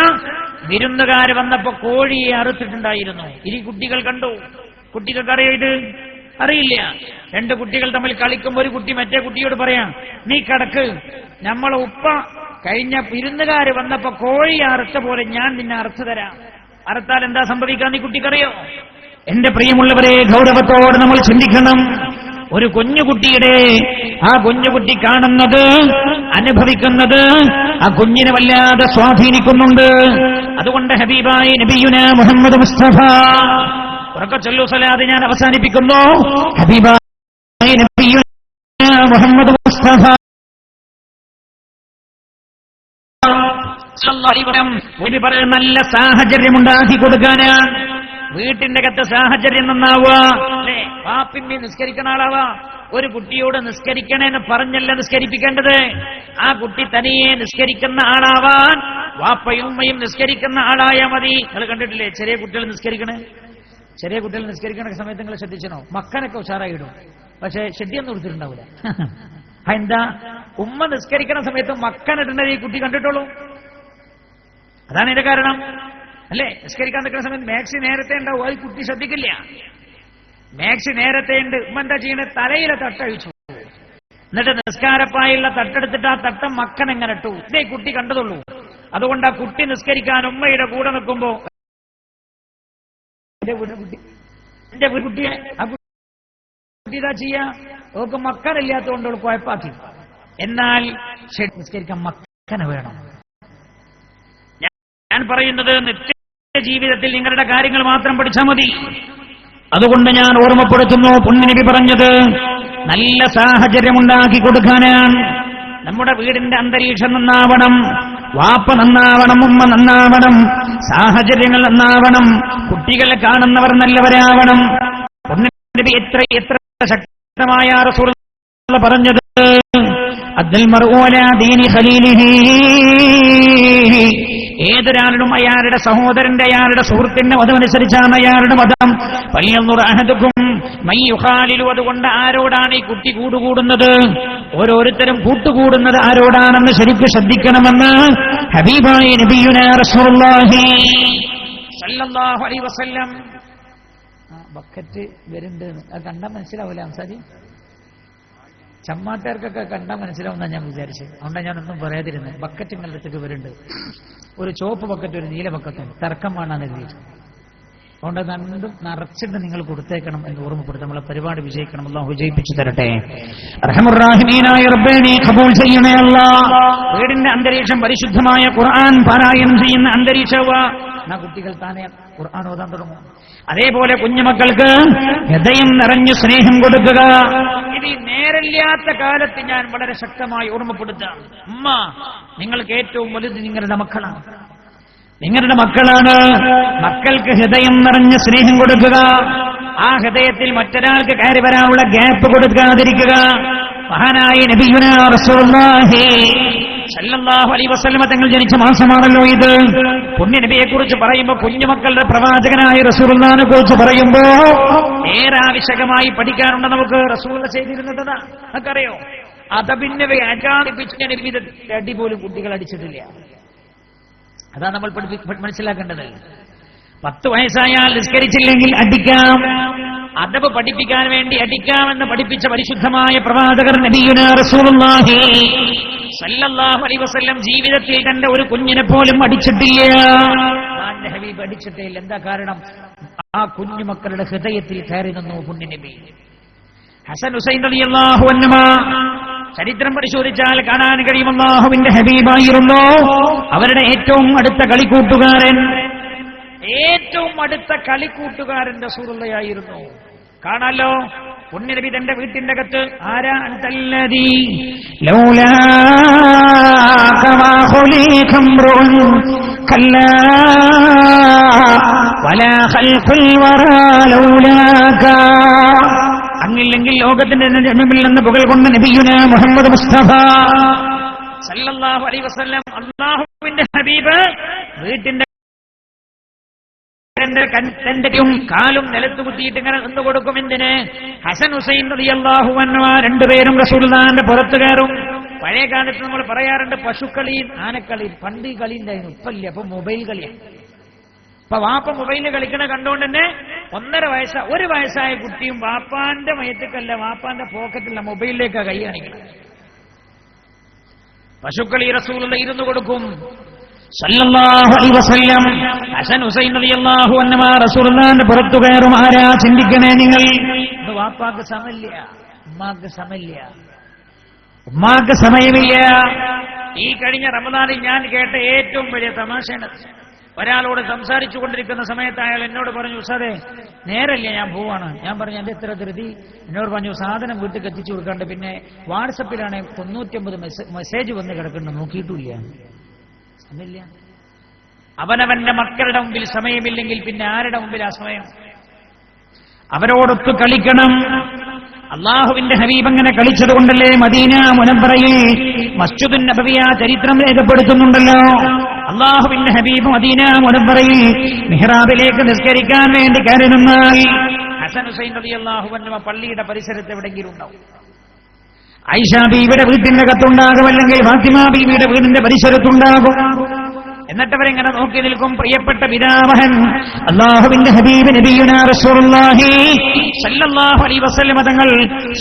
വിരുന്നുകാർ വന്നപ്പോ കോഴിയെ അറുത്തിട്ടുണ്ടായിരുന്നു. ഇനി കുട്ടികൾ കണ്ടു. കുട്ടികൾക്ക് അറിയത് അറിയില്ല. 2 കുട്ടികൾ തമ്മിൽ കളിക്കുമ്പോൾ ഒരു കുട്ടി മറ്റേ കുട്ടിയോട് പറയാം, നീ കിടക്ക്, നമ്മളെ ഉപ്പ കഴിഞ്ഞ വിരുന്നുകാർ വന്നപ്പോ കോഴി അറുത്ത പോലെ ഞാൻ നിന്നെ അറുത്തു തരാം. അറുത്താൽ എന്താ സംഭവിക്കാൻ ഈ കുട്ടിക്കറിയോ? എന്റെ പ്രിയമുള്ളവരെ, ഗൗരവത്തോടെ നമ്മൾ ചിന്തിക്കണം. ഒരു കുഞ്ഞുകുട്ടിയുടെ ആ കുഞ്ഞുകുട്ടി കാണുന്നത്, അനുഭവിക്കുന്നത് ആ കുഞ്ഞിനെ വല്ലാതെ സ്വാധീനിക്കുന്നുണ്ട്. അതുകൊണ്ട് ഹബീബായി നബിയുനാ മുഹമ്മദ് മുസ്തഫ ഉറക്കെ ചൊല്ലു സ്വലാത്ത്. ഞാൻ അവസാനിപ്പിക്കുന്നു. ഹബീബായി നബിയുനാ മുഹമ്മദ് മുസ്തഫ നല്ല സാഹചര്യം ഉണ്ടാക്കി കൊടുക്കാനാണ്. വീട്ടിന്റെ അകത്ത് സാഹചര്യം നന്നാവുക. അല്ലേ? വാപ്പിമ്മി നിസ്കരിക്കുന്ന ആളാവാ. ഒരു കുട്ടിയോട് നിസ്കരിക്കണേന്ന് പറഞ്ഞല്ല നിസ്കരിപ്പിക്കേണ്ടത്. ആ കുട്ടി തനിയെ നിസ്കരിക്കുന്ന ആളാവാൻ വാപ്പയും ഉമ്മയും നിസ്കരിക്കുന്ന ആളായാൽ മതി. നിങ്ങൾ കണ്ടിട്ടില്ലേ ചെറിയ കുട്ടികൾ നിസ്കരിക്കണേ? ചെറിയ കുട്ടികൾ നിസ്കരിക്കണ സമയത്ത് നിങ്ങൾ ശ്രദ്ധിച്ചോ? മക്കനൊക്കെ ഉഷാറായിടും, പക്ഷെ ഷെഡിയൊന്നും കൊടുത്തിട്ടുണ്ടാവില്ല. എന്താ? ഉമ്മ നിസ്കരിക്കുന്ന സമയത്ത് മക്കനിട്ടുണ്ടത് ഈ കുട്ടി കണ്ടിട്ടുള്ളൂ. അതാണ് ഇതിന്റെ കാരണം അല്ലേ? നിസ്കരിക്കാൻ നിൽക്കുന്ന സമയത്ത് മാക്സി നേരത്തെ ഉണ്ടാവും, അത് കുട്ടി ശ്രദ്ധിക്കില്ല. മാക്സി നേരത്തെ ഉണ്ട്, ഉമ്മ എന്താ ചെയ്യുന്നത്? തലയിലെ തട്ടഴിച്ചു, എന്നിട്ട് നിസ്കാരപ്പായുള്ള തട്ടെടുത്തിട്ട് ആ തട്ടം മക്കൻ എങ്ങനെ ഇട്ടു. ഇതേ കുട്ടി കണ്ടതുള്ളൂ. അതുകൊണ്ട് ആ കുട്ടി നിസ്കരിക്കാൻ ഉമ്മയുടെ കൂടെ നിൽക്കുമ്പോ എന്റെ കുട്ടിയെ ആ കുട്ടി ഇതാ ചെയ്യാ, അവർക്ക് മക്കനില്ലാത്തതുകൊണ്ട് അവൾ കുഴപ്പാക്കി. എന്നാൽ നിസ്കരിക്കാൻ മക്കനെ വേണം. ഞാൻ പറയുന്നത് നിത്യ ജീവിതത്തിൽ നിങ്ങളുടെ കാര്യങ്ങൾ മാത്രം പഠിച്ചാൽ മതി. അതുകൊണ്ട് ഞാൻ ഓർമ്മപ്പെടുത്തുന്നു, പുണ്യനബി പറഞ്ഞത് നല്ല സാഹചര്യമുണ്ടാക്കി കൊടുക്കാനാണ്. നമ്മുടെ വീടിന്റെ അന്തരീക്ഷം നന്നാവണം, വാപ്പ നന്നാവണം, ഉമ്മ നന്നാവണം, സാഹചര്യങ്ങൾ നന്നാവണം, കുട്ടികളെ കാണുന്നവർ നല്ലവരാവണം. പുണ്യനബി എത്ര എത്ര ശക്തമായ റസൂൽ പറഞ്ഞത്, അദ്ദൽ മർഉ അലാ ദീനി ഖലീലിഹി, ഏതൊരാളും അയാളുടെ സഹോദരന്റെ അയാളുടെ സുഹൃത്തിന്റെ മതമനുസരിച്ചാണ് അയാളുടെ മതം. ഫല്യൻദുർ അഹദുക്കും മൻ യുഖാലിലു, അതുകൊണ്ട് ആരോടാണ് ഈ കുട്ടി കൂടുകൂടുന്നത്, ഓരോരുത്തരും കൂട്ടുകൂടുന്നത് ആരോടാണെന്ന് ശരിക്കും ശ്രദ്ധിക്കണമെന്ന് ഹബീബായ നബിയുനാ റസൂലുള്ളാഹി സ്വല്ലല്ലാഹു അലൈഹി വസല്ലം. ബക്കറ്റ് വരുന്നുണ്ട്, അത് കണ്ടാൽ മനസ്സിലാവില്ല. അംസാരി ചമ്മാട്ടുകാർക്കൊക്കെ കണ്ടാൽ മനസ്സിലാവുന്ന ഞാൻ വിചാരിച്ചത്, അതുകൊണ്ടാണ് ഞാനൊന്നും പറയാതിരുന്നത്. ബക്കറ്റ് നിങ്ങളുടെ അടുത്തേക്ക് വരുന്നുണ്ട്, ഒരു ചുവപ്പ് ബക്കറ്റ് ഒരു നീല ബക്കറ്റും തർക്കമാണ് എഴുതിയിട്ട്. അതുകൊണ്ട് രണ്ടും നിറച്ചിട്ട് നിങ്ങൾ കൊടുത്തേക്കണം എന്ന് ഓർമ്മപ്പെടുത്തി നമ്മളെ പരിപാടി വിജയിക്കണം. അല്ലാഹു വിജയിപ്പിച്ചു തരട്ടെ. റഹ്മുർ-റഹീമീനായ റബ്ബേ, നീ ഖബൂൽ ചെയ്യണേ അല്ലാഹ്. വീടിന്റെ അന്തരീക്ഷം പരിശുദ്ധമായ ഖുർആൻ പാരായണം ചെയ്യുന്ന അന്തരീക്ഷമാണ്. കുട്ടികൾ താനെ ഖുർആൻ ഓതാൻ തുടങ്ങും. അതേപോലെ കുഞ്ഞുമക്കൾക്ക് ഹൃദയം നിറഞ്ഞു സ്നേഹം കൊടുക്കുക. ഇത് നേരില്ലാത്ത കാലത്ത് ഞാൻ വളരെ ശക്തമായി ഓർമ്മപ്പെടുത്താം. ഉമ്മ, നിങ്ങൾക്ക് ഏറ്റവും വലുത് നിങ്ങളുടെ മക്കളാണ്. നിങ്ങളുടെ മക്കളാണ്. മക്കൾക്ക് ഹൃദയം നിറഞ്ഞ് സ്നേഹം കൊടുക്കുക. ആ ഹൃദയത്തിൽ മറ്റൊരാൾക്ക് കയറി വരാനുള്ള ഗ്യാപ്പ് കൊടുക്കാതിരിക്കുക. മഹാനായ നബിയുനാ റസൂലുള്ളാഹി സല്ലല്ലാഹു അലൈഹി വസല്ലമ തങ്ങൾ ജനിച്ച മാസമാണല്ലോ ഇത്. പുണ്യ നബിയെ കുറിച്ച് പറയുമ്പോൾ, കുഞ്ഞുമക്കളുടെ പ്രവാചകനായ റസൂലുള്ളാഹിനെ കുറിച്ച് പറയുമ്പോ ഏറെ ആവശ്യകമായി പഠിക്കാനുണ്ട് നമുക്ക്. റസൂലുള്ള ചെയ്തിരുന്നത് നമുക്കറിയോ? അതപിന്നെ അജാദിപ്പിച്ച അടി പോലും കുട്ടികൾ അടിച്ചിട്ടില്ല. അതാണ് നമ്മൾ മനസ്സിലാക്കേണ്ടത്. 10 വയസ്സായാൽ നിസ്കരിച്ചില്ലെങ്കിൽ അടിക്കാം. അദബ് പഠിപ്പിക്കാൻ വേണ്ടി അടിക്കാമെന്ന് പഠിപ്പിച്ച പരിശുദ്ധമായ പ്രവാചകർ നബിയുനാ റസൂലുള്ളാഹി സല്ലല്ലാഹു അലൈഹി വസല്ലം ജീവിതത്തിൽ തന്റെ ഒരു കുഞ്ഞിനെ പോലും അടിച്ചിട്ടില്ല. അല്ലാഹുവിന്റെ ഹബീബ് അടിച്ചിട്ടില്ല. എന്താ കാരണം? ആ കുഞ്ഞുമക്കളുടെ ഹൃദയത്തിൽ കയറി നിന്നു പുണ്യനബി. ഹസൻ ഹുസൈൻ റളിയല്ലാഹു അൻഹുമാ ചരിത്രം പരിശോധിച്ചാൽ കാണാൻ കഴിയും, അല്ലാഹുവിന്റെ ഹബീബായിരുന്നു അവരുടെ ഏറ്റവും അടുത്ത കളിക്കൂട്ടുകാരൻ. ഏറ്റവും അടുത്ത കളിക്കൂട്ടുകാരൻ റസൂലുള്ളാഹിയായിരുന്നു. കാണാലോ, പുണ്യനബി തന്റെ വീട്ടിന്റെ അകത്ത് ആരാ അൻതല്ലദീ ലൗലാക മാ ഖുലിഖംറുൻ കല്ലാ വലാ ഖൽഖുൽ വറാ ലൗലാക. അങ്ങില്ലെങ്കിൽ ലോകത്തിന്റെ ജന്മമിൽ നിന്ന് പുകഴ് കൊണ്ട നബിയുനാ മുഹമ്മദ് മുസ്തഫ സല്ലല്ലാഹു അലൈഹി വസല്ലം, അല്ലാഹുവിന്റെ ഹബീബ് വീട്ടിന്റെ തന്റെയും കാലും നിലത്ത് കുത്തിയിട്ട് ഇങ്ങനെ നിന്ന് കൊടുക്കും. എന്തിന്? ഹസൻ ഹുസൈൻ റളിയല്ലാഹു അൻഹു രണ്ടുപേരും റസൂലുള്ളാഹിന്റെ പുറത്തു കയറും. പഴയ കാലത്ത് നമ്മൾ പറയാറുണ്ട് പശുക്കളിയും ആനക്കളിയും. പണ്ട് ഈ കളി ഉണ്ടായിരുന്നു, ഇപ്പല്ല. അപ്പൊ മൊബൈൽ കളിയാണ്. ഇപ്പൊ വാപ്പ മൊബൈലിൽ കളിക്കണ കണ്ടുകൊണ്ട് തന്നെ 1 വയസ്സായ കുട്ടിയും വാപ്പാന്റെ മയത്തേക്കല്ല, വാപ്പാന്റെ പോക്കറ്റിലുള്ള മൊബൈലിലേക്കാണ് കൈ കാണിക്കണം. പശുക്കളി റസൂലുള്ളാഹി ഇരുന്നു കൊടുക്കും സല്ലല്ലാഹു അലൈഹി വസല്ലം. ഹസൻ ഹുസൈൻ റളിയല്ലാഹു അൻഹുമാ റസൂലുള്ളാഹിന്റെ പുറത്തു കയറും. ആരാ ചിന്തിക്കണേ നിങ്ങൾ? വാപ്പാക്ക് സമയമില്ല, ഉമ്മാക്ക് സമയമില്ല, ഉമ്മാക്ക് സമയമില്ല. ഈ കഴിഞ്ഞ റമദാനിൽ ഞാൻ കേട്ട ഏറ്റവും വലിയ തമാശയാണ്. ഒരാളോട് സംസാരിച്ചു കൊണ്ടിരിക്കുന്ന സമയത്ത് അയാൾ എന്നോട് പറഞ്ഞു, ഉസ്താദേ നേരല്ലേ ഞാൻ പോവാണ്. ഞാൻ പറഞ്ഞു, എന്റെ എത്ര ധൃതി? എന്നോട് പറഞ്ഞു, സാധനം വീട്ടിൽ എത്തിച്ചു കൊടുക്കാണ്ട് പിന്നെ വാട്സപ്പിലാണ് 99 മെസ്സേജ് വന്ന് കിടക്കുന്നത്, നോക്കിയിട്ടില്ല. സമയമില്ല. അവനവന്റെ മക്കളുടെ മുമ്പിൽ സമയമില്ലെങ്കിൽ പിന്നെ ആരുടെ മുമ്പിൽ ആ സമയം? അവരോടൊത്ത് കളിക്കണം. അള്ളാഹുവിന്റെ ഹബീബ് അങ്ങനെ കളിച്ചത് കൊണ്ടല്ലേ മദീന മുനവ്വറയിൽ മസ്ജിദുൻ നബവിയ ചരിത്രം രേഖപ്പെടുത്തുന്നുണ്ടല്ലോ. അള്ളാഹുവിന്റെ ഹബീബ് മദീന മുനവ്വറയിൽ മിഹ്റാബിലേക്ക് നിസ്കരിക്കാൻ വേണ്ടി കയറി നിന്നാൽ ഹസൻ ഹുസൈൻ റളിയല്ലാഹു അൻഹു പള്ളിയുടെ പരിസരത്ത് എവിടെയെങ്കിലും ഉണ്ടാവും. ആയിഷ ബീവിയുടെ വീട്ടിന്റെ അകത്തുണ്ടാകും, അല്ലെങ്കിൽ ഫാത്തിമ ബീവിയുടെ വീടിന്റെ പരിസരത്തുണ്ടാകും. എന്നിട്ടവരെങ്ങനെ നോക്കി നിൽക്കും? പ്രിയപ്പെട്ട പിതാമഹൻ അല്ലാഹുവിന്റെ ഹബീബ് നബിയുനാ റസൂലുള്ളാഹി സ്വല്ലല്ലാഹു അലൈഹി വസല്ലം തങ്ങൾ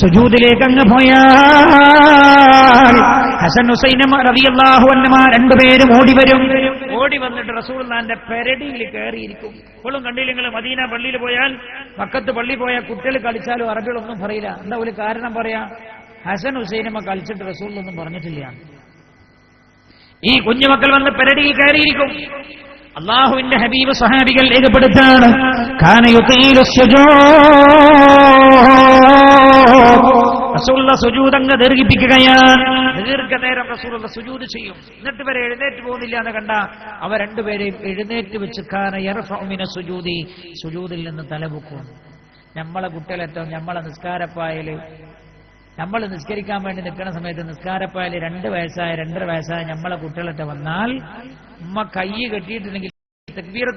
സുജൂദിലേക്ക് അങ്ങ് പോയാൽ ഹസൻ ഹുസൈൻ റളിയല്ലാഹു അൻഹുമാ രണ്ടുപേരും ഓടി വന്നിട്ട് റസൂലുള്ളാഹിന്റെ പെരടിയിൽ കയറിയിരിക്കും. ഇപ്പോഴും കണ്ടില്ല നിങ്ങൾ മദീന പള്ളിയിൽ പോയാൽ, മക്കത്ത് പള്ളി പോയാൽ കുട്ടികൾ കളിച്ചാലും അറബികളൊന്നും പറയില്ല. എന്താ ഒരു കാരണം പറയാ? ഹസൻ ഹുസൈനമ്മ കളിച്ചിട്ട് റസൂലൊന്നും പറഞ്ഞിട്ടില്ല. ഈ കുഞ്ഞുമക്കൾ വന്ന് പെരടിയിൽ കയറിയിരിക്കും. അല്ലാഹുവിന്റെ ഹബീബ് സഹാബികൾ രേഖപ്പെടുത്താണ്, കാന യുതീലു റസൂലുള്ള സുജൂദ് അങ്ങ് ദീർഘിപ്പിക്കുകയാണ്. ദീർഘനേരം റസൂലുള്ള സുജൂദ് ചെയ്യും. എന്നിട്ട് വരെ എഴുന്നേറ്റ് പോകുന്നില്ല എന്ന് കണ്ട അവ രണ്ടുപേരെയും എഴുന്നേറ്റ് വെച്ച് കാന യർഫഉ മിന സുജൂദി, സുജൂദിൽ നിന്ന് തലപൊക്കും. നമ്മളെ കുട്ടികളെത്തോ നമ്മളെ നിസ്കാരപ്പായല്, നമ്മൾ നിസ്കരിക്കാൻ വേണ്ടി നിൽക്കുന്ന സമയത്ത് നിസ്കാരപ്പായല് 2 വയസ്സായ 2.5 വയസ്സായ നമ്മളെ കുട്ടികളെത്ത വന്നാൽ ഉമ്മ കൈ കെട്ടിയിട്ടുണ്ടെങ്കിൽ തക്ബീർ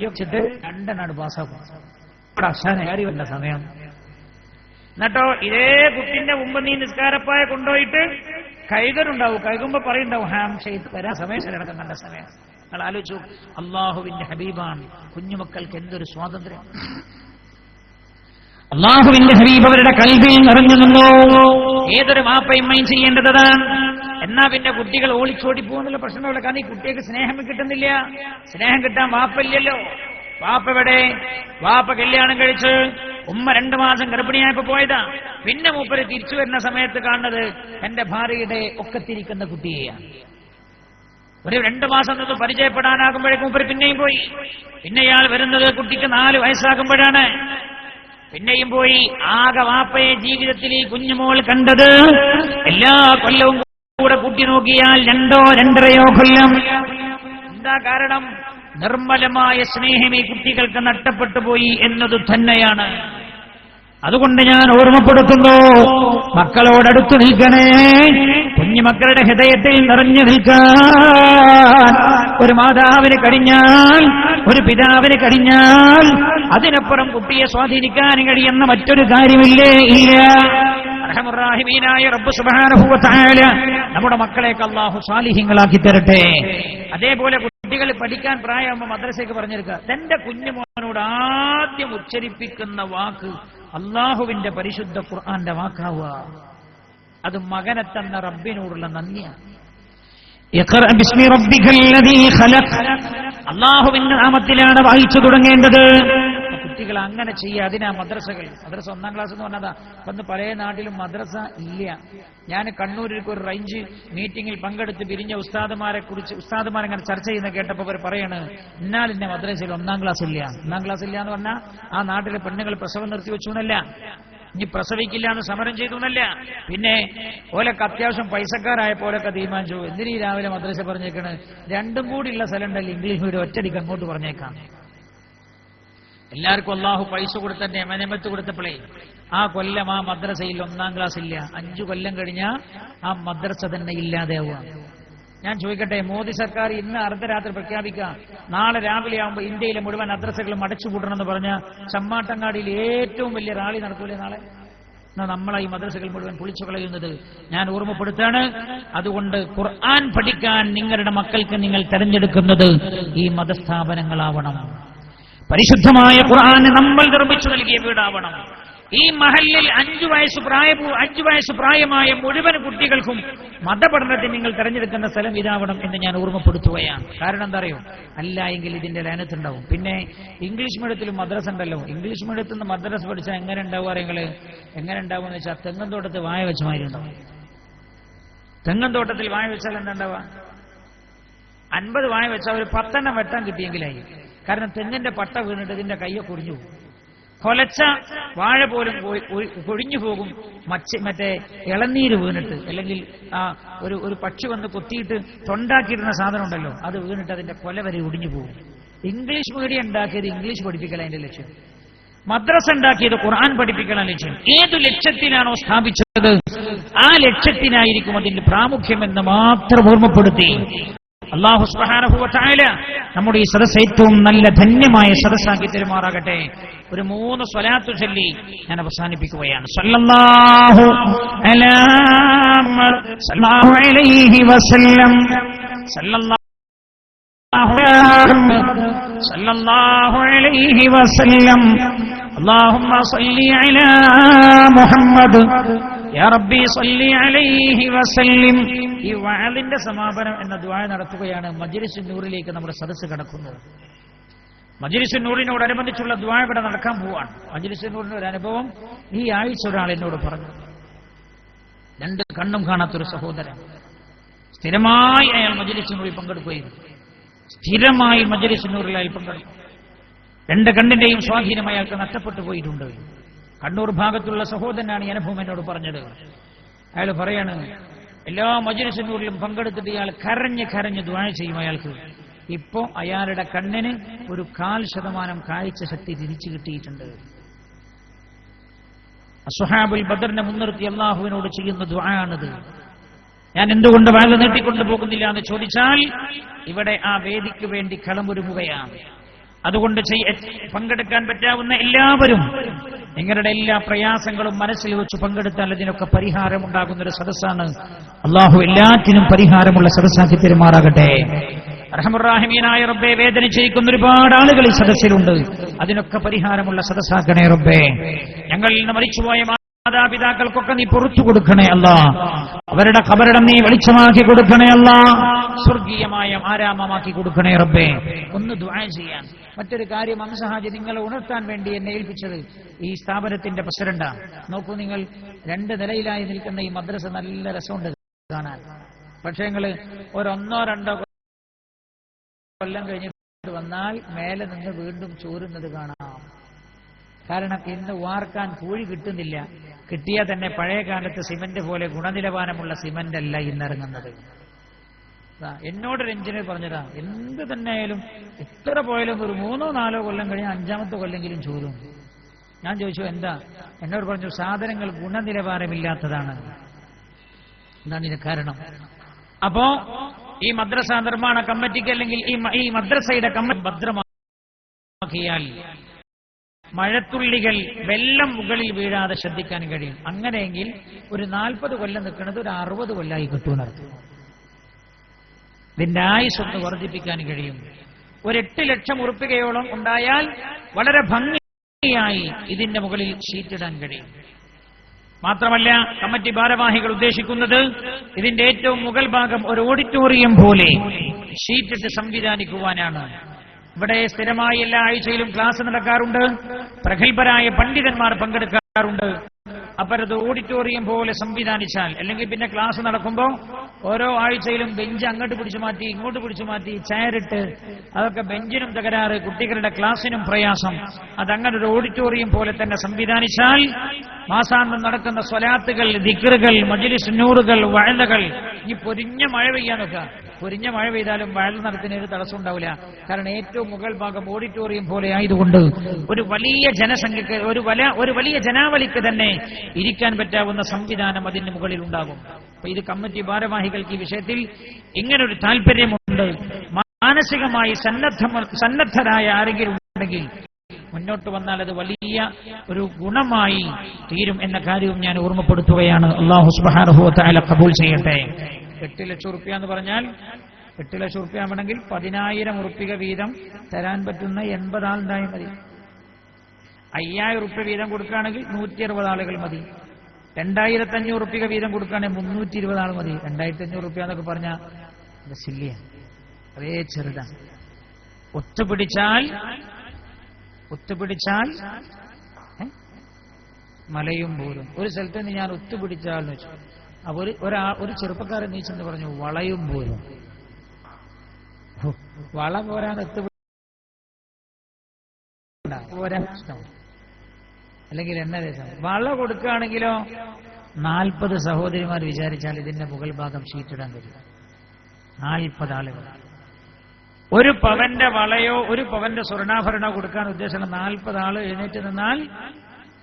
വെച്ചിട്ട് 2 പാസ്സാക്കും. വല്ല സമയം എന്നിട്ടോ ഇതേ കുട്ടിന്റെ മുമ്പ് നീ നിസ്കാരപ്പായ കൊണ്ടുപോയിട്ട് കൈകരുണ്ടാവും. കൈകുമ്പോ പറയുണ്ടാവും ഹാം ചെയ്ത് വരാൻ സമയം ശരിയടക്കം കണ്ട സമയം. നിങ്ങൾ ആലോചിച്ചു, അള്ളാഹുവിന്റെ ഹബീബാണ്. കുഞ്ഞുമക്കൾക്ക് എന്തൊരു സ്വാതന്ത്ര്യം! അള്ളാഹുവിന്റെ ഹബീബ് അവരുടെ കൽബിൽ നിറഞ്ഞു നിന്നു. ഏതൊരു വാപ്പയമ്മയും ചെയ്യേണ്ടതാണ്. എന്നാ പിന്നെ കുട്ടികൾ ഓളിച്ചോടി പോകുന്നുള്ള പ്രശ്നമുള്ള. കാരണം ഈ കുട്ടികൾക്ക് സ്നേഹം കിട്ടുന്നില്ല. സ്നേഹം കിട്ടാൻ വാപ്പയില്ലല്ലോ. വാപ്പ എവിടെ? വാപ്പ കല്യാണം കഴിച്ച് ഉമ്മ 2 മാസം ഗർഭിണിയായപ്പോ പോയതാ. പിന്നെ മൂപ്പര് തിരിച്ചു വരുന്ന സമയത്ത് കാണുന്നത് എന്റെ ഭാര്യയുടെ ഒക്കത്തിരിക്കുന്ന കുട്ടിയെയാണ്. ഒരു 2 മാസം നിന്ന് പരിചയപ്പെടാനാകുമ്പോഴേക്കും മൂപ്പര് പിന്നെയും പോയി. പിന്നെ ഇയാൾ വരുന്നത് കുട്ടിക്ക് 4 വയസ്സാകുമ്പോഴാണ്. പിന്നെയും പോയി. ആകെ വാപ്പയെ ജീവിതത്തിൽ ഈ കുഞ്ഞുമോൾ കണ്ടത് എല്ലാ കൊല്ലവും കൂടെ കൂട്ടി നോക്കിയാൽ 2 2.5 കൊല്ലം. എന്താ കാരണം? നിർമ്മലമായ സ്നേഹം ഈ കുട്ടികൾക്ക് നഷ്ടപ്പെട്ടു പോയി എന്നത് തന്നെയാണ്. അതുകൊണ്ട് ഞാൻ ഓർമ്മപ്പെടുത്തുന്നു, മക്കളോടടുത്തു നിൽക്കണേ. കുഞ്ഞുമക്കളുടെ ഹൃദയത്തിൽ നിറഞ്ഞു നിൽക്കാൻ ഒരു മാതാവിന് കഴിഞ്ഞാൽ, ഒരു പിതാവിന് കഴിഞ്ഞാൽ അതിനപ്പുറം കുട്ടിയെ സ്വാധീനിക്കാൻ കഴിയുന്ന മറ്റൊരു കാര്യമില്ലേ? ഇല്ല. അർഹമുർറാഹിമീനായ റബ്ബ് സുബ്ഹാനഹു വ തആല നമ്മുടെ മക്കളെയൊക്കെ അല്ലാഹു സാലിഹീങ്ങളാക്കി തരട്ടെ. അതേപോലെ കുട്ടികൾ പഠിക്കാൻ പ്രായമാകുമ്പോൾ മദ്രസയ്ക്ക് പറഞ്ഞെടുക്കുക. തന്റെ കുഞ്ഞുമോനോട് ആദ്യം ഉച്ചരിപ്പിക്കുന്ന വാക്ക് അല്ലാഹുവിന്റെ പരിശുദ്ധ ഖുർആന്റെ വാക്കാവുക. അത് മകനെ തന്ന റബ്ബിനോടുള്ള നന്ദിയാണ്. ഇഖ്റ ബിസ്മി റബ്ബിക്കല്ലദീ ഖലഖ്, അല്ലാഹുവിന്റെ നാമത്തിലാണ് വായിച്ചു തുടങ്ങേണ്ടത്. കുട്ടികൾ അങ്ങനെ ചെയ്യുക. അതിനാ മദ്രസകൾ. മദ്രസ 1ാം ക്ലാസ് എന്ന് പറഞ്ഞതാ. അന്ന് പല നാട്ടിലും മദ്രസ ഇല്ല. ഞാൻ കണ്ണൂരിലേക്ക് ഒരു റേഞ്ച് മീറ്റിംഗിൽ പങ്കെടുത്ത് പിരിഞ്ഞ ഉസ്താദുമാരങ്ങനെ ചർച്ച ചെയ്യുന്ന കേട്ടപ്പോൾ അവർ പറയാണ്, ഇന്നാലിന്റെ മദ്രസയിൽ 1ാം ക്ലാസ് ഇല്ല. 1ാം ക്ലാസ് ഇല്ല എന്ന് പറഞ്ഞാൽ ആ നാട്ടിലെ പെണ്ണുങ്ങൾ പ്രസവം നിർത്തി വെച്ചു എന്നല്ല, ഇനി പ്രസവിക്കില്ല എന്ന് സമരം ചെയ്തു എന്നല്ല. പിന്നെ ഓലൊക്കെ അത്യാവശ്യം പൈസക്കാരായപ്പോലൊക്കെ തീരുമാനിച്ചു, എന്തിനീ രാവിലെ മദ്രസ പറഞ്ഞേക്കാണ്, 2ഉം കൂടി ഉള്ള സ്ഥലം ഉണ്ടല്ലോ ഇംഗ്ലീഷ് മീഡിയം ഒറ്റടിക്ക് അങ്ങോട്ട് പറഞ്ഞേക്കാം. എല്ലാവർക്കും അള്ളാഹു പൈസ കൊടുത്തന്നെ മെനമത്ത് കൊടുത്തപ്പോഴേ ആ കൊല്ലം ആ മദ്രസയിൽ 1ാം ക്ലാസ് ഇല്ല. 5 കൊല്ലം കഴിഞ്ഞാൽ ആ മദ്രസ തന്നെ ഇല്ലാതെയാവുക. ഞാൻ ചോദിക്കട്ടെ, മോദി സർക്കാർ ഇന്ന് അർദ്ധരാത്രി പ്രഖ്യാപിക്കുക, നാളെ രാവിലെ ആകുമ്പോൾ ഇന്ത്യയിലെ മുഴുവൻ മദ്രസകളും അടച്ചുപൂട്ടണമെന്ന് പറഞ്ഞ ചമ്മാട്ടങ്ങാടിയിൽ ഏറ്റവും വലിയ റാലി നടക്കൂലേ നാളെ? നമ്മളെ ഈ മദ്രസകൾ മുഴുവൻ പൊളിച്ചു കളയുന്നത് ഞാൻ ഓർമ്മപ്പെടുത്താണ്. അതുകൊണ്ട് ഖുർആൻ പഠിക്കാൻ നിങ്ങളുടെ മക്കൾക്ക് നിങ്ങൾ തെരഞ്ഞെടുക്കുന്നത് ഈ മതസ്ഥാപനങ്ങളാവണം. പരിശുദ്ധമായ ഖുർആൻ നമ്മൾ നിർമ്മിച്ചു നൽകിയ വീടാവണം. ഈ മഹല്ലിൽ 5 വയസ്സ് പ്രായമായ മുഴുവൻ കുട്ടികൾക്കും മതപഠനത്തിന് നിങ്ങൾ തെരഞ്ഞെടുക്കുന്ന സ്ഥലം ഇതാവണം എന്ന് ഞാൻ ഓർമ്മപ്പെടുത്തുകയാണ്. കാരണം എന്താ അറിയോ? അല്ല എങ്കിൽ ഇതിന്റെ ലയനത്തുണ്ടാവും. പിന്നെ ഇംഗ്ലീഷ് മീഡിയത്തിലും മദ്രസ ഉണ്ടല്ലോ. ഇംഗ്ലീഷ് മീഡിയത്തിൽ നിന്ന് മദ്രസ പഠിച്ചാൽ എങ്ങനെ ഉണ്ടാവുക? എങ്ങനെ ഉണ്ടാവും എന്ന് വെച്ചാൽ തെങ്ങന്തോട്ടത്തിൽ വായ വെച്ച മാതിരി ഉണ്ടാവും. തെങ്ങന്തോട്ടത്തിൽ വായ വെച്ചാൽ എന്താ ഉണ്ടാവുക? 50 വായ വെച്ചാൽ ഒരു 10 എണ്ണം വെട്ടാൻ കിട്ടിയെങ്കിലായി. കാരണം തെങ്ങിന്റെ പട്ട വീണിട്ട് ഇതിന്റെ കയ്യൊക്കെ ഒടിഞ്ഞു പോകും. കൊലച്ച വാഴ പോലും കൊഴിഞ്ഞു പോകും. മറ്റേ ഇളനീര് വീണിട്ട്, അല്ലെങ്കിൽ ഒരു പക്ഷി വന്ന് കൊത്തിയിട്ട് തൊണ്ടാക്കിയിരുന്ന സാധനം ഉണ്ടല്ലോ, അത് വീണിട്ട് അതിന്റെ കൊല വരെ ഒടിഞ്ഞു പോകും. ഇംഗ്ലീഷ് മീഡിയം ഉണ്ടാക്കിയത് ഇംഗ്ലീഷ് പഠിപ്പിക്കൽ അതിന്റെ ലക്ഷ്യം. മദ്രസ ഉണ്ടാക്കിയത് ഖുർആൻ പഠിപ്പിക്കലാണ് ലക്ഷ്യം. ഏതു ലക്ഷ്യത്തിനാണോ സ്ഥാപിച്ചത് ആ ലക്ഷ്യത്തിനായിരിക്കും അതിന്റെ പ്രാമുഖ്യം എന്ന് മാത്രം ഓർമ്മപ്പെടുത്തി അല്ലാഹു സുബ്ഹാനഹു വ തആല നമ്മുടെ ഈ സദസ്സ് ഏറ്റവും നല്ല ധന്യമായ സദസ്സാക്കി തരുമാറാകട്ടെ. ഒരു 3 സ്വലാത്ത് ചൊല്ലി ഞാൻ അവസാനിപ്പിക്കുകയാണ്. സല്ലല്ലാഹു അലൈഹി വസല്ലം, സല്ലല്ലാഹു അലൈഹി വസല്ലം, അല്ലാഹുമ്മ സ്വല്ലി അലാ മുഹമ്മദ് യാ റബ്ബി സ്വല്ലി അലൈഹി വസല്ലം. ഈ വഅലിന്റെ സമാപനം എന്ന ദുആ നടത്തുകയാണ്. മജ്ലിസുൻ നൂറിലേക്ക് നമ്മുടെ സദസ്സ് കടക്കുന്നത്. മജ്ലിസുൻ നൂറിനോടനുബന്ധിച്ചുള്ള ദുആ ഇവിടെ നടക്കാൻ പോവാണ്. മജ്ലിസുൻ നൂറിന്റെ ഒരു അനുഭവം ഈ ആഴ്ച ഒരാൾ എന്നോട് പറഞ്ഞു. 2 കണ്ണും കാണാത്തൊരു സഹോദരൻ സ്ഥിരമായി അയാൾ മജ്ലിസുൻ നൂറിൽ പങ്കെടുക്കുകയും സ്ഥിരമായി മജ്ലിസുൻ നൂറിൽ അയാൾ പങ്കെടുക്കും. 2 കണ്ണിന്റെയും സ്വാധീനം അയാൾക്ക് നഷ്ടപ്പെട്ടു പോയിട്ടുണ്ട്. കണ്ണൂർ ഭാഗത്തുള്ള സഹോദരനാണ് ഈ അനുഭവം എന്നോട് പറഞ്ഞത്. അയാൾ പറയാണ്, എല്ലാ മജ്ലിസുൻ നൂറിലും പങ്കെടുത്തിട്ട് ഇയാൾ കരഞ്ഞ് ദുആ ചെയ്യും. അയാൾക്ക് ഇപ്പോ അയാളുടെ കണ്ണിന് ഒരു 1/4% കാഴ്ച ശക്തി തിരിച്ചു കിട്ടിയിട്ടുണ്ട്. അസ്ഹാബുൽ ബദറിനെ മുൻനിർത്തി അല്ലാഹുവിനോട് ചെയ്യുന്ന ദുആയാണിത്. ഞാൻ എന്തുകൊണ്ട് വാഴ നീട്ടിക്കൊണ്ടു പോകുന്നില്ല എന്ന് ചോദിച്ചാൽ, ഇവിടെ ആ വേദിക്ക് വേണ്ടി കളമൊരുങ്ങുകയാണ്. അതുകൊണ്ട് പങ്കെടുക്കാൻ പറ്റാവുന്ന എല്ലാവരും നിങ്ങളുടെ എല്ലാ പ്രയാസങ്ങളും മനസ്സിൽ വെച്ച് പങ്കെടുത്താൽ അതിനൊക്കെ പരിഹാരമുണ്ടാകുന്നൊരു സദസ്സാണ്. അല്ലാഹു എല്ലാറ്റിനും പരിഹാരമുള്ള സദസ്സാക്കി പെരുമാറാകട്ടെ. റഹ്മുർ-റഹീമീനായ റബ്ബേ, വേദനിച്ചിരിക്കുന്ന ഒരുപാട് ആളുകൾ ഈ സദസ്സിലുണ്ട്. അതിനൊക്കെ പരിഹാരമുള്ള സദസ്സാക്കണേ റബ്ബേ. ഞങ്ങളിൽ നിന്ന് മരിച്ചുപോയ മാതാപിതാക്കൾക്കൊക്കെ നീ പുറത്തു കൊടുക്കണേ അല്ലാ. അവരുടെ ഖബറിടം നീ വെളിച്ചമാക്കി കൊടുക്കണേ അല്ലാ. സ്വർഗീയമായ ആരാമമാക്കി കൊടുക്കണേ റബ്ബേ. ഒന്ന് ദുആ ചെയ്യാൻ. മറ്റൊരു കാര്യം, അംസഹാജി നിങ്ങളെ ഉണർത്താൻ വേണ്ടി എന്നെ ഏൽപ്പിച്ചത് ഈ സ്ഥാപനത്തിന്റെ പ്രസിഡന്റാണ്. നോക്കൂ, നിങ്ങൾ 2 നിലയിലായി നിൽക്കുന്ന ഈ മദ്രസ നല്ല രസമുണ്ട് കാണാൻ. പക്ഷേ നിങ്ങൾ ഒരു 1-2 കൊല്ലം കഴിഞ്ഞിട്ട് വന്നാൽ മേലെ നിന്ന് വീണ്ടും ചോരുന്നത് കാണാം. കാരണം ഇന്ന് വാർക്കാൻ പൂഴി കിട്ടുന്നില്ല. കിട്ടിയാൽ തന്നെ പഴയ കാലത്ത് സിമന്റ് പോലെ ഗുണനിലവാരമുള്ള സിമന്റ് അല്ല ഇന്നിറങ്ങുന്നത്. എന്നോടൊരു എഞ്ചിനീയർ പറഞ്ഞതാ, എന്ത് തന്നെയായാലും എത്ര പോയാലും ഒരു 3-4 കൊല്ലം കഴിഞ്ഞാൽ 5ാമത്തെ കൊല്ലെങ്കിലും ചോരും. ഞാൻ ചോദിച്ചു എന്താ? എന്നോട് പറഞ്ഞു, സാധനങ്ങൾ ഗുണനിലവാരമില്ലാത്തതാണ്. എന്താണ് ഇതിന് കാരണം? അപ്പോ ഈ മദ്രസ നിർമ്മാണ കമ്മിറ്റിക്ക്, അല്ലെങ്കിൽ ഈ മദ്രസയുടെ കമ്മിറ്റി ഭദ്രമാക്കിയാൽ മഴത്തുള്ളികൾ വെള്ളം മുകളിൽ വീഴാതെ ശ്രദ്ധിക്കാൻ കഴിയും. അങ്ങനെയെങ്കിൽ ഒരു 40 കൊല്ലം നിൽക്കുന്നത് ഒരു 60 കൊല്ലമായി കിട്ടുമെന്നർത്ഥം. ഇതിന്റെ ആയുസ്സൊന്ന് വർദ്ധിപ്പിക്കാൻ കഴിയും. ഒരു 8 ലക്ഷം ഉറുപ്പികയോളം ഉണ്ടായാൽ വളരെ ഭംഗിയായി ഇതിന്റെ മുകളിൽ ഷീറ്റിടാൻ കഴിയും. മാത്രമല്ല, കമ്മിറ്റി ഭാരവാഹികൾ ഉദ്ദേശിക്കുന്നത് ഇതിന്റെ ഏറ്റവും മുകൾ ഭാഗം ഒരു ഓഡിറ്റോറിയം പോലെ ഷീറ്റിട്ട് സംവിധാനിക്കുവാനാണ്. ഇവിടെ സ്ഥിരമായി എല്ലാ ആഴ്ചയിലും ക്ലാസ് നടക്കാറുണ്ട്. പ്രഗത്ഭരായ പണ്ഡിതന്മാർ പങ്കെടുക്കാറുണ്ട്. അപ്പുറത്ത് ഓഡിറ്റോറിയം പോലെ സംവിധാനിച്ചാൽ, അല്ലെങ്കിൽ പിന്നെ ക്ലാസ് നടക്കുമ്പോൾ ഓരോ ആഴ്ചയിലും ബെഞ്ച് അങ്ങോട്ട് പിടിച്ചു മാറ്റി ഇങ്ങോട്ട് പിടിച്ചു മാറ്റി ചെയറിട്ട്, അതൊക്കെ ബെഞ്ചിനും തകരാറ്, കുട്ടികളുടെ ക്ലാസ്സിനും പ്രയാസം. അതങ്ങനെ ഒരു ഓഡിറ്റോറിയം പോലെ തന്നെ സംവിധാനിച്ചാൽ മാസാന്തം നടക്കുന്ന സ്വലാത്തുകൾ, ദിക്റുകൾ, മജ്ലിസ് നൂറുകൾ, വഅദകൾ, ഈ പൊരിഞ്ഞ മഴ പെയ്യാനൊക്കെ, പൊരിഞ്ഞ മഴ പെയ്താലും വഅദ നടത്തുന്നതിന് തടസ്സം ഉണ്ടാവില്ല. കാരണം ഏറ്റവും മുകൾ ഭാഗം ഓഡിറ്റോറിയം പോലെ ആയതുകൊണ്ട് ഒരു വലിയ ജനസംഖ്യക്ക്, ഒരു വലിയ ജനാവലിക്ക് തന്നെ ഇരിക്കാൻ പറ്റാവുന്ന സംവിധാനം അതിന് മുകളിൽ ഉണ്ടാകും. അപ്പൊ ഇത് കമ്മിറ്റി ഭാരവാഹികൾക്ക് ഈ വിഷയത്തിൽ ഇങ്ങനൊരു താല്പര്യമുണ്ട്. മാനസികമായി സന്നദ്ധരായ ആരെങ്കിലും ഉണ്ടെങ്കിൽ മുന്നോട്ട് വന്നാൽ അത് വലിയ ഒരു ഗുണമായി തീരും എന്ന കാര്യവും ഞാൻ ഓർമ്മപ്പെടുത്തുകയാണ്. അല്ലാഹു സുബ്ഹാനഹു വ തആല ഖബൂൽ ചെയ്യട്ടെ. 8 ലക്ഷം റുപ്യ എന്ന് പറഞ്ഞാൽ 8 ലക്ഷം റുപ്യ ആവണമെങ്കിൽ 10,000 ഉറുപ്പിക വീതം തരാൻ പറ്റുന്ന 80 ആളുണ്ടായാൽ മതി. 5,000 റുപ്യ വീതം കൊടുക്കുകയാണെങ്കിൽ 160 ആളുകൾ മതി. 2,500 റുപ്യ വീതം കൊടുക്കുകയാണെങ്കിൽ 320 ആൾ മതി. 2,500 റുപ്യ എന്നൊക്കെ പറഞ്ഞാൽ സില്ലിയ, അതേ ചെറുതാണ്. ഒത്തുപിടിച്ചാൽ മലയും പോലും. ഒരു സ്ഥലത്ത് നിന്ന് ഞാൻ ഒത്തുപിടിച്ചാൽ വെച്ചു. അപ്പൊ ഒരു ചെറുപ്പക്കാരൻ നീച്ചെന്ന് പറഞ്ഞു, വളയും പോലും. വള പോരാൻ പോരാൻ അല്ലെങ്കിൽ എണ്ണ രസം. വള കൊടുക്കുകയാണെങ്കിലോ 40 സഹോദരിമാർ വിചാരിച്ചാൽ ഇതിന്റെ മുകൾ ഭാഗം ഷീറ്റിടാൻ കഴിയും. 40 ആളുകൾ. ഒരു പവന്റെ വളയോ ഒരു പവന്റെ സ്വർണ്ണാഭരണോ കൊടുക്കാൻ ഉദ്ദേശമുള്ള 40 ആള് എഴുന്നേറ്റ് നിന്നാൽ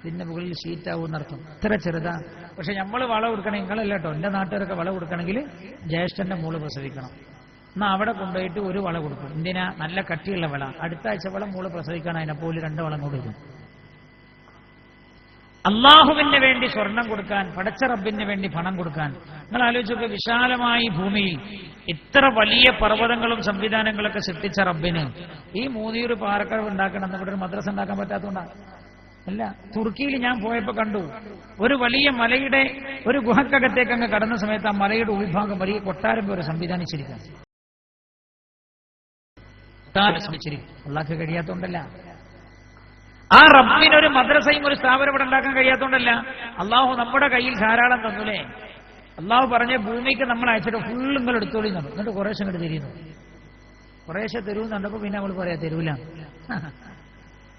ഇതിന്റെ മുകളിൽ ഷീറ്റാവും എന്നർത്ഥം. ഇത്ര ചെറുതാ. പക്ഷെ നമ്മൾ വള കൊടുക്കണമെങ്കിൽ, നിങ്ങളല്ല കേട്ടോ, എന്റെ നാട്ടുകാരൊക്കെ വള കൊടുക്കണമെങ്കിൽ ജ്യേഷ്ഠന്റെ മോള് പ്രസവിക്കണം. എന്നാ അവിടെ കൊണ്ടുപോയിട്ട് ഒരു വള കൊടുക്കും. എന്തിനാ? നല്ല കട്ടിയുള്ള വള. അടുത്ത ആഴ്ച വള മോള് പ്രസവിക്കാൻ അതിനെപ്പോലെ 2 വളം കൊടുക്കും. അള്ളാഹുവിന് വേണ്ടി സ്വർണം കൊടുക്കാൻ, പടച്ച റബ്ബിന് വേണ്ടി പണം കൊടുക്കാൻ. നിങ്ങൾ ആലോചിച്ചൊക്കെ, വിശാലമായി ഭൂമിയിൽ ഇത്ര വലിയ പർവ്വതങ്ങളും സംവിധാനങ്ങളൊക്കെ സൃഷ്ടിച്ച റബ്ബിന് ഈ മൂന്നിയൂർ പാറക്കടവ് ഉണ്ടാക്കണം, ഇവിടെ ഒരു മദ്രസ ഉണ്ടാക്കാൻ പറ്റാത്തതുകൊണ്ടാണ്. അല്ല, തുർക്കിയിൽ ഞാൻ പോയപ്പോ കണ്ടു, ഒരു വലിയ മലയുടെ ഒരു ഗുഹക്കകത്തേക്ക് അങ്ങ് കടന്ന സമയത്ത് ആ മലയുടെ ഉൾഭാഗം വലിയ കൊട്ടാരം പോലെ സംവിധാനിച്ചിരിക്കുന്നു. അള്ളാഹ്ക്ക് കഴിയാത്തോണ്ടല്ല, ആ റബ്ബിനൊരു മദ്രസയും ഒരു സ്ഥാപനം ഇവിടെ ഉണ്ടാക്കാൻ കഴിയാത്തോണ്ടല്ല. അള്ളാഹു നമ്മുടെ കയ്യിൽ ധാരാളം തന്നുല്ലേ. അള്ളാഹു പറഞ്ഞ ഭൂമിക്ക് നമ്മൾ അയച്ചിട്ട് ഫുള്ള് നിങ്ങൾ എടുത്തോളി, എന്നിട്ട് കുറേശ്ശെ ഇങ്ങോട്ട് തരുന്നു. കുറേശ്ശെ തരൂന്നുണ്ടപ്പോ പിന്നെ നമ്മൾ പറയാ തരൂല.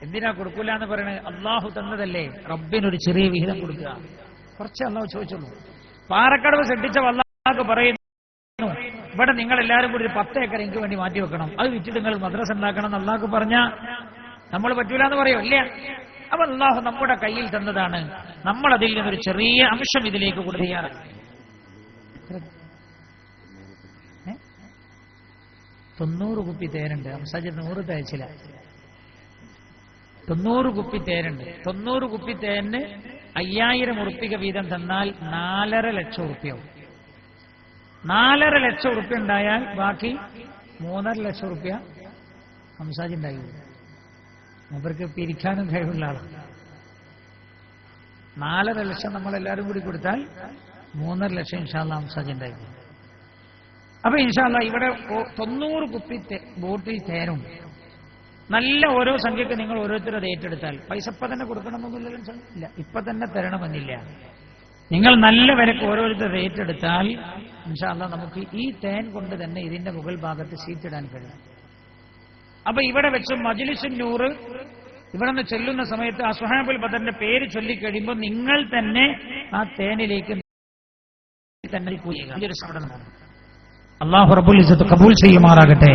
എന്തിനാ കൊടുക്കൂല എന്ന് പറയണത്? അള്ളാഹു തന്നതല്ലേ, റബ്ബിനൊരു ചെറിയ വിഹിതം കൊടുക്കുക. കുറച്ച് അള്ളാഹു ചോദിച്ചുള്ളൂ. പാറക്കടവ് സൃഷ്ടിച്ച അള്ളാഹു പറയുന്നു, ഇവിടെ നിങ്ങൾ എല്ലാവരും കൂടി ഒരു 10 ഏക്കർ എനിക്ക് വേണ്ടി മാറ്റി വെക്കണം, അത് വിറ്റിട്ട് നിങ്ങൾ മദ്രസ ഉണ്ടാക്കണം എന്ന് അള്ളാഹു പറഞ്ഞ നമ്മൾ പറ്റൂല എന്ന് പറയോ? ഇല്ല. അപ്പൊ അള്ളാഹു നമ്മുടെ കയ്യിൽ തന്നതാണ്, നമ്മൾ അതിൽ നിന്നൊരു ചെറിയ അംശം ഇതിലേക്ക് കൊടുക്കുകയാണ്. 90 കുപ്പി തേനുണ്ട്. അംസാജ് 100 തേച്ചില്ല. 90 കുപ്പി തേനുണ്ട്. 90 കുപ്പി തേനിന് 5000 ഉറുപ്പിക വീതം തന്നാൽ 4.5 ലക്ഷം ഉറുപ്പിയാവും. 4.5 ലക്ഷം ഉറുപ്പ്യ ഉണ്ടായാൽ ബാക്കി 3.5 ലക്ഷം ഉറുപ്പ്യ ഹംസാജ് ഉണ്ടായി. അവർക്ക് പിരിക്കാനും കഴിവുള്ള ആളാണ്. 4.5 ലക്ഷം നമ്മളെല്ലാവരും കൂടി കൊടുത്താൽ 3.5 ലക്ഷം ഇൻഷാല്ലാ ഹംസാജ് ഉണ്ടായി. അപ്പൊ ഇൻഷാല്ലാ ഇവിടെ 90 കുപ്പി ബോട്ടിൽ തേനും നല്ല ഓരോ സംഖ്യക്ക് നിങ്ങൾ ഓരോരുത്തരത് ഏറ്റെടുത്താൽ പൈസ ഇപ്പൊ തന്നെ കൊടുക്കണമെന്നൊന്നുമില്ല. ഇല്ല, ഇപ്പൊ തന്നെ തരണമെന്നില്ല. നിങ്ങൾ നല്ല വിലക്ക് ഓരോരുത്തർ ഏറ്റെടുത്താൽ ഇൻഷാല്ലാ നമുക്ക് ഈ തേൻ കൊണ്ട് തന്നെ ഇതിന്റെ മുകൾ ഭാഗത്ത് സീറ്റിടാൻ കഴിയും. അപ്പൊ ഇവിടെ വെച്ച് മജ്ലിസുൻ നൂർ ഇവിടെ നിന്ന് ചെല്ലുന്ന സമയത്ത് അസ്ഹാബുൽ ബദറിന്റെ പേര് ചൊല്ലിക്കഴിയുമ്പോൾ നിങ്ങൾ തന്നെ ആ തേനിലേക്ക് തന്നെ അല്ലാഹു റബ്ബുൽ ഇസ്സത്ത് കബൂൽ ചെയ്യുമാറാകട്ടെ.